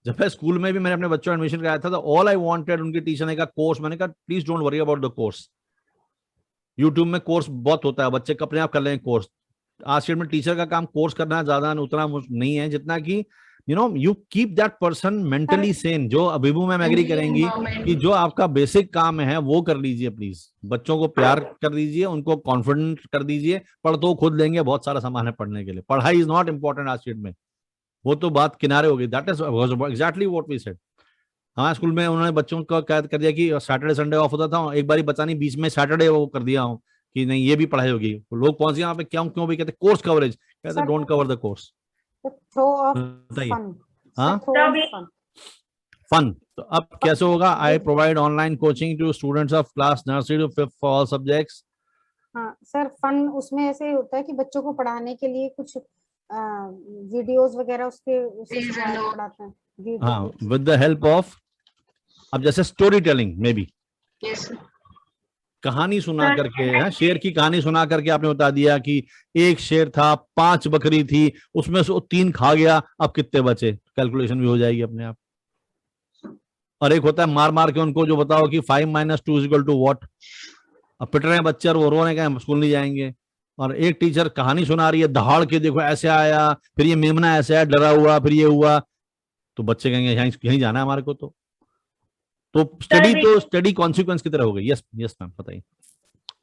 Speaker 1: जब मैं स्कूल में भी मैंने अपने बच्चों एडमिशन कराया था तो ऑल आई वांटेड, उनकी टीचर ने कहा कोर्स, मैंने कहा please don't worry about the course, YouTube में कोर्स बहुत होता है, बच्चे अपने आप कर लेंगे कोर्स। आज के डेट में टीचर का काम कोर्स करना ज्यादा उतना नहीं है जितना कि you keep that person mentally Sen. जो अभिभू मैम एग्री करेंगी कि जो आपका बेसिक काम है वो कर लीजिए प्लीज। बच्चों को प्यार कर दीजिए, उनको कॉन्फिडेंट कर दीजिए, पढ़ तो खुद लेंगे, बहुत सारा सामान है पढ़ने के लिए, पढ़ाई इज नॉट इम्पोर्टेंट आज के डेट में, वो तो बात किनारे हो गई। That is exactly what we said. हमारे स्कूल में उन्होंने बच्चों को कैद कर दिया कि सैटरडे संडे ऑफ होता था, एक बार बचा नहीं, बीच में सैटरडे वो कर दिया हूँ कि नहीं ये भी पढ़ाई होगी। लोग पहुंच गए यहाँ पे, क्यों भी कहते कोर्स कवरेज, कहते don't cover the course. Fun, तो अब कैसे होगा? I provide online coaching to students of class nursery to 5th for all subjects.
Speaker 2: हाँ सर, फन उसमें ऐसे होता है कि बच्चों को पढ़ाने के लिए कुछ वीडियोस वगैरह उसके पढ़ाते हैं।
Speaker 1: हाँ, विद द हेल्प ऑफ, अब जैसे स्टोरी टेलिंग मे बी, कहानी सुना करके, है शेर की कहानी सुना करके आपने बता दिया कि एक शेर था, 5 बकरी थी, उसमें से 3 खा गया, अब कितने बचे, कैलकुलेशन भी हो जाएगी अपने आप। और एक होता है मार मार के उनको जो बताओ कि 5 - 2 = what। अब पिट रहे हैं बच्चे और वो रो रहे हैं, स्कूल नहीं जाएंगे। और एक टीचर कहानी सुना रही है, दहाड़ के देखो ऐसे आया, फिर ये मेमना ऐसे आया, डरा हुआ, फिर ये हुआ, तो बच्चे कहेंगे यहीं जाना है हमारे को। तो स्टडी कॉन्सिक्वेंस की तरह हो गई। यस यस मैम, बताइए।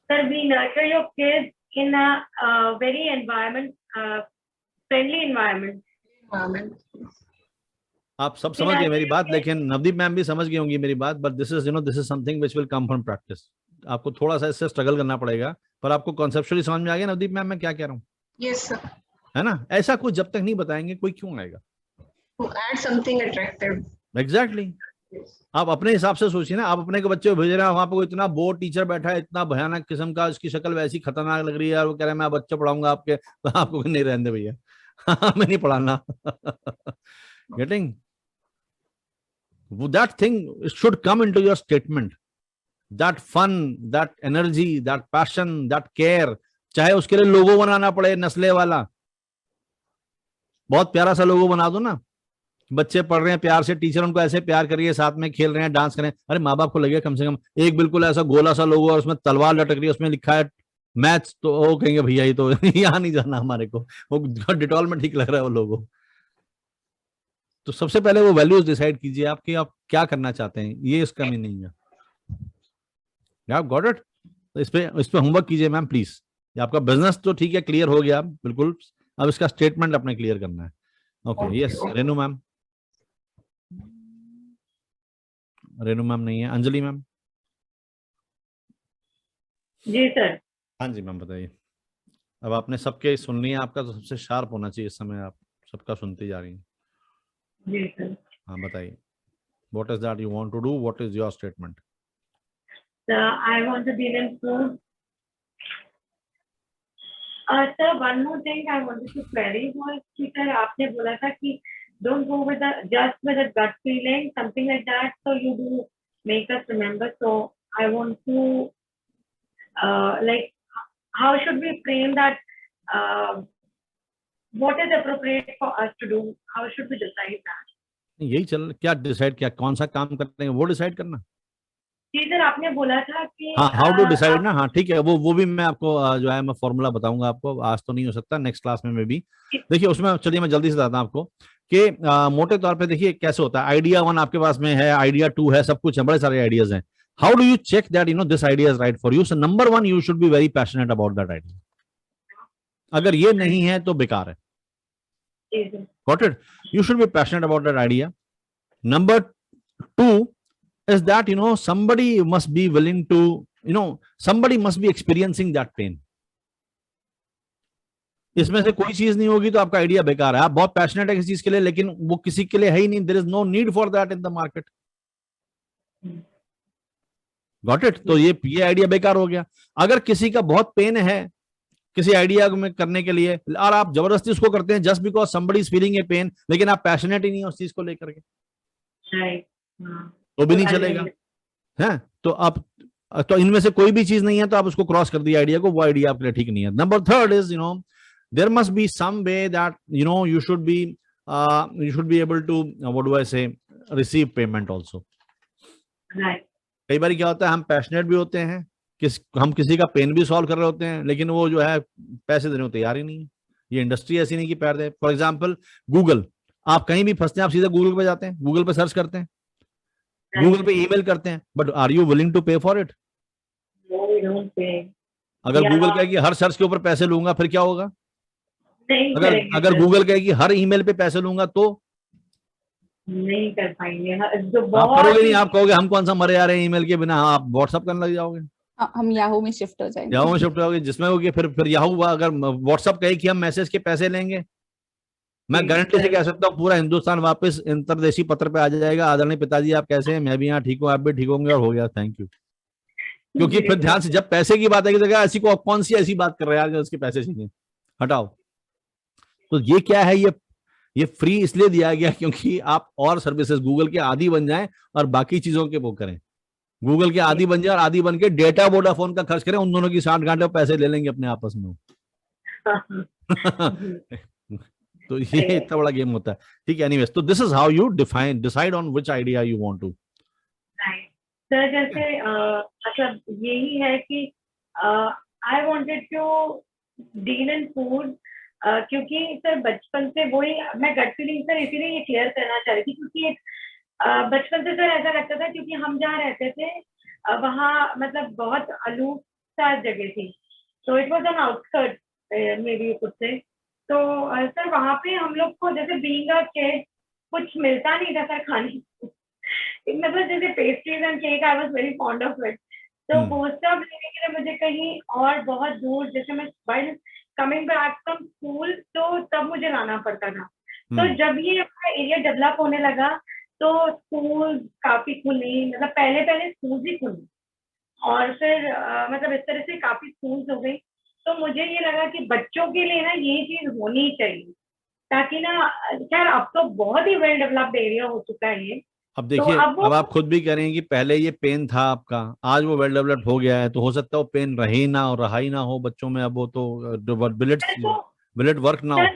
Speaker 6: Sir, we nurture your kids in a very friendly environment.
Speaker 1: आप सब समझ गए मेरी बात, लेकिन नवदीप मैम भी समझ गई होंगी मेरी बात, but this is something which will come from practice. आपको थोड़ा सा इससे स्ट्रगल करना पड़ेगा, पर आपको कॉन्सेप्चुअली समझ में आ गया नवदीप मैम मैं क्या कह रहा हूँ?
Speaker 4: Yes, sir.
Speaker 1: है ना, ऐसा कुछ जब तक नहीं बताएंगे कोई क्यों आएगा?
Speaker 4: To add something attractive.
Speaker 1: Exactly
Speaker 4: Yes.
Speaker 1: आप अपने हिसाब से सोचिए ना, आप अपने के बच्चे को भेज रहे हैं वहां पे, कोई इतना बोर्ड टीचर बैठा है, इतना भयानक किस्म का, उसकी शक्ल वैसी खतरनाक लग रही है, और वो कह रहे हैं मैं बच्चे पढ़ाऊंगा आपके, तो आपको नहीं रहने दे भैया, हमें नहीं पढ़ाना। Getting that thing should come into your statement, that fun, that energy, that passion, that care, चाहे उसके लिए लोगो बनाना पड़े नस्ले वाला, बहुत प्यारा सा लोगो बना दो ना, बच्चे पढ़ रहे हैं प्यार से, टीचर उनको ऐसे प्यार करिए, साथ में खेल रहे हैं, डांस करें, अरे माँ बाप को लगे कम से कम एक बिल्कुल ऐसा गोला सा लोगो और उसमें तलवार लटक रही है, उसमें लिखा है मैथ्स, तो वो कहेंगे भैया ये तो यहाँ नहीं जाना हमारे को, वो डिटॉल में ठीक लग रहा है वो लोगो। तो सबसे पहले वो वैल्यूज डिसाइड कीजिए आपकी, आप क्या करना चाहते हैं, ये इसका मीनिंग है। आप गॉट इट? तो इस पे होमवर्क कीजिए मैम प्लीज। आपका बिजनेस तो ठीक है, क्लियर हो गया बिल्कुल, अब इसका स्टेटमेंट अपने क्लियर करना है। Okay, yes Renu ma'am. Renu ma'am नहीं है, अंजलि मैम।
Speaker 6: जी सर।
Speaker 1: हाँ जी मैम बताइए। अब आपने सबके सुननी है, आपका तो सबसे शार्प होना चाहिए इस समय, आप सबका सुनती जा रही हैं।
Speaker 6: जी सर।
Speaker 1: हाँ बताइए, what is that you want to do, what is your statement?
Speaker 6: I want to deal in food. Sir, one more thing I wanted to query was कि sir आपने बोला था कि don't go with just with a gut feeling, something like that. So you do make us remember. So I want to like how should we frame that? What is appropriate for us to do? How should we decide that?
Speaker 1: यही चल, क्या decide, क्या कौन सा काम करते हैं वो डिसाइड करना।
Speaker 6: जी सर, आपने बोला था कि
Speaker 1: हाँ, हाउ टू डिसाइड ना, हाँ ठीक है, वो भी मैं आपको जो है मैं फॉर्मूला बताऊंगा आपको, आज तो नहीं हो सकता, नेक्स्ट क्लास में भी। देखिए उसमें चलिए मैं जल्दी से बताता हूँ आपको कि मोटे तौर पे देखिए कैसे होता है। आइडिया 1 आपके पास में है, आइडिया 2 है, सब कुछ है, बड़े सारे आइडियाज हैं। How do you check that this idea is right for you? So number 1 you should be very passionate about that idea. अगर ये नहीं है तो बेकार है। Got it? You should be passionate about that idea. Number 2 is that somebody must be willing to, somebody must be experiencing that pain. इसमें से कोई चीज नहीं होगी तो आपका आइडिया बेकार है। आप बहुत पैशनेट है किसी चीज के लिए, लेकिन वो किसी के लिए है ही नहीं, there is no need for that in the market. Got it? तो ये आइडिया बेकार हो गया। अगर किसी का बहुत पेन है किसी आइडिया में करने के लिए, और आप जबरदस्ती उसको करते हैं just because somebody is feeling a pain, लेकिन आप पैशनेट ही नहीं है उस चीज को लेकर के, तो भी नहीं चलेगा है। तो आप तो इनमें से कोई भी चीज नहीं है तो आप उसको क्रॉस कर दिया आइडिया को, वो आइडिया आपके लिए ठीक नहीं है। Number 3 is there must be some way that you should be able to what do I say receive payment also. कई बार क्या होता है, हम पैशनेट भी होते हैं, हम किसी का पेन भी सॉल्व कर रहे होते हैं, लेकिन वो जो है पैसे देने को तैयार ही नहीं है। ये इंडस्ट्री ऐसी नहीं कि पैर दे। फॉर एग्जाम्पल गूगल, आप कहीं भी फंसते हैं आप सीधा गूगल पे जाते हैं, गूगल पे सर्च करते हैं, गूगल पे ईमेल करते हैं, but are you willing to pay for it? अगर गूगल कहे कि हर सर्च के ऊपर पैसे लूंगा फिर क्या होगा? अगर गूगल कहे कि हर ईमेल पे पैसे लूंगा तो
Speaker 6: नहीं कर पाएंगे।
Speaker 1: आप करोगे नहीं, आप कहोगे हम कौन सा मरे आ रहे हैं ईमेल के बिना, आप व्हाट्सएप करने लग जाओगे।
Speaker 5: हम याहू में शिफ्ट हो जाएंगे।
Speaker 1: याहू में शिफ्ट हो जाओगे, जिसमें होगी फिर याहू, अगर व्हाट्सएप कहे कि हम मैसेज के पैसे लेंगे, मैं गारंटी से कह सकता हूँ पूरा हिंदुस्तान वापस अंतरदेशी पत्र पे आ जाएगा, आदरणीय पिताजी आप कैसे हैं, मैं भी यहाँ ठीक हूँ, आप भी ठीक होंगे, और हो गया, थैंक यू। क्योंकि फिर ध्यान से जब पैसे की बात आएगी तो ऐसी को कौन सी ऐसी बात कर रहे हैं यार उसके पैसे चाहिए, हटाओ। तो ये क्या है, ये फ्री इसलिए दिया गया क्योंकि आप और सर्विसेज गूगल के आदी बन जाएं और बाकी चीजों के वो करें। गूगल के आदी बन जाए और आदी बन के डेटा वोडाफोन का खर्च करें, उन दोनों की 60 घंटे पैसे ले लेंगे अपने आपस में। तो ये इतना बड़ा गेम होता है, ठीक है। एनीवेज, तो this is how you decide on which idea you want to.
Speaker 6: Sir जैसे मतलब यही है कि I wanted to deal in food, क्योंकि सर बचपन से वही मैं गट फीलिंग सर इसीलिए ये क्लियर करना चाह रही थी, क्योंकि बचपन से सर ऐसा लगता था, क्योंकि हम जहाँ रहते थे वहाँ मतलब बहुत अलूप सा जगह थी, तो it was on outskirt may be खुद से। तो सर वहाँ पे हम लोग को जैसे बीइंग अ किड कुछ मिलता नहीं था सर खाने को। मतलब जैसे pastries and cake I was very fond of it, तो वो सब लेने के लिए मुझे कहीं और बहुत दूर, जैसे मैं कमिंग बैक फ्रॉम स्कूल तो तब मुझे लाना पड़ता था। तो जब ये अपना एरिया डेवलप होने लगा तो स्कूल काफी खुली, मतलब पहले पहले स्कूल ही खुली और फिर मतलब इस तरह से काफी स्कूल्स हो गई। तो मुझे ये लगा कि बच्चों के लिए ना ये चीज होनी चाहिए, ताकि ना, खैर अब तो बहुत ही वेल डेवलप्ड एरिया हो चुका है ये।
Speaker 1: अब देखिए,
Speaker 6: तो
Speaker 1: अब आप खुद भी कह रहे हैं कि पहले ये पेन था आपका, आज वो वेल डेवलप्ड हो गया है, तो हो सकता है वो पेन रहे ही ना और रहा ही ना हो बच्चों में। अब वो तो will it work now?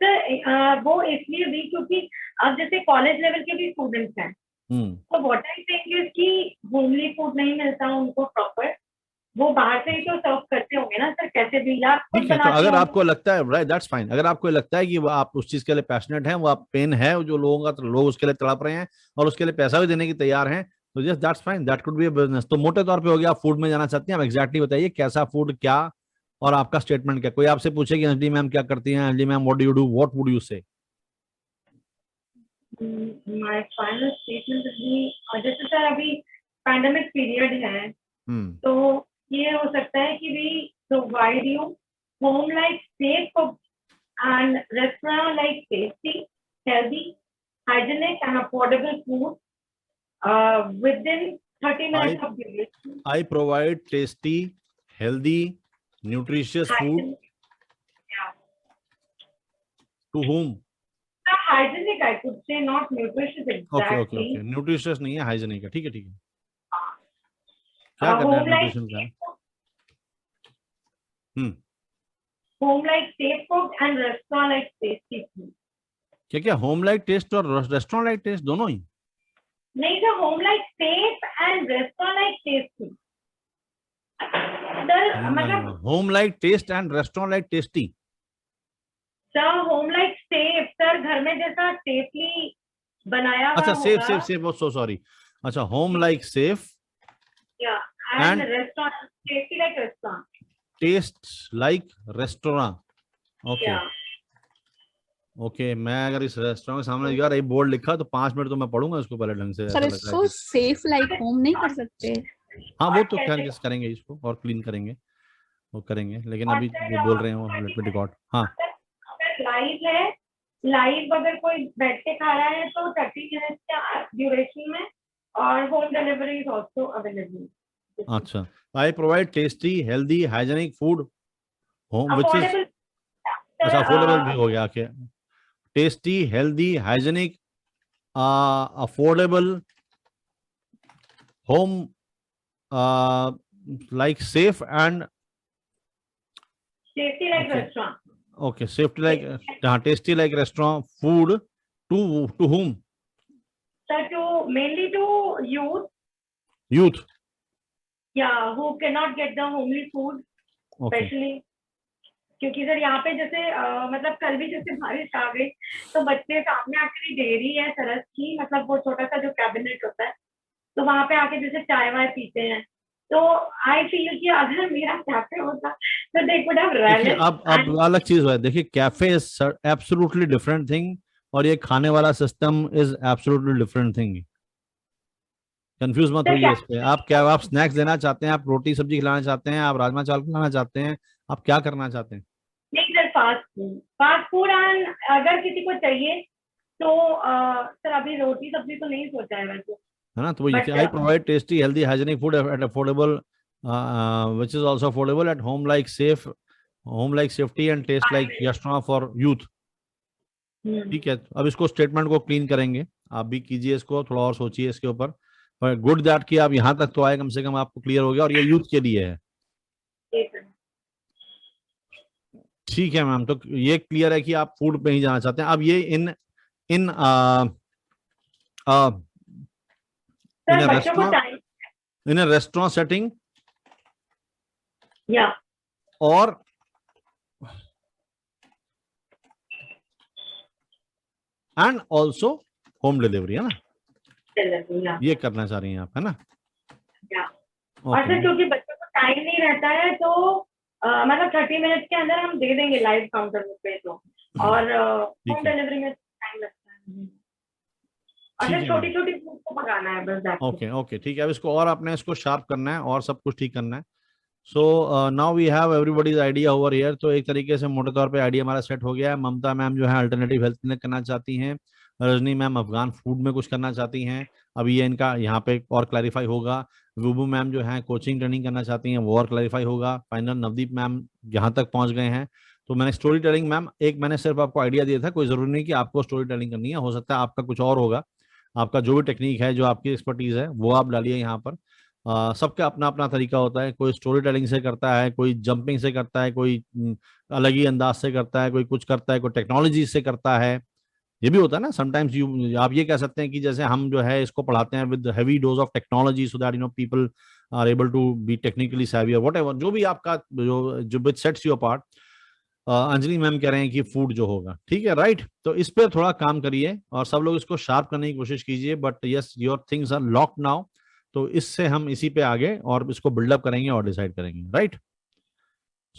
Speaker 6: Sir वो इसलिए भी क्योंकि अब जैसे कॉलेज लेवल के भी स्टूडेंट्स हैं, तो व्हाट आई थिंक इज कि होमली फूड नहीं मिलता उनको प्रॉपर, वो बाहर से ही तो सर्व करते होंगे ना सर, कैसे भी या खुद
Speaker 1: ठीक है। तो
Speaker 6: बनाते
Speaker 1: अगर
Speaker 6: होंगे।
Speaker 1: आपको लगता है, राइट, दैट्स फाइन, अगर आपको लगता है कि वो आप उस चीज के लिए पैशनेट हैं, वो आप पेन है जो लोगों का, तो लोग उसके लिए तड़प रहे हैं और उसके लिए पैसा भी देने की तैयार हैं, तो yes that's fine, that could be a business. तो मोटे तौर पे हो गया, आप फूड में जाना चाहती हैं, आप एग्जैक्टली बताइए कैसा फूड, क्या, और आपका स्टेटमेंट क्या। कोई आपसे पूछे कि अंजलि मैम क्या करती हैं, Anjali ma'am what do you do, what would you से?
Speaker 6: माय फाइनल स्टेटमेंट भी, जैसे सर अभी पैंडेमिक पीरियड है, तो ये हो सकता है कि we provide you home like safe and restaurant like tasty, healthy, hygienic and affordable food within 30 minutes of duration.
Speaker 1: I provide tasty, healthy, nutritious food.
Speaker 6: Yeah.
Speaker 1: To whom?
Speaker 6: Hygienic, I could say, not nutritious exactly.
Speaker 1: Okay. Nutritious नहीं है, hygienic है। ठीक है। क्या करना है nutrition का?
Speaker 6: Home like safe food and restaurant like tasty food.
Speaker 1: क्या home like taste और restaurant like taste दोनों ही?
Speaker 6: नहीं sir, home like safe and restaurant like tasty. Sir मतलब
Speaker 1: home like taste and restaurant like tasty.
Speaker 6: Sir home like safe, sir घर में जैसा safely बनाया हुआ।
Speaker 1: अच्छा, सेफ, वो सो सॉरी। अच्छा, home like safe
Speaker 6: and restaurant tasty like restaurant,
Speaker 1: taste like restaurant. Okay, मैं अगर इस रेस्टोरेंट के सामने यार ये बोर्ड लिखा तो 5 मिनट तो मैं पढ़ूंगा इसको पहले ढंग से।
Speaker 5: सर इसको सेफ लाइक होम नहीं कर सकते?
Speaker 1: हाँ, वो तो क्या करेंगे, इसको और क्लीन करेंगे, वो करेंगे, लेकिन अभी जो बोल रहे हैं वो लेट मी रिकॉर्ड। हाँ,
Speaker 6: लाइव है, लाइव अगर कोई बैठ के खा रहा है तो 30 मिनट्स का ड्यूरेशन में, और home delivery is also available.
Speaker 1: अच्छा, I provide tasty, healthy, hygienic food home which is, अच्छा अफोर्डेबल भी हो गया क्या? Tasty, healthy, hygienic, affordable, home like safe and
Speaker 6: tasty like restaurant.
Speaker 1: Okay, safety like, tasty like restaurant food to whom?
Speaker 6: Sir, to mainly to
Speaker 1: youth.
Speaker 6: Yeah, who cannot get the homely food, especially क्योंकि sir यहाँ पे जैसे मतलब कल भी जैसे बारिश आ गई तो बच्चे सामने आके डेयरी है सरस की, मतलब वो छोटा सा जो कैबिनेट होता है, तो वहां पे आके जैसे चाय वाय पीते हैं, तो आई फील कि अगर मेरा कैफे होता तो दे कुड हैव रन।
Speaker 1: अब अलग चीज है, देखिए cafe is absolutely different thing और ये खाने वाला system is absolutely different thing. Confuse मत होइए इस पे। आप क्या, आप स्नैक्स देना चाहते हैं, आप रोटी सब्जी खिलाना चाहते हैं, आप राजमा चावल खिलाना चाहते हैं, आप क्या करना चाहते हैं?
Speaker 6: नहीं सर, फास्ट फूड अगर किसी को चाहिए तो सर अभी रोटी सब्जी तो नहीं सोचा है वैसे,
Speaker 1: है ना? तो ये आई provide tasty, healthy, hygienic food at affordable which is also affordable at home like safe, home like safety and taste like restaurant for youth. ठीक है, अब इसको स्टेटमेंट को क्लीन करेंगे, आप भी कीजिए इसको, थोड़ा और सोचिए इसके ऊपर। पर गुड दैट कि आप यहाँ तक तो आए, कम से कम आपको क्लियर हो गया, और ये यूथ के लिए है। ठीक है मैम, तो ये क्लियर है कि आप फूड पे ही जाना चाहते हैं। अब ये इन a restaurant setting और एंड ऑल्सो होम डिलीवरी, है ना? ये करना चाह रही हैं आप, है ना?
Speaker 6: और सर क्योंकि बच्चों को टाइम नहीं रहता है तो मतलब 30 मिनट के अंदर हम दे देंगे लाइव काउंटर पे, तो और होम डिलीवरी में टाइम लगता है। और छोटी छोटी पकाना है बस that.
Speaker 1: ओके ओके ठीक है, अब इसको और आपने इसको शार्प करना है और सब कुछ ठीक करना है. So now we have everybody's idea over here. तो एक तरीके से मोटे तौर पे आइडिया हमारा सेट हो गया है. ममता मैम जो है अल्टरनेटिव हेल्थ में करना चाहती हैं, रजनी मैम अफगान फूड में कुछ करना चाहती हैं. अब ये इनका यहाँ पे और क्लैरिफाई होगा. विभू मैम जो है कोचिंग ट्रेनिंग करना चाहती हैं, वो और क्लैरिफाई होगा. फाइनल नवदीप मैम यहाँ तक पहुंच गए हैं. तो मैंने स्टोरी टेलिंग मैम एक मैंने सिर्फ आपको आइडिया दिया था, कोई जरूरी नहीं कि आपको स्टोरी टेलिंग करनी है, हो सकता है आपका कुछ और होगा. आपका जो भी टेक्निक है, जो आपकी एक्सपर्टीज है, वो आप डालिए यहाँ पर. सबका अपना अपना तरीका होता है. कोई स्टोरी टेलिंग से करता है, कोई जंपिंग से करता है, कोई अलग ही अंदाज से करता है, कोई कुछ करता है, कोई टेक्नोलॉजी से करता है. ये भी होता है ना समटाइम्स. यू आप ये कह सकते हैं कि जैसे हम जो है इसको पढ़ाते हैं with heavy dose of technology so that people are able to be technically savvy or whatever, जो भी आपका जो which sets your part. Anjali ma'am कह रहे हैं कि फूड जो होगा, ठीक है, राइट. तो इस पे थोड़ा काम करिए और सब लोग इसको शार्प करने की कोशिश कीजिए. But yes, your things are locked now. तो इससे हम इसी पे आगे और इसको बिल्डअप करेंगे और डिसाइड करेंगे, right.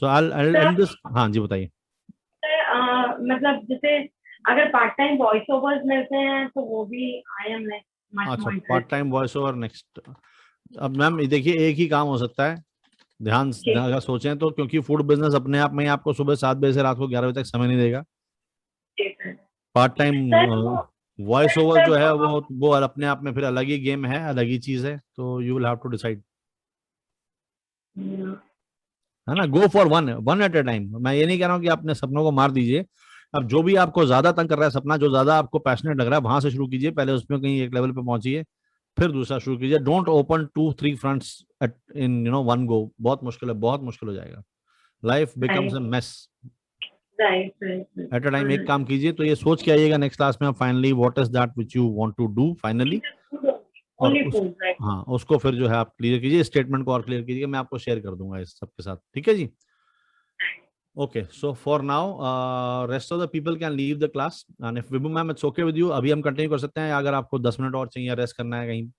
Speaker 1: So I and this. हाँ जी बताइए.
Speaker 6: मतलब जैसे अगर पार्ट टाइम वॉइस ओवर्स मिलते हैं तो वो भी I am like much more.
Speaker 1: Part time voice over next. अब मैम देखिए एक ही काम हो सकता है, ध्यान अगर सोचें तो, क्योंकि फूड बिजनेस अपने आप में ही आपको सुबह 7 बजे से रात को 11 बजे तक समय नहीं देगा. पार्ट टाइम वॉइस ओवर जो है वो अपने आप में फिर अलग ही गेम है, अलग ही चीज है. तो you will have to decide, है ना. Go for one at a time. मैं ये नहीं कह रहा हूँ कि अपने सपनों को मार दीजिए. अब जो भी आपको ज्यादा तंग कर रहा है सपना, जो ज्यादा आपको पैशनेट लग रहा है, वहां से शुरू कीजिए. पहले उसमें कहीं एक लेवल पे पहुंचिए, फिर दूसरा शुरू कीजिए. Don't open 2-3 fronts in one go. बहुत मुश्किल है, बहुत मुश्किल हो जाएगा. Life becomes a mess. At a time एक काम कीजिए. तो ये सोच के आइएगा नेक्स्ट क्लास में finally what is that which you want to do finally. और हाँ, उसको फिर जो है आप क्लियर कीजिए, स्टेटमेंट को और क्लियर कीजिए. मैं आपको शेयर कर दूंगा इस सबके साथ, ठीक है जी. Okay, so for now rest of the people can leave the class. And if Vibhu ma'am it's okay with you, अभी हम कंटिन्यू कर सकते हैं. अगर आपको 10 मिनट और चाहिए, रेस्ट करना है कहीं,